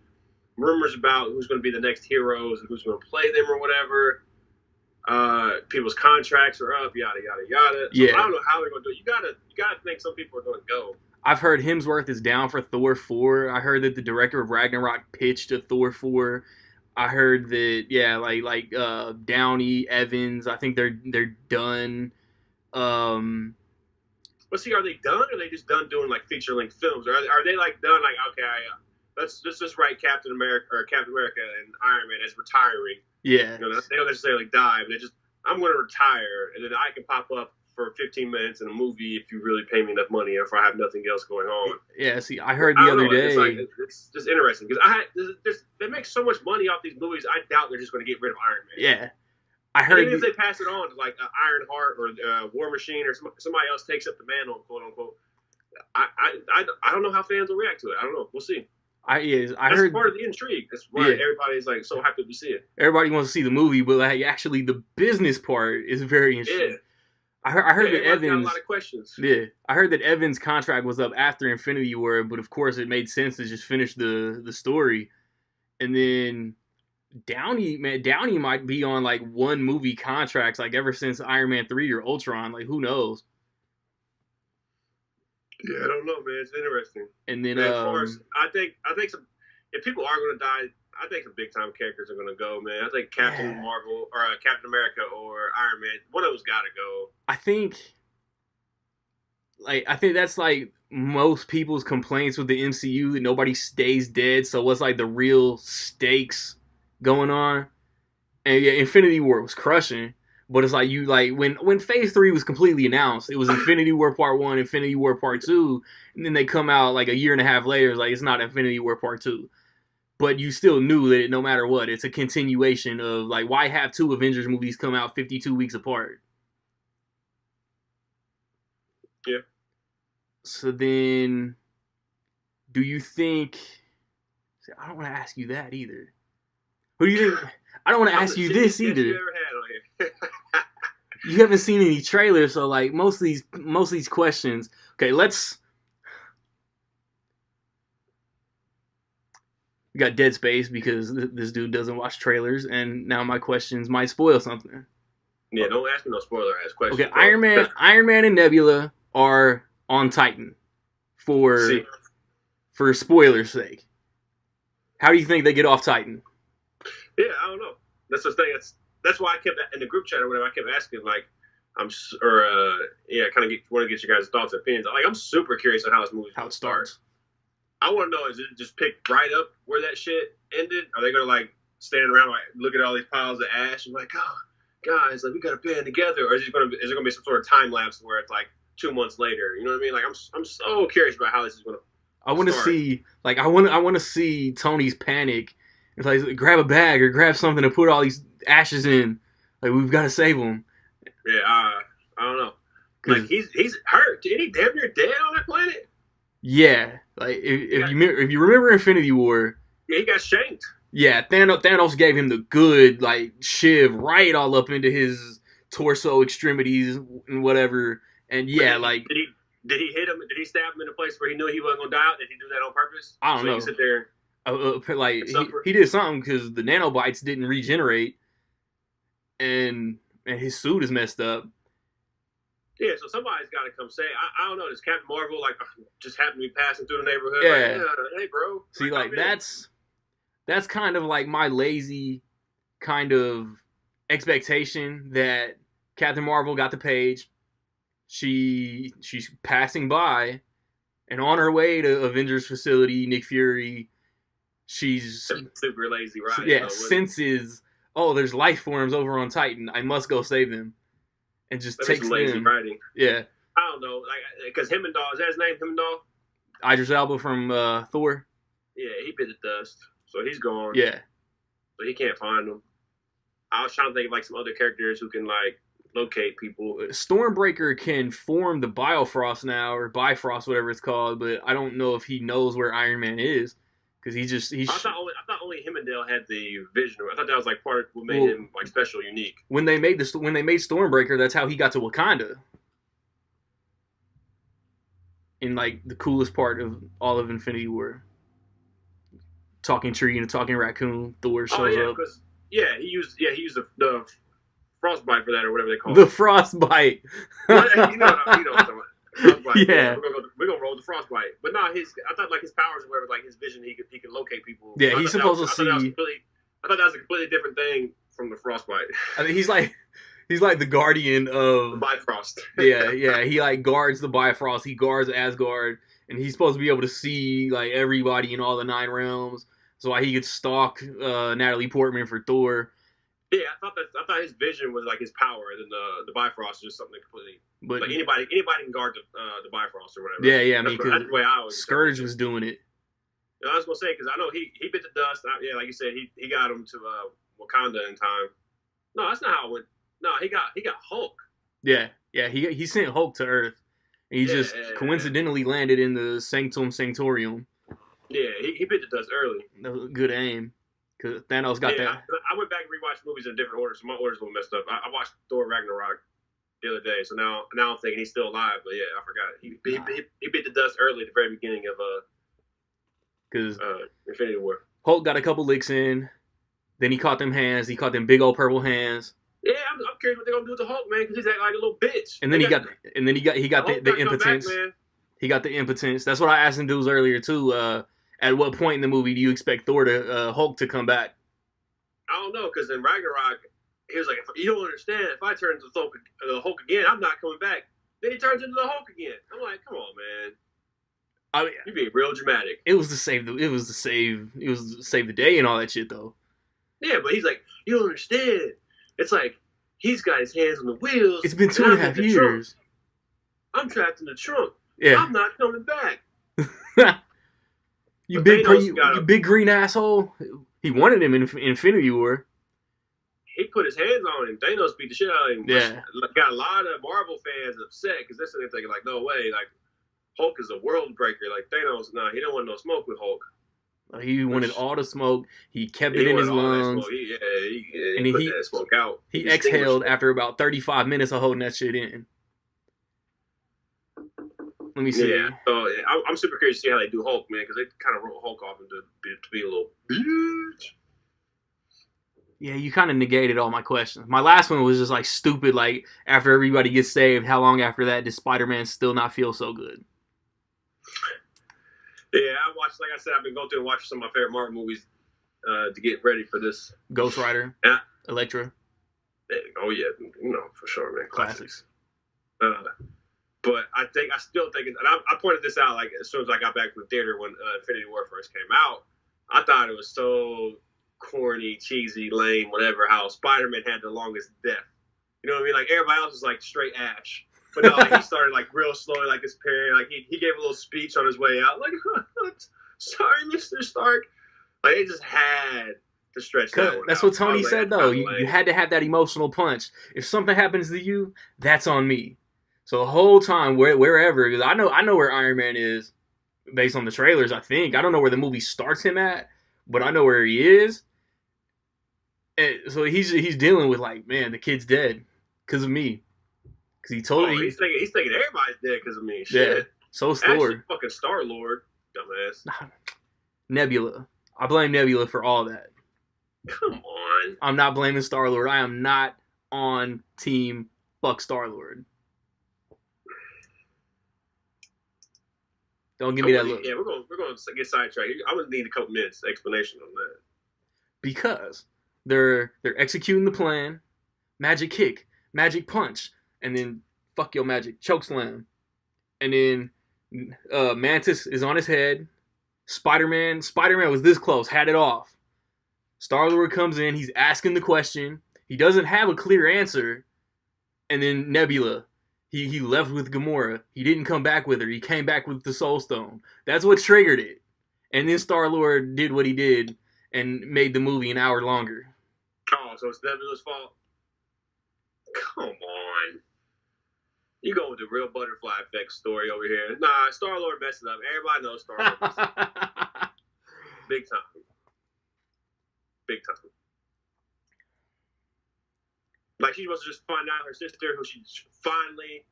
rumors about who's going to be the next heroes and who's going to play them or whatever. People's contracts are up, yada yada yada. So yeah. I don't know how they're going to do it. You gotta think some people are going to go. I've heard Hemsworth is down for Thor 4. I heard that the director of Ragnarok pitched a Thor 4. I heard that Downey, Evans. I think they're done. But see, are they done? Or are they just done doing like feature length films? Or are they like done? Like okay, let's just write Captain America and Iron Man as retiring. Yeah. They don't necessarily die, but I'm going to retire, and then I can pop up for 15 minutes in a movie if you really pay me enough money, or if I have nothing else going on. Yeah. See, I heard the other day. It's just interesting because they make so much money off these movies. I doubt they're just going to get rid of Iron Man. Yeah. I heard even if they pass it on to like Ironheart or War Machine or somebody else takes up the mantle, quote unquote. I don't know how fans will react to it. I don't know. We'll see. That's heard part of the intrigue. That's why everybody's like so happy to see it. everybody wants to see the movie, but like actually the business part is very interesting. Yeah. I heard that Everybody's got Evans. a lot of questions. Yeah, I heard that Evans' contract was up after Infinity War, but of course it made sense to just finish the story, and then Downey might be on like one movie contracts like ever since Iron Man 3 or Ultron. Like who knows? Yeah, I don't know, man. It's interesting. And then as far as I think some, if people are going to die, I think some big time characters are going to go, man. I think Captain Marvel or Captain America or Iron Man, one of them's got to go. I think that's like most people's complaints with the MCU that nobody stays dead. So what's like the real stakes going on? And yeah, Infinity War was crushing, but it's like you like when Phase 3 was completely announced, it was Infinity War Part 1, Infinity War Part 2, and then they come out like a year and a half later, it's like it's not Infinity War Part 2. But you still knew that no matter what, it's a continuation of like why have 2 Avengers movies come out 52 weeks apart? Yeah. So then, do you think? I don't want to ask you that either. Who do you think? I don't want to ask you this either. You ever had on here. You haven't seen any trailers, so like most of these questions. Okay, we got Dead Space because this dude doesn't watch trailers, and now my questions might spoil something. Yeah, don't ask me no spoiler ass questions. Okay, bro. Iron Man and Nebula are on Titan for spoilers' sake. How do you think they get off Titan? Yeah, I don't know. That's the thing. That's why I kept in the group chat or whatever. I kept asking kind of want to get your guys' thoughts and opinions. Like I'm super curious on how this movie starts. I want to know, is it just picked right up where that shit ended? Are they gonna like stand around like look at all these piles of ash and like, oh guys, like we gotta band together, or is there gonna be some sort of time lapse where it's like 2 months later? You know what I mean? Like I'm so curious about how this is gonna. I want to see I want to see Tony's panic. It's like grab a bag or grab something to put all these ashes in. Like we've got to save them. Yeah, I don't know. Like he's hurt. Isn't he damn near dead on that planet? Yeah, like if you remember Infinity War. Yeah, he got shanked. Yeah, Thanos gave him the good like shiv right all up into his torso extremities and whatever. And yeah, did he hit him? Did he stab him in a place where he knew he wasn't gonna die? Did he do that on purpose? I don't know. He sit there. He did something because the nanobites didn't regenerate, and his suit is messed up. Yeah, so somebody's got to come say. I don't know. Does Captain Marvel just happen to be passing through the neighborhood? Yeah. Hey, bro. See, that's kind of like my lazy kind of expectation that Captain Marvel got the page. She's passing by, and on her way to Avengers facility, Nick Fury. She's super lazy, right? Yeah, senses. Oh, there's life forms over on Titan. I must go save them, and just takes lazy them. Writing. Yeah. I don't know, because Hemendall, is that his name? Hemendall. Idris Elba from Thor. Yeah, he bit the dust, so he's gone. Yeah. So he can't find them. I was trying to think of some other characters who can locate people. Stormbreaker can form the Bifrost now, or Bifrost, whatever it's called, but I don't know if he knows where Iron Man is. Because I thought only Hemendall had the vision. I thought that was part of what made him special, unique. When they made Stormbreaker, that's how he got to Wakanda. In the coolest part of all of Infinity War, talking tree and a talking raccoon, Thor shows up. He used the frostbite for that or whatever they call it. The frostbite. You know what I'm talking about. Frostbite. Yeah, we're gonna roll the frostbite. But no, I thought his powers or whatever, his vision, he could locate people. Yeah, he's supposed to see. I thought that was a completely different thing from the frostbite. I mean, he's like the guardian of Bifrost. yeah. He guards the Bifrost. He guards Asgard, and he's supposed to be able to see everybody in all the 9 realms. So he could stalk Natalie Portman for Thor. Yeah, I thought his vision was his power, and then the Bifrost is just something completely. But anybody can guard the Bifrost or whatever. Yeah. I mean, that's the way I always. Scourge was doing it. I was gonna say because I know he bit the dust. Like you said, he got him to Wakanda in time. No, that's not how it went. No, he got Hulk. Yeah. He sent Hulk to Earth. And he coincidentally landed in the Sanctum Sanctorium. Yeah, he bit the dust early. No, good aim. Because Thanos got that. I went back and rewatched movies in different orders, so my order's a little messed up. I watched Thor Ragnarok the other day, so now I'm thinking he's still alive, but yeah, I forgot. He bit the dust early at the very beginning of Infinity War. Hulk got a couple licks in. Then he caught them hands. He caught them big old purple hands. Yeah, I'm curious what they're gonna do with the Hulk, man, because he's acting like a little bitch. And then he got the impotence. Back, he got the impotence. That's what I asked him dudes earlier too. At what point in the movie do you expect Hulk to come back? I don't know, because in Ragnarok, he was like, "You don't understand. If I turn into the Hulk again, I'm not coming back." Then he turns into the Hulk again. I'm like, "Come on, man. I mean, You're being real dramatic." It was to save the day and all that shit though. Yeah, but he's like, "You don't understand. It's like he's got his hands on the wheels. It's been 2.5 years. I'm trapped in the trunk. Yeah, I'm not coming back." you big green asshole. He wanted him in Infinity War. He put his hands on him. Thanos beat the shit out of him. Yeah. Got a lot of Marvel fans upset because they're sitting there thinking like, no way, like Hulk is a world breaker. Like Thanos, he don't want no smoke with Hulk. He wanted all the smoke. He kept it in his lungs. He and put that smoke out. He exhaled after about 35 minutes of holding that shit in. Let me see. Yeah, so I'm super curious to see how they do Hulk, man, because they kind of wrote Hulk off to be a little bitch. Yeah, you kind of negated all my questions. My last one was just like stupid. Like after everybody gets saved, how long after that does Spider-Man still not feel so good? Yeah, like I said, I've been going through and watching some of my favorite Marvel movies to get ready for this. Ghost Rider, yeah. Elektra. Oh yeah, for sure, man. Classics. But I still think, and I pointed this out like as soon as I got back from the theater when Infinity War first came out. I thought it was so corny, cheesy, lame, whatever. How Spider-Man had the longest death. You know what I mean? Like everybody else was like straight ash. But no, like he started like real slowly, like his parent. Like he gave a little speech on his way out, like, "Sorry, Mr. Stark." Like they just had to stretch that one. That's what Tony said though. You had to have that emotional punch. If something happens to you, that's on me. So the whole time, wherever, because I know where Iron Man is, based on the trailers. I think I don't know where the movie starts him at, but I know where he is. And so he's dealing with like, man, the kid's dead because of me. Because he told me he's thinking everybody's dead because of me. Shit. Yeah, so Thor. Fucking Star-Lord, dumbass. Nebula. I blame Nebula for all that. Come on. I'm not blaming Star-Lord. I am not on team fuck Star-Lord. Don't give me that look. Yeah, we're going to get sidetracked. I'm going to need a couple minutes explanation on that. Because they're executing the plan. Magic kick, magic punch, and then fuck your magic chokeslam. And then Mantis is on his head. Spider-Man was this close, had it off. Star-Lord comes in, he's asking the question. He doesn't have a clear answer. And then Nebula, he left with Gamora. He didn't come back with her. He came back with the Soul Stone. That's what triggered it. And then Star-Lord did what he did and made the movie an hour longer. Oh, so it's Nebula's fault? Come on. You going with the real butterfly effect story over here. Nah, Star-Lord messed it up. Everybody knows Star-Lord messed it up. Big time. Big time. Like, she's supposed to just find out her sister, who she finally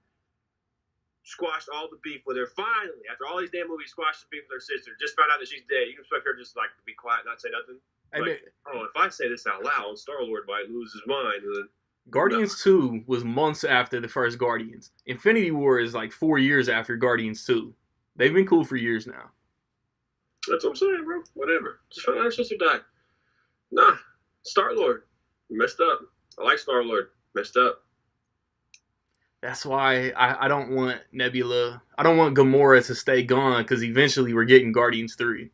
squashed all the beef with her. Finally, after all these damn movies, squashed the beef with her sister. Just found out that she's dead. You can expect her to just, like, be quiet, not say nothing? Like, if I say this out loud, Star-Lord might lose his mind. Guardians 2 was months after the first Guardians. Infinity War is like 4 years after Guardians 2. They've been cool for years now. That's what I'm saying, bro. Whatever. Just found out her sister died. Nah. Star-Lord. Messed up. I like Star-Lord. Messed up. That's why I don't want Nebula. I don't want Gamora to stay gone because eventually we're getting Guardians 3.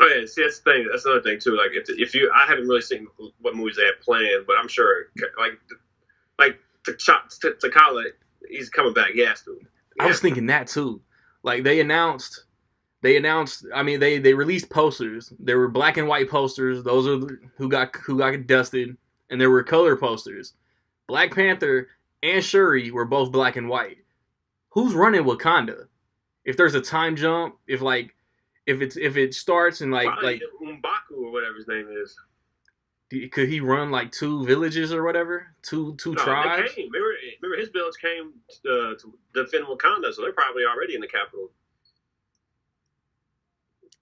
Oh yeah, see that's the thing. That's another thing too. Like if you, I haven't really seen what movies they have planned, but I'm sure like T'Challa, he's coming back. He has to. I was thinking that too. Like they announced. I mean, they released posters. There were black and white posters. Those are who got dusted, and there were color posters. Black Panther and Shuri were both black and white. Who's running Wakanda? If there's a time jump, if if it starts and Probably M'Baku or whatever his name is. could he run like 2 villages or whatever? Two tribes? They came. Remember his village came to defend Wakanda, so they're probably already in the capital.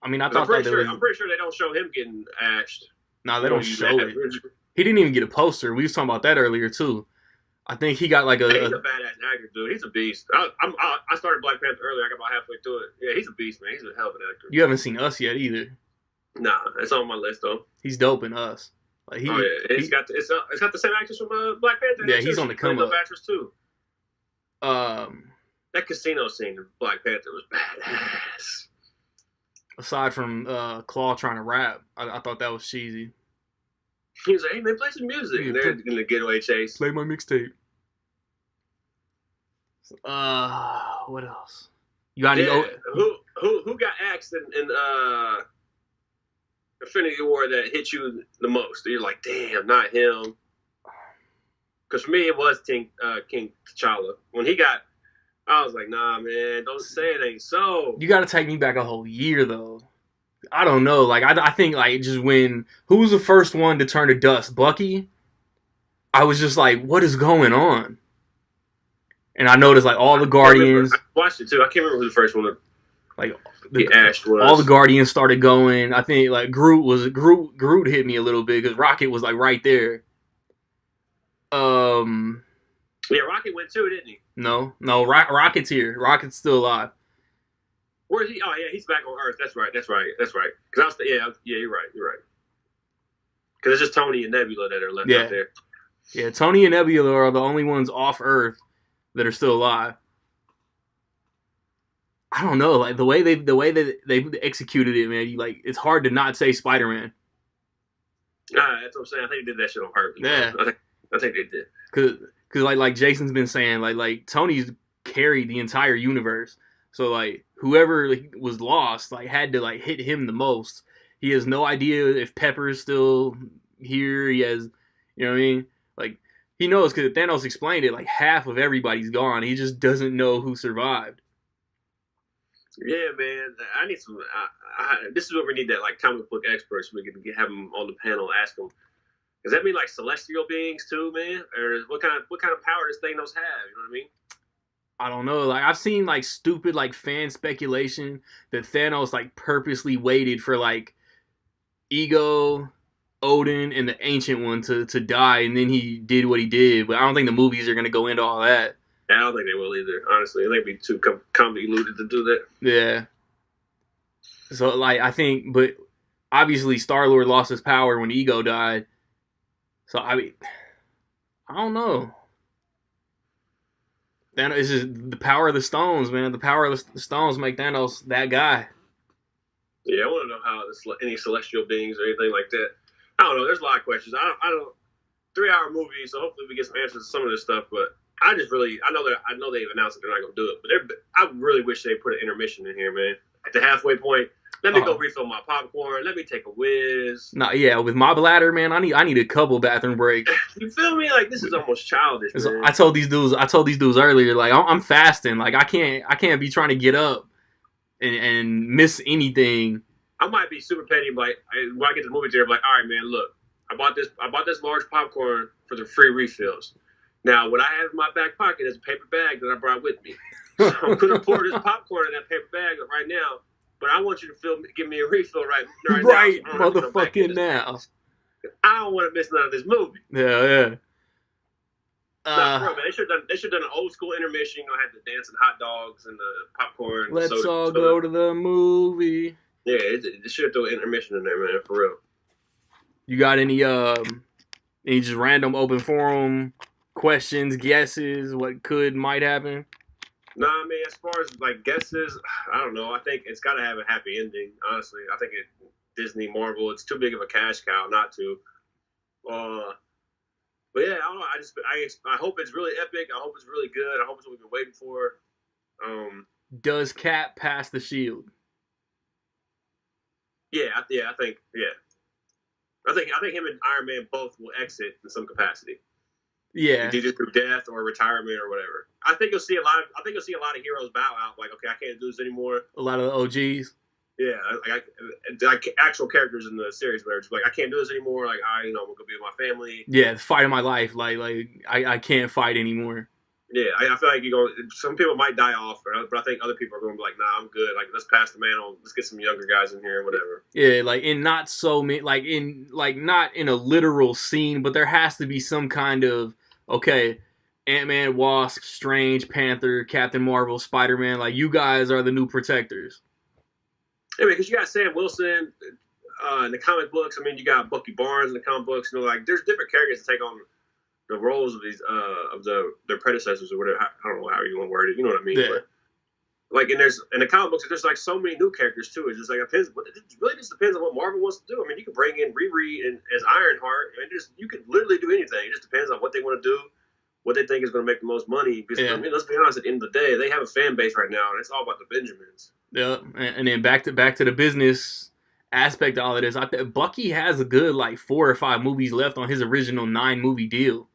I mean, I'm pretty sure they don't show him getting ashed. No, they don't show it. He didn't even get a poster. We was talking about that earlier too. I think he got like he's a badass actor, dude. He's a beast. I started Black Panther earlier. I got about halfway through it. Yeah, he's a beast, man. He's a hell of an actor. You haven't seen Us yet either. Nah, it's on my list though. He's dope in Us. Like it's got the same actress from Black Panther. Yeah, he's on the come up. Actress too. That casino scene in Black Panther was badass. Aside from Claw trying to rap, I thought that was cheesy. He was like, "Hey man, play some music." And they're in the getaway chase. Play my mixtape. What else? You got any? Who got axed in Infinity War that hit you the most? You're like, damn, not him. Because for me, it was King T'Challa. When he got, I was like, nah, man, don't say it ain't so. You got to take me back a whole year though. I don't know. Like I think like just when who was the first one to turn to dust? Bucky. I was just like, what is going on? And I noticed like all the Guardians. I watched it too. I can't remember who the first one. Like Ash was. All the Guardians started going. I think like Groot hit me a little bit because Rocket was like right there. Yeah, Rocket went too, didn't he? No, Rocket's here. Rocket's still alive. Where is he? Oh yeah, he's back on Earth. That's right. Because you're right. Because it's just Tony and Nebula that are left out there. Yeah, Tony and Nebula are the only ones off Earth that are still alive. I don't know, like the way that they executed it, man. It's hard to not say Spider-Man. Nah, that's what I'm saying. I think they did that shit on purpose. Yeah, I think they did. Cause like Jason's been saying, like Tony's carried the entire universe. So like whoever was lost, like had to like hit him the most. He has no idea if Pepper's still here. He has, you know what I mean? Like he knows because Thanos explained it. Like half of everybody's gone. He just doesn't know who survived. Yeah, man. I need some. This is where we need that like comic book experts. We can have them on the panel, ask them. Does that mean like celestial beings too, man? Or what kind of power does Thanos have? You know what I mean? I don't know. Like I've seen like stupid like fan speculation that Thanos like purposely waited for like Ego, Odin, and the Ancient One to die, and then he did what he did. But I don't think the movies are gonna go into all that. I don't think they will either. Honestly, I think it'd be too convoluted to do that. Yeah. So like I think, but obviously Star-Lord lost his power when Ego died. So I mean, I don't know. Thanos is just the power of the stones, man. The power of the stones make Thanos that guy. Yeah, I want to know how any celestial beings or anything like that. I don't know. There's a lot of questions. I don't. 3-hour movie, so hopefully we get some answers to some of this stuff. But I know they've announced that they're not gonna do it. But I really wish they put an intermission in here, man. At the halfway point, let me go refill my popcorn. Let me take a whiz. No, yeah, with my bladder, man, I need a couple bathroom breaks. You feel me? Like this is almost childish, man. I told these dudes earlier, like I'm fasting, like I can't be trying to get up and miss anything. I might be super petty, like when I get to the movie theater, I'm like, all right, man, look, I bought this large popcorn for the free refills. Now, what I have in my back pocket is a paper bag that I brought with me. So I'm gonna pour this popcorn in that paper bag right now. But I want you to give me a refill right now. Right, motherfucking now. I don't want to miss none of this movie. Yeah. Bro, man, they should have done an old school intermission. You know, had the dancing hot dogs and the popcorn. Let's all go to the movie. Yeah, they should have thrown an intermission in there, man, for real. You got any just random open forum questions, guesses, what might happen? No, I mean, as far as like guesses, I don't know. I think it's got to have a happy ending. Honestly, I think Disney, Marvel, it's too big of a cash cow not to. But yeah, I don't know. I hope it's really epic. I hope it's really good. I hope it's what we've been waiting for. Does Cap pass the shield? I think him and Iron Man both will exit in some capacity. Yeah, either through death or retirement or whatever. I think you'll see a lot of heroes bow out. Like, okay, I can't do this anymore. A lot of the OGs. Yeah, like actual characters in the series where it's like I can't do this anymore. Like I'm gonna go be with my family. Yeah, the fight of my life. Like I can't fight anymore. Yeah, I feel like some people might die off, but I think other people are going to be like, nah, I'm good. Like let's pass the mantle. Let's get some younger guys in here, whatever. Yeah, like in not so many, not in a literal scene, but there has to be some kind of okay. Ant-Man, Wasp, Strange, Panther, Captain Marvel, Spider-Man. Like you guys are the new protectors. Anyway, because you got Sam Wilson in the comic books. I mean, you got Bucky Barnes in the comic books. Like there's different characters to take on the roles of these their predecessors or whatever. I don't know how you want to word it. You know what I mean? Yeah. But, like in the comic books, there's like so many new characters too. It's just like it really just depends on what Marvel wants to do. I mean, you can bring in Riri as Ironheart. I mean, you can literally do anything. It just depends on what they want to do, what they think is going to make the most money. Because I mean, let's be honest. At the end of the day, they have a fan base right now, and it's all about the Benjamins. Yeah, and then back to the business aspect of all of this. I think Bucky has a good like 4 or 5 movies left on his original 9 movie deal.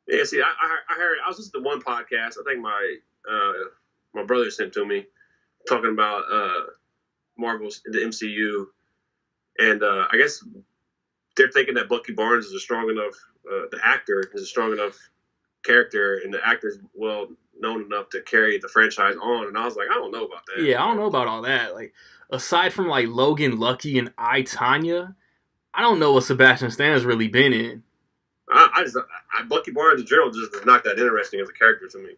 Yeah, see, I heard. I was listening to one podcast. I think my brother sent to me talking about Marvel's the MCU, and I guess they're thinking that Bucky Barnes is a strong enough. The actor is a strong enough character, and the actor's well known enough to carry the franchise on. And I was like, I don't know about that. Yeah, I don't know about all that. Like, aside from like Logan Lucky and I, Tanya, I don't know what Sebastian Stan's really been in. Bucky Barnes in general just is not that interesting as a character to me.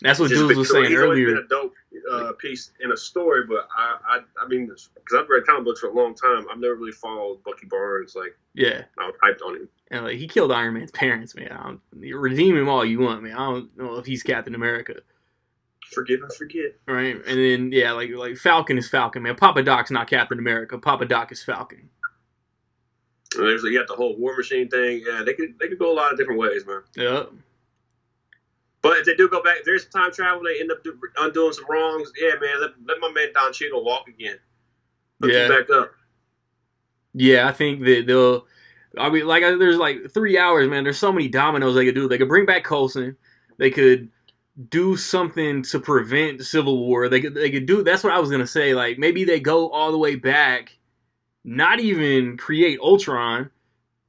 That's what dudes was saying earlier. He's been a dope piece in a story, but I mean, because I've read comic books for a long time, I've never really followed Bucky Barnes. Like, yeah, I was hyped on him. And like he killed Iron Man's parents, man. Redeem him all you want, man. I don't know if he's Captain America. Forgive and forget. Right, and then yeah, like Falcon is Falcon, man. Papa Doc's not Captain America. Papa Doc is Falcon. And there's you got the whole War Machine thing. Yeah, they could go a lot of different ways, man. Yep. But if they do go back, if there's time travel, they end up undoing some wrongs. Yeah, man, let my man Don Cheadle walk again. Let's back up. Yeah, I think that they'll. I mean, like, there's like 3 hours, man. There's so many dominoes they could do. They could bring back Coulson. They could do something to prevent Civil War. They could do. That's what I was gonna say. Like, maybe they go all the way back. Not even create Ultron.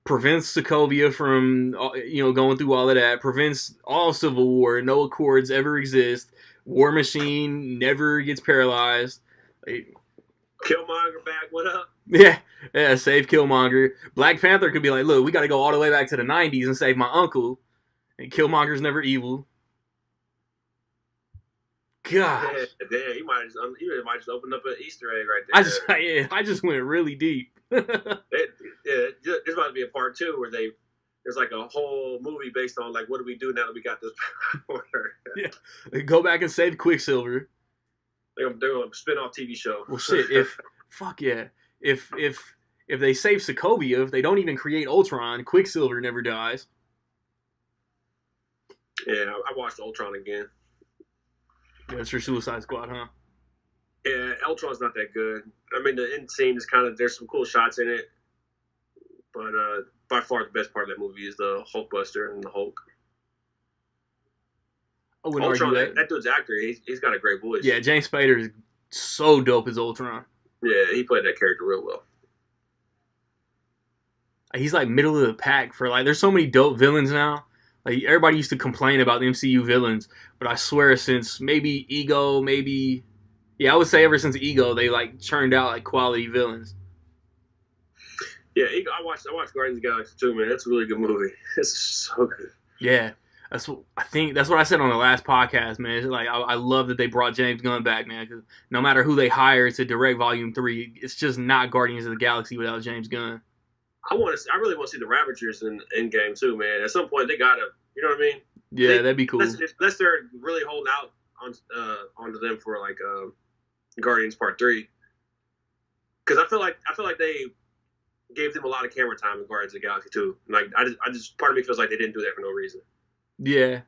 Prevents Sokovia from going through all of that. Prevents all Civil War. No Accords ever exist. War Machine never gets paralyzed. Like, Killmonger back. What up? Yeah, save Killmonger. Black Panther could be like, look, we got to go all the way back to the 90s and save my uncle. And Killmonger's never evil. God. Yeah, damn, he might just open up an Easter egg right there. I just went really deep. There's about to be a part 2 where there's like a whole movie based on like what do we do now that we got this power. Yeah, they go back and save Quicksilver. They're gonna spin-off TV show. Well, shit. If they save Sokovia, if they don't even create Ultron, Quicksilver never dies. Yeah, I watched Ultron again. Yeah, that's your Suicide Squad, huh? Yeah, Ultron's not that good. I mean, the end scene is there's some cool shots in it, but by far the best part of that movie is the Hulkbuster and the Hulk. I wouldn't Ultron, argue that dude's actor. He's got a great voice. Yeah, James Spader is so dope as Ultron. Yeah, he played that character real well. He's like middle of the pack for like. There's so many dope villains now. Like everybody used to complain about the MCU villains, but I swear since maybe Ego, I would say ever since Ego, they like churned out like quality villains. Yeah, Ego, I watched Guardians of the Galaxy too, man. That's a really good movie. It's so good. Yeah, that's what I said on the last podcast, man. It's like I love that they brought James Gunn back, man. Because no matter who they hire to direct Volume 3, it's just not Guardians of the Galaxy without James Gunn. I really want to see the Ravagers in Endgame too, man. At some point, they gotta, you know what I mean? Yeah, that'd be cool. Unless they're really holding out onto them for like Guardians Part 3, because I feel like they gave them a lot of camera time in Guardians of the Galaxy too. Like I just part of me feels like they didn't do that for no reason. Yeah,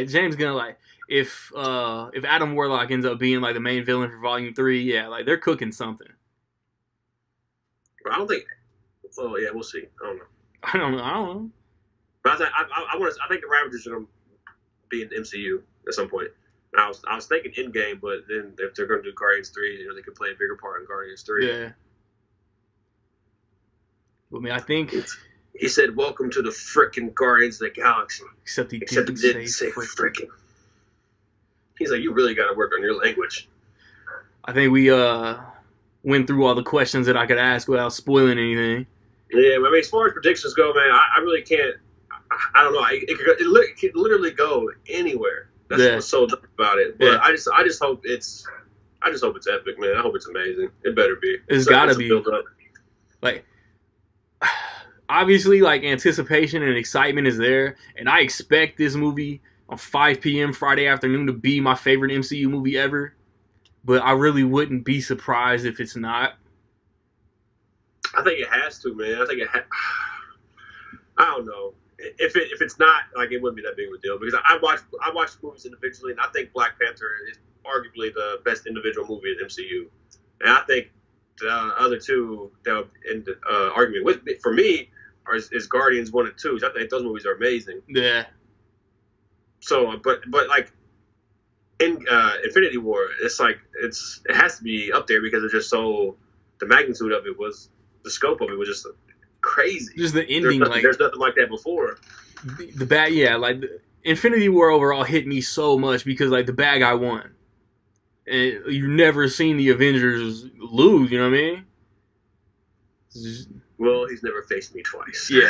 James Gunn, like if Adam Warlock ends up being like the main villain for Volume 3, yeah, like they're cooking something. But I don't think. Oh yeah, we'll see. I don't know. I don't know. But I think the Ravagers are gonna be in the MCU at some point. I was thinking Endgame, but then if they're going to do Guardians 3, they could play a bigger part in Guardians 3. Yeah. I mean, I think. He said, "Welcome to the frickin' Guardians of the Galaxy." Except he didn't say frickin'. He's like, you really got to work on your language. I think we went through all the questions that I could ask without spoiling anything. Yeah, I mean, as far as predictions go, man, I really can't. I don't know. It could literally go anywhere. That's what's so dope about it. But I just hope it's epic, man. I hope it's amazing. It better be. It's gotta be. Like, obviously, like, anticipation and excitement is there, and I expect this movie on 5 p.m. Friday afternoon to be my favorite MCU movie ever. But I really wouldn't be surprised if it's not. I think it has to, man. I don't know. If it's not, like, it wouldn't be that big of a deal, because I watch movies individually, and I think Black Panther is arguably the best individual movie in the MCU, and I think the other two that in the argument with me, for me is Guardians 1 and 2. I think those movies are amazing. Yeah. So, but like in Infinity War, it's like it has to be up there because it's just so the magnitude of it was the scope of it was just crazy. Just the ending, there's nothing like that before. The bad, like the Infinity War overall hit me so much because like the bad guy won, and you've never seen the Avengers lose. You know what I mean? Well, he's never faced me twice. Yeah,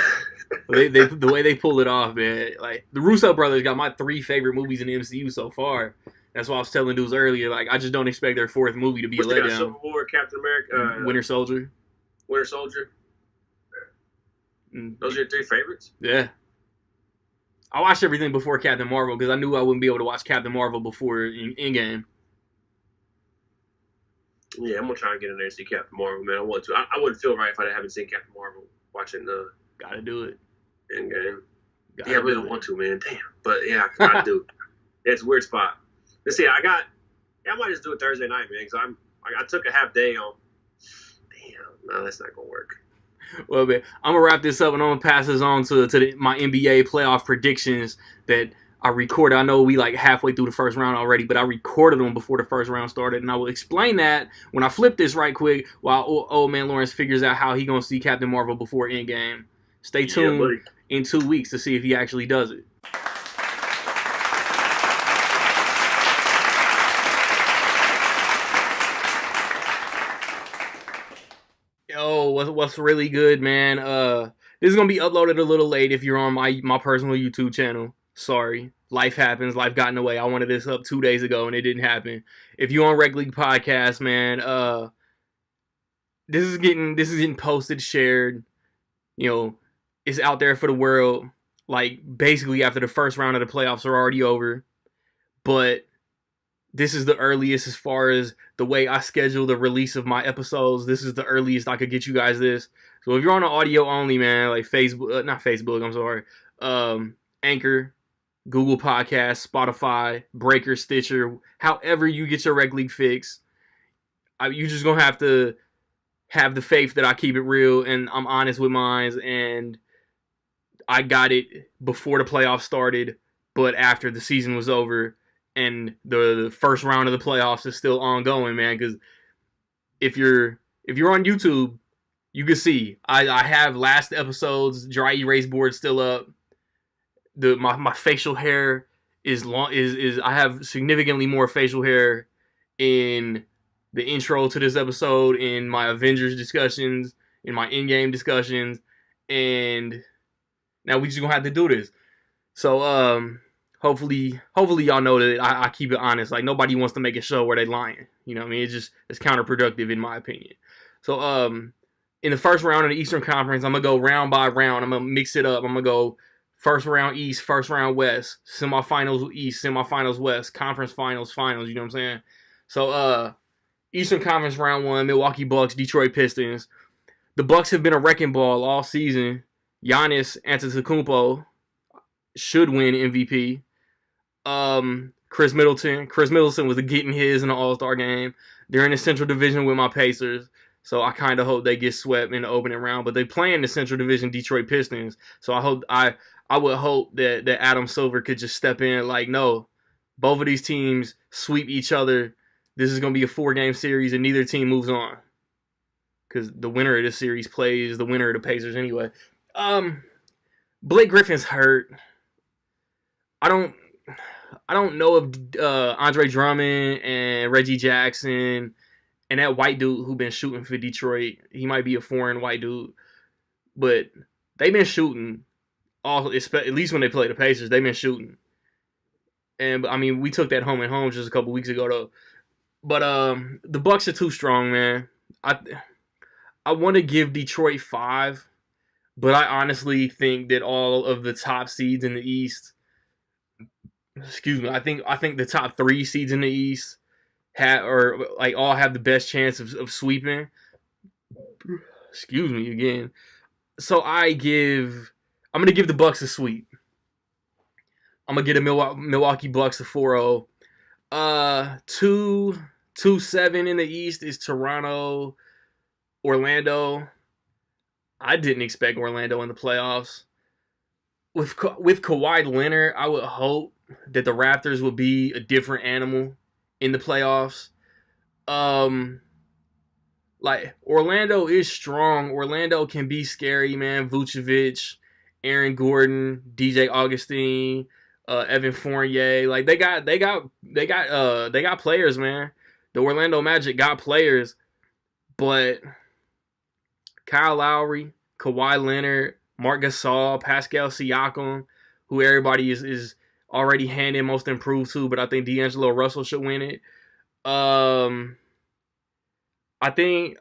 the way they pull it off, man. Like the Russo brothers got my 3 favorite movies in the MCU so far. That's why I was telling dudes earlier. Like I just don't expect their 4th movie to be a letdown. Civil War, Captain America, Winter Soldier. Those are your 3 favorites? Yeah. I watched everything before Captain Marvel because I knew I wouldn't be able to watch Captain Marvel before Endgame. Yeah, I'm gonna try and get in there and see Captain Marvel, man. I want to. I wouldn't feel right if I haven't seen Captain Marvel watching the. Gotta do it. Endgame. Yeah, I really don't want to, man. Damn, but yeah, I gotta do. It's a weird spot. Let's see. I might just do it Thursday night, man. Because I took a half day on. Damn, no, that's not gonna work. Well, man, I'm gonna wrap this up and I'm gonna pass this on to my NBA playoff predictions that I recorded. I know we like halfway through the first round already, but I recorded them before the first round started, and I will explain that when I flip this right quick while old man Lawrence figures out how he gonna see Captain Marvel before Endgame. Stay tuned in 2 weeks to see if he actually does it. Yo, what's really good, man? This is gonna be uploaded a little late if you're on my personal YouTube channel. Sorry, life happens. Life got in the way. I wanted this up 2 days ago and it didn't happen. If you're on Rec League Podcast, man, this is getting posted, shared. You know, it's out there for the world. Like basically after the first round of the playoffs are already over, but this is the earliest as far as the way I schedule the release of my episodes. This is the earliest I could get you guys this. So if you're on an audio only, man, like Facebook, not Facebook, I'm sorry, Anchor, Google Podcasts, Spotify, Breaker, Stitcher, however you get your Rec League fix, you just gonna have to have the faith that I keep it real and I'm honest with mine. And I got it before the playoffs started, but after the season was over. And the first round of the playoffs is still ongoing, man. Because if you're on YouTube, you can see I have last episode's dry erase board still up. My facial hair is long. I have significantly more facial hair in the intro to this episode, in my Avengers discussions, in my Endgame discussions, and now we just gonna have to do this. So Hopefully y'all know that I keep it honest. Like nobody wants to make a show where they lying. You know what I mean? It's counterproductive in my opinion. So in the first round of the Eastern Conference, I'm gonna go round by round. I'm gonna mix it up. I'm gonna go first round East, first round West, semifinals East, semifinals West, conference finals. You know what I'm saying? So Eastern Conference round 1, Milwaukee Bucks, Detroit Pistons. The Bucks have been a wrecking ball all season. Giannis Antetokounmpo should win MVP. Chris Middleton was getting his in the All-Star game. They're in the Central Division with my Pacers, so I kind of hope they get swept in the opening round. But they play in the Central Division Detroit Pistons, so I would hope that Adam Silver could just step in like, no, both of these teams sweep each other. This is going to be a 4-game series, and neither team moves on. Because the winner of this series plays the winner of the Pacers anyway. Blake Griffin's hurt. I don't know if Andre Drummond and Reggie Jackson and that white dude who been shooting for Detroit, he might be a foreign white dude, but they've been shooting at least when they play the Pacers, they've been shooting. And I mean, we took that home and home just a couple weeks ago though. But the Bucks are too strong, man. I want to give Detroit 5, but I honestly think that all of the top seeds in the East, I think the top 3 seeds in the East all have the best chance of sweeping. Excuse me again. So I'm gonna give the Bucks a sweep. I'm gonna get the Milwaukee Bucks a 4-0. 2-7 in the East is Toronto, Orlando. I didn't expect Orlando in the playoffs. With Kawhi Leonard, I would hope that the Raptors will be a different animal in the playoffs. Like, Orlando is strong. Orlando can be scary, man. Vucevic, Aaron Gordon, DJ Augustine, Evan Fournier. Like, they got players, man. The Orlando Magic got players, but Kyle Lowry, Kawhi Leonard, Marc Gasol, Pascal Siakam, who everybody is already handing most improved to, but I think D'Angelo Russell should win it. I think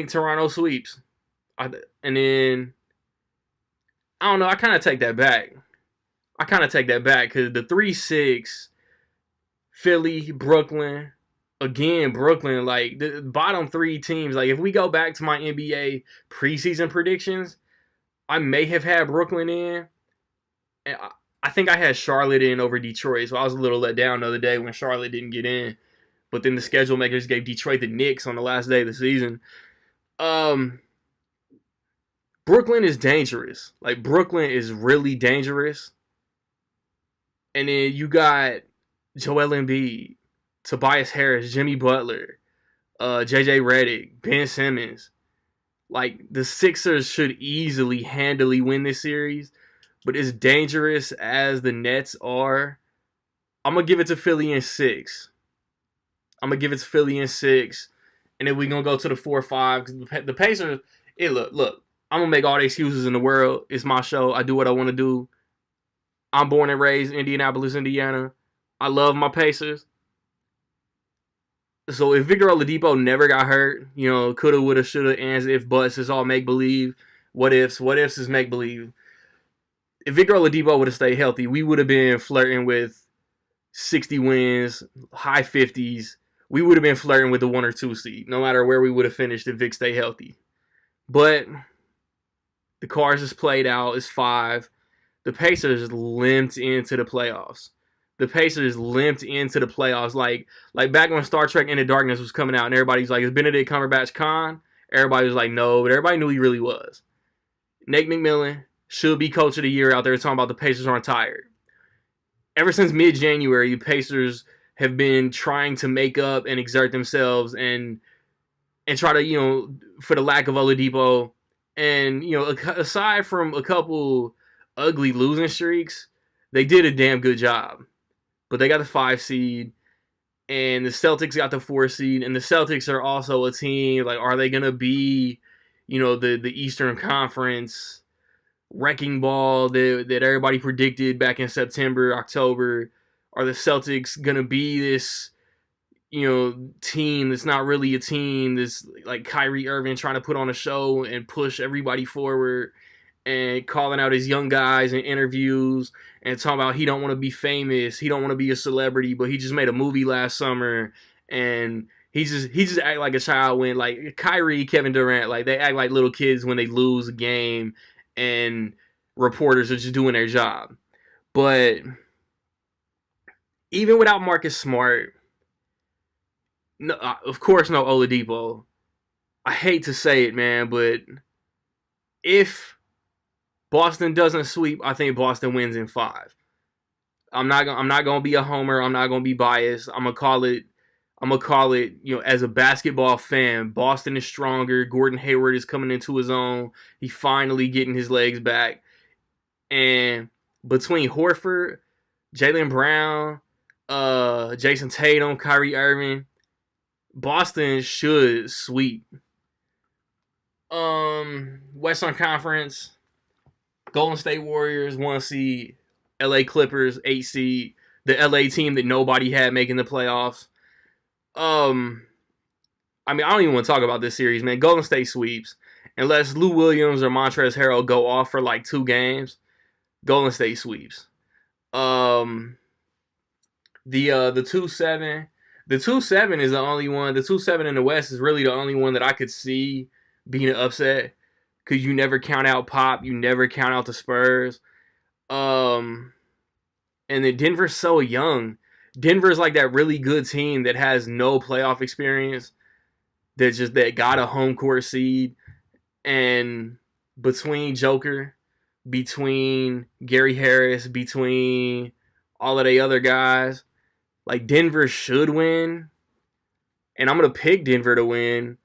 Toronto sweeps. And then, I don't know, I kind of take that back. Because the 3-6, Philly, Brooklyn, like, the bottom 3 teams, like, if we go back to my NBA preseason predictions, I may have had Brooklyn in. And I think I had Charlotte in over Detroit, so I was a little let down the other day when Charlotte didn't get in. But then the schedule makers gave Detroit the Knicks on the last day of the season. Brooklyn is dangerous. Like, Brooklyn is really dangerous. And then you got Joel Embiid, Tobias Harris, Jimmy Butler, JJ Redick, Ben Simmons. Like, the Sixers should handily win this series. But as dangerous as the Nets are, I'm going to give it to Philly in 6. And then we're going to go to the 4-5. The Pacers, look, I'm going to make all the excuses in the world. It's my show. I do what I want to do. I'm born and raised in Indianapolis, Indiana. I love my Pacers. So if Victor Oladipo never got hurt, coulda, woulda, shoulda, ands, if, buts, it's all make-believe. What ifs is make-believe. If Victor Oladipo would have stayed healthy, we would have been flirting with 60 wins, high 50s. We would have been flirting with the 1 or 2 seed, no matter where we would have finished if Vic stayed healthy. But the cards is played out. It's 5. The Pacers limped into the playoffs. Like back when Star Trek Into Darkness was coming out and everybody's like, is Benedict Cumberbatch Khan? Everybody was like, no, but everybody knew he really was. Nate McMillan should be coach of the year out there talking about the Pacers aren't tired. Ever since mid-January, the Pacers have been trying to make up and exert themselves and try to, for the lack of Oladipo. And, aside from a couple ugly losing streaks, they did a damn good job. But they got the 5 seed, and the Celtics got the 4 seed, and the Celtics are also a team, like, are they going to be, the Eastern Conference wrecking ball that everybody predicted back in September, October? Are the Celtics going to be this, team that's not really a team, this, like, Kyrie Irving trying to put on a show and push everybody forward and calling out his young guys in interviews and talking about he don't want to be famous, he don't want to be a celebrity, but he just made a movie last summer and he just act like a child when, like, Kyrie, Kevin Durant, like, they act like little kids when they lose a game and reporters are just doing their job. But even without Marcus Smart, no, of course no Oladipo. I hate to say it, man, but if Boston doesn't sweep, I think Boston wins in 5. I'm not gonna be a homer. I'm not gonna be biased. I'm gonna call it. As a basketball fan, Boston is stronger. Gordon Hayward is coming into his own. He finally getting his legs back. And between Horford, Jaylen Brown, Jason Tatum, Kyrie Irving, Boston should sweep. Western Conference, Golden State Warriors 1 seed, LA Clippers 8 seed, the LA team that nobody had making the playoffs. I don't even want to talk about this series, man. Golden State sweeps. Unless Lou Williams or Montrezl Harrell go off for like 2 games, Golden State sweeps. The 2-7. The 2-7 is the only one. The 2-7 in the West is really the only one that I could see being an upset. Because you never count out Pop. You never count out the Spurs. And then Denver's so young. Denver's like that really good team that has no playoff experience. That got a home court seed. And between Joker, between Gary Harris, between all of the other guys, like Denver should win. And I'm going to pick Denver to win.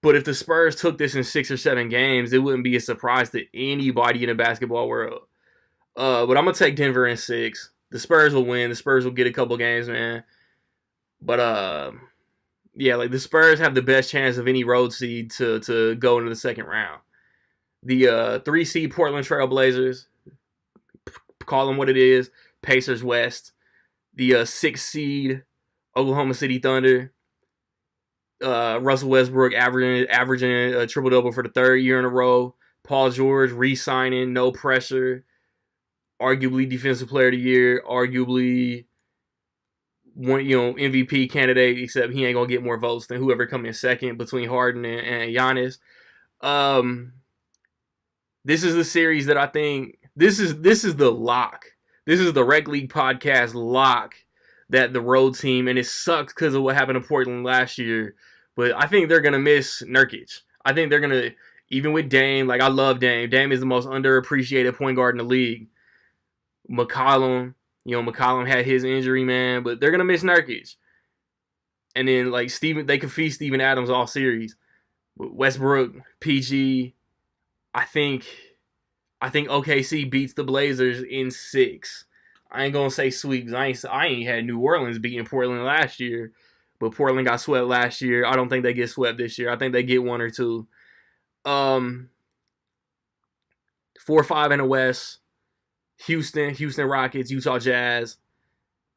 But if the Spurs took this in 6 or 7 games, it wouldn't be a surprise to anybody in the basketball world. But I'm going to take Denver in 6. The Spurs will win. The Spurs will get a couple games, man. But, yeah, like the Spurs have the best chance of any road seed to go into the second round. The 3 seed Portland Trail Blazers, call them what it is, Pacers West. The 6 seed Oklahoma City Thunder, Russell Westbrook averaging a triple-double for the 3rd year in a row. Paul George re-signing, no pressure. Arguably Defensive Player of the Year. Arguably one, MVP candidate, except he ain't going to get more votes than whoever come in second between Harden and Giannis. This is the series that I think... This is the lock. This is the Rec League podcast lock that the road team... And it sucks because of what happened to Portland last year. But I think they're going to miss Nurkic. I think they're going to... Even with Dame, like I love Dame. Dame is the most underappreciated point guard in the league. McCollum, McCollum had his injury, man. But they're going to miss Nurkic. And then, like, they can feed Steven Adams all series. Westbrook, PG... I think OKC beats the Blazers in 6. I ain't gonna say sweeps. I ain't had New Orleans beating Portland last year, but Portland got swept last year. I don't think they get swept this year. I think they get 1 or 2. 4-5 in the West. Houston Rockets, Utah Jazz.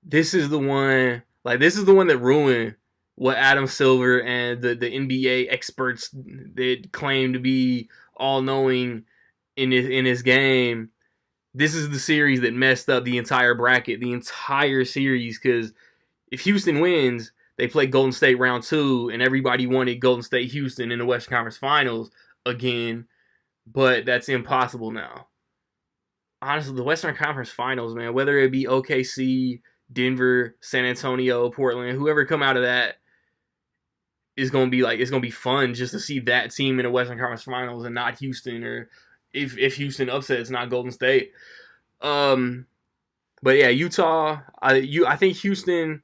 This is the one. Like this is the one that ruined what Adam Silver and the NBA experts that claim to be all-knowing in his game. This is the series that messed up the entire bracket, the entire series, because if Houston wins, they play Golden State round 2, and everybody wanted Golden State Houston in the Western Conference Finals again, but that's impossible now. Honestly, the Western Conference Finals, man, whether it be OKC, Denver, San Antonio, Portland, whoever come out of that, it's gonna be fun just to see that team in the Western Conference Finals and not Houston, or if Houston upsets, not Golden State. But yeah, Utah. I think Houston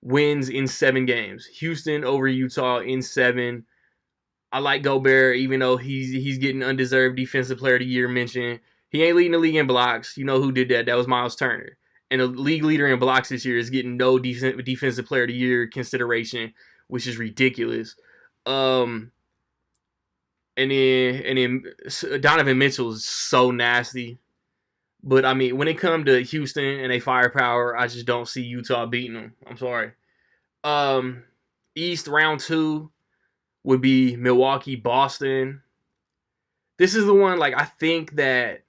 wins in 7 games. Houston over Utah in 7. I like Gobert, even though he's getting undeserved Defensive Player of the Year mention. He ain't leading the league in blocks. You know who did that? That was Miles Turner. And the league leader in blocks this year is getting no Defensive Player of the Year consideration, which is ridiculous. And then Donovan Mitchell is so nasty. But, I mean, when it comes to Houston and they firepower, I just don't see Utah beating them. I'm sorry. East round 2 would be Milwaukee, Boston. This is the one, like, I think that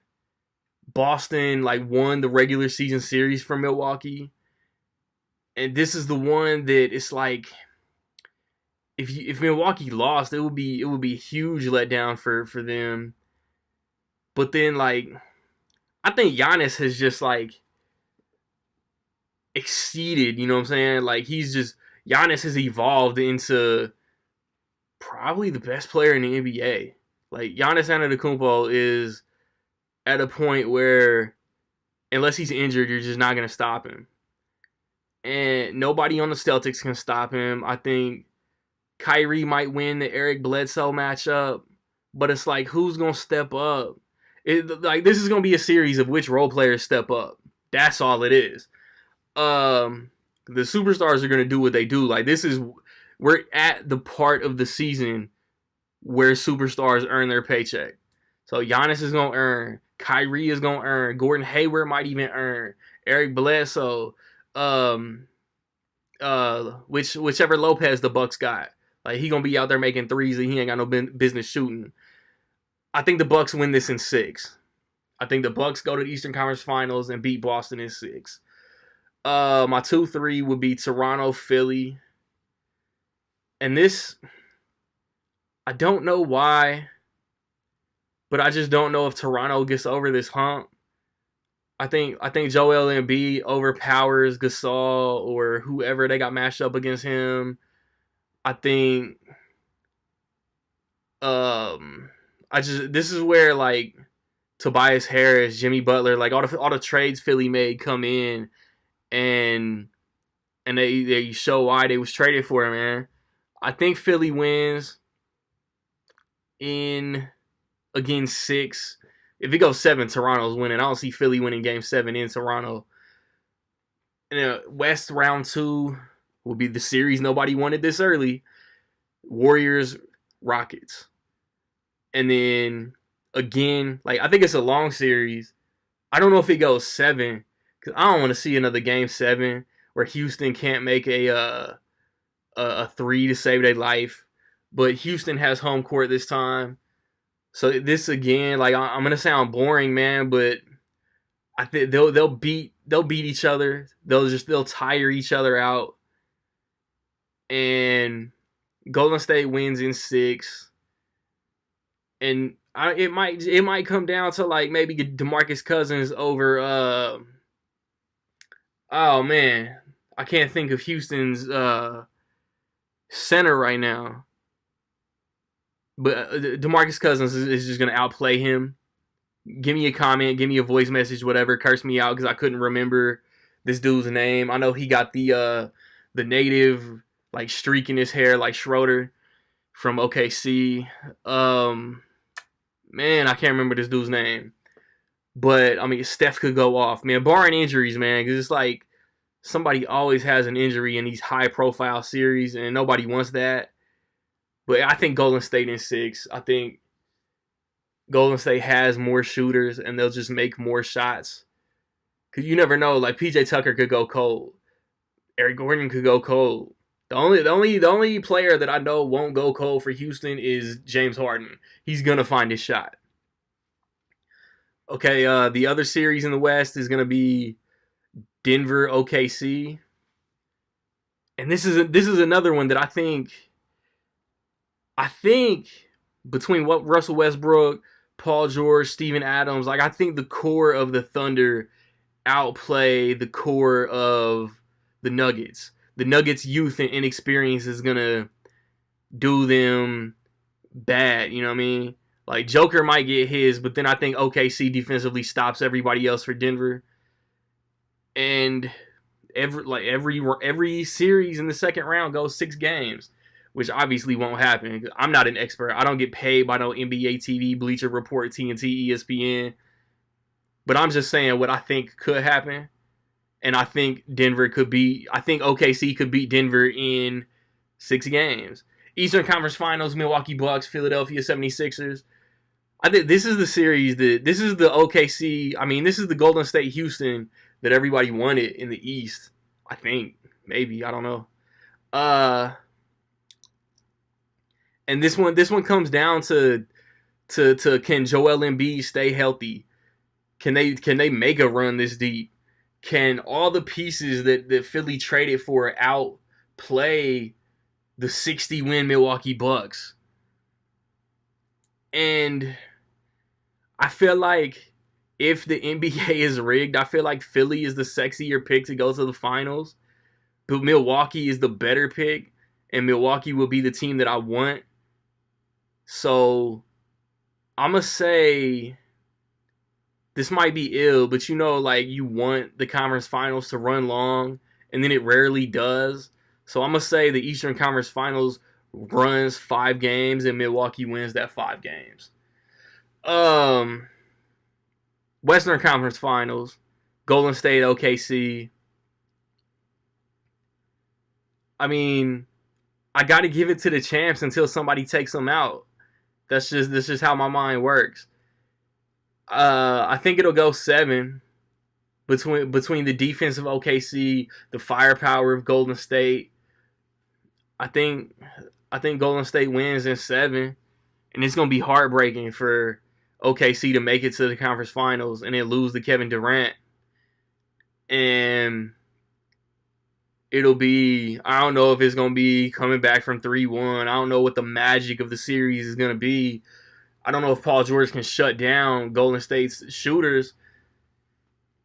Boston, like, won the regular season series from Milwaukee. And this is the one that it's like... If Milwaukee lost, it would be a huge letdown for them. But then, like, I think Giannis has just, like, exceeded, you know what I'm saying? Like, Giannis has evolved into probably the best player in the NBA. Like, Giannis Antetokounmpo is at a point where unless he's injured, you're just not going to stop him. And nobody on the Celtics can stop him. I think Kyrie might win the Eric Bledsoe matchup, but it's like, who's going to step up? This is going to be a series of which role players step up. That's all it is. The superstars are going to do what they do. Like, we're at the part of the season where superstars earn their paycheck. So Giannis is going to earn. Kyrie is going to earn. Gordon Hayward might even earn. Eric Bledsoe. Whichever Lopez the Bucks got. Like, he going to be out there making threes that he ain't got no business shooting. I think the Bucks win this in 6. I think the Bucks go to the Eastern Conference Finals and beat Boston in 6. My 2-3 would be Toronto, Philly. And this, I don't know why, but I just don't know if Toronto gets over this hump. I think Joel Embiid overpowers Gasol or whoever they got matched up against him. I think this is where, like, Tobias Harris, Jimmy Butler, like all the trades Philly made come in and they show why they was traded for him, man. I think Philly wins in, again, 6. If it goes 7, Toronto's winning. I don't see Philly winning Game 7 in Toronto. And West round 2 will be the series nobody wanted this early. Warriors, Rockets. And then, again, like, I think it's a long series. I don't know if it goes 7, because I don't want to see another Game 7 where Houston can't make a 3 to save their life. But Houston has home court this time. So this, again, like, I'm gonna sound boring, man, but I think they'll beat each other. They'll tire each other out. And Golden State wins in 6. And it might come down to, like, maybe DeMarcus Cousins over oh man, I can't think of Houston's center right now. But DeMarcus Cousins is just going to outplay him. Give me a comment, give me a voice message, whatever. Curse me out because I couldn't remember this dude's name. I know he got the native, like, streak in his hair like Schroeder from OKC. Man, I can't remember this dude's name. But, I mean, Steph could go off, man. Barring injuries, man, because it's like somebody always has an injury in these high-profile series, and nobody wants that. But I think Golden State in 6. I think Golden State has more shooters, and they'll just make more shots. Because you never know. Like, PJ Tucker could go cold. Eric Gordon could go cold. The only player that I know won't go cold for Houston is James Harden. He's going to find his shot. Okay, the other series in the West is going to be Denver, OKC. And this is another one that I think between what Russell Westbrook, Paul George, Steven Adams, like, I think the core of the Thunder outplay the core of the Nuggets. The Nuggets' youth and inexperience is going to do them bad, you know what I mean? Like, Joker might get his, but then I think OKC defensively stops everybody else for Denver. And every series in the second round goes 6 games, which obviously won't happen. I'm not an expert. I don't get paid by no NBA TV, Bleacher Report, TNT, ESPN. But I'm just saying what I think could happen. And I think OKC could beat Denver in 6 games. Eastern Conference Finals, Milwaukee Bucks, Philadelphia 76ers. I think this is the series this is the OKC, I mean, this is the Golden State Houston that everybody wanted in the East. I think. Maybe. I don't know. And this one comes down to can Joel Embiid stay healthy? Can they make a run this deep? Can all the pieces that Philly traded for outplay the 60-win Milwaukee Bucks? And I feel like if the NBA is rigged, I feel like Philly is the sexier pick to go to the finals. But Milwaukee is the better pick, and Milwaukee will be the team that I want. So I'm going to say this might be ill, but you know, like, you want the conference finals to run long, and then it rarely does. So I'm going to say the Eastern Conference Finals runs 5 games, and Milwaukee wins that 5 games. Western Conference Finals, Golden State, OKC. I mean, I got to give it to the champs until somebody takes them out. That's just how my mind works. I think it'll go 7 between the defense of OKC, the firepower of Golden State. I think Golden State wins in 7, and it's gonna be heartbreaking for OKC to make it to the conference finals and then lose to Kevin Durant. And it'll be, I don't know if it's gonna be coming back from 3-1. I don't know what the magic of the series is gonna be. I don't know if Paul George can shut down Golden State's shooters.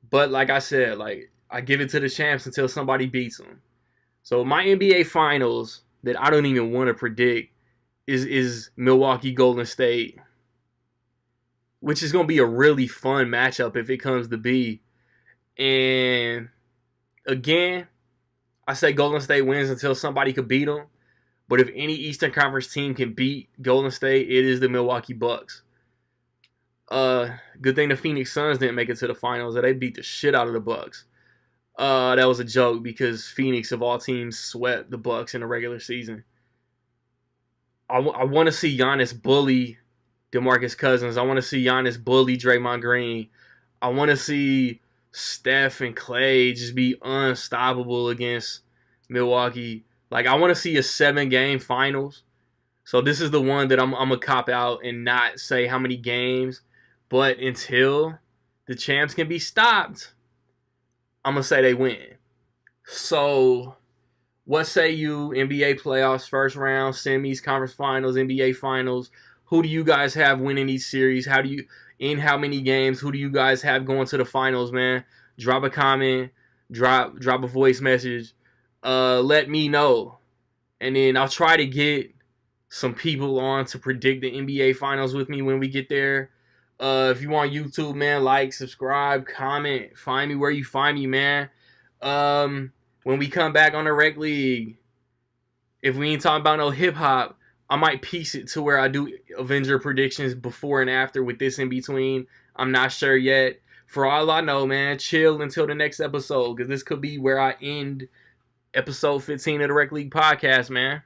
But like I said, like, I give it to the champs until somebody beats them. So my NBA Finals that I don't even want to predict is Milwaukee Golden State, which is going to be a really fun matchup if it comes to be. And again, I say Golden State wins until somebody could beat them. But if any Eastern Conference team can beat Golden State, it is the Milwaukee Bucks. Good thing the Phoenix Suns didn't make it to the finals. They beat the shit out of the Bucks. That was a joke because Phoenix, of all teams, swept the Bucks in the regular season. I want to see Giannis bully DeMarcus Cousins. I want to see Giannis bully Draymond Green. I want to see Steph and Clay just be unstoppable against Milwaukee. Like, I want to see a 7-game finals. So this is the one that I'm going to cop out and not say how many games. But until the champs can be stopped, I'm going to say they win. So what say you, NBA playoffs, first round, semis, conference finals, NBA finals? Who do you guys have winning each series? In how many games? Who do you guys have going to the finals, man? Drop a comment, drop a voice message. Let me know. And then I'll try to get some people on to predict the NBA finals with me when we get there. If you on YouTube, man, like, subscribe, comment, find me where you find me, man. When we come back on the Rec League, if we ain't talking about no hip hop, I might piece it to where I do Avenger predictions before and after with this in between. I'm not sure yet. For all I know, man, chill until the next episode, because this could be where I end episode 15 of the Rec League podcast, man.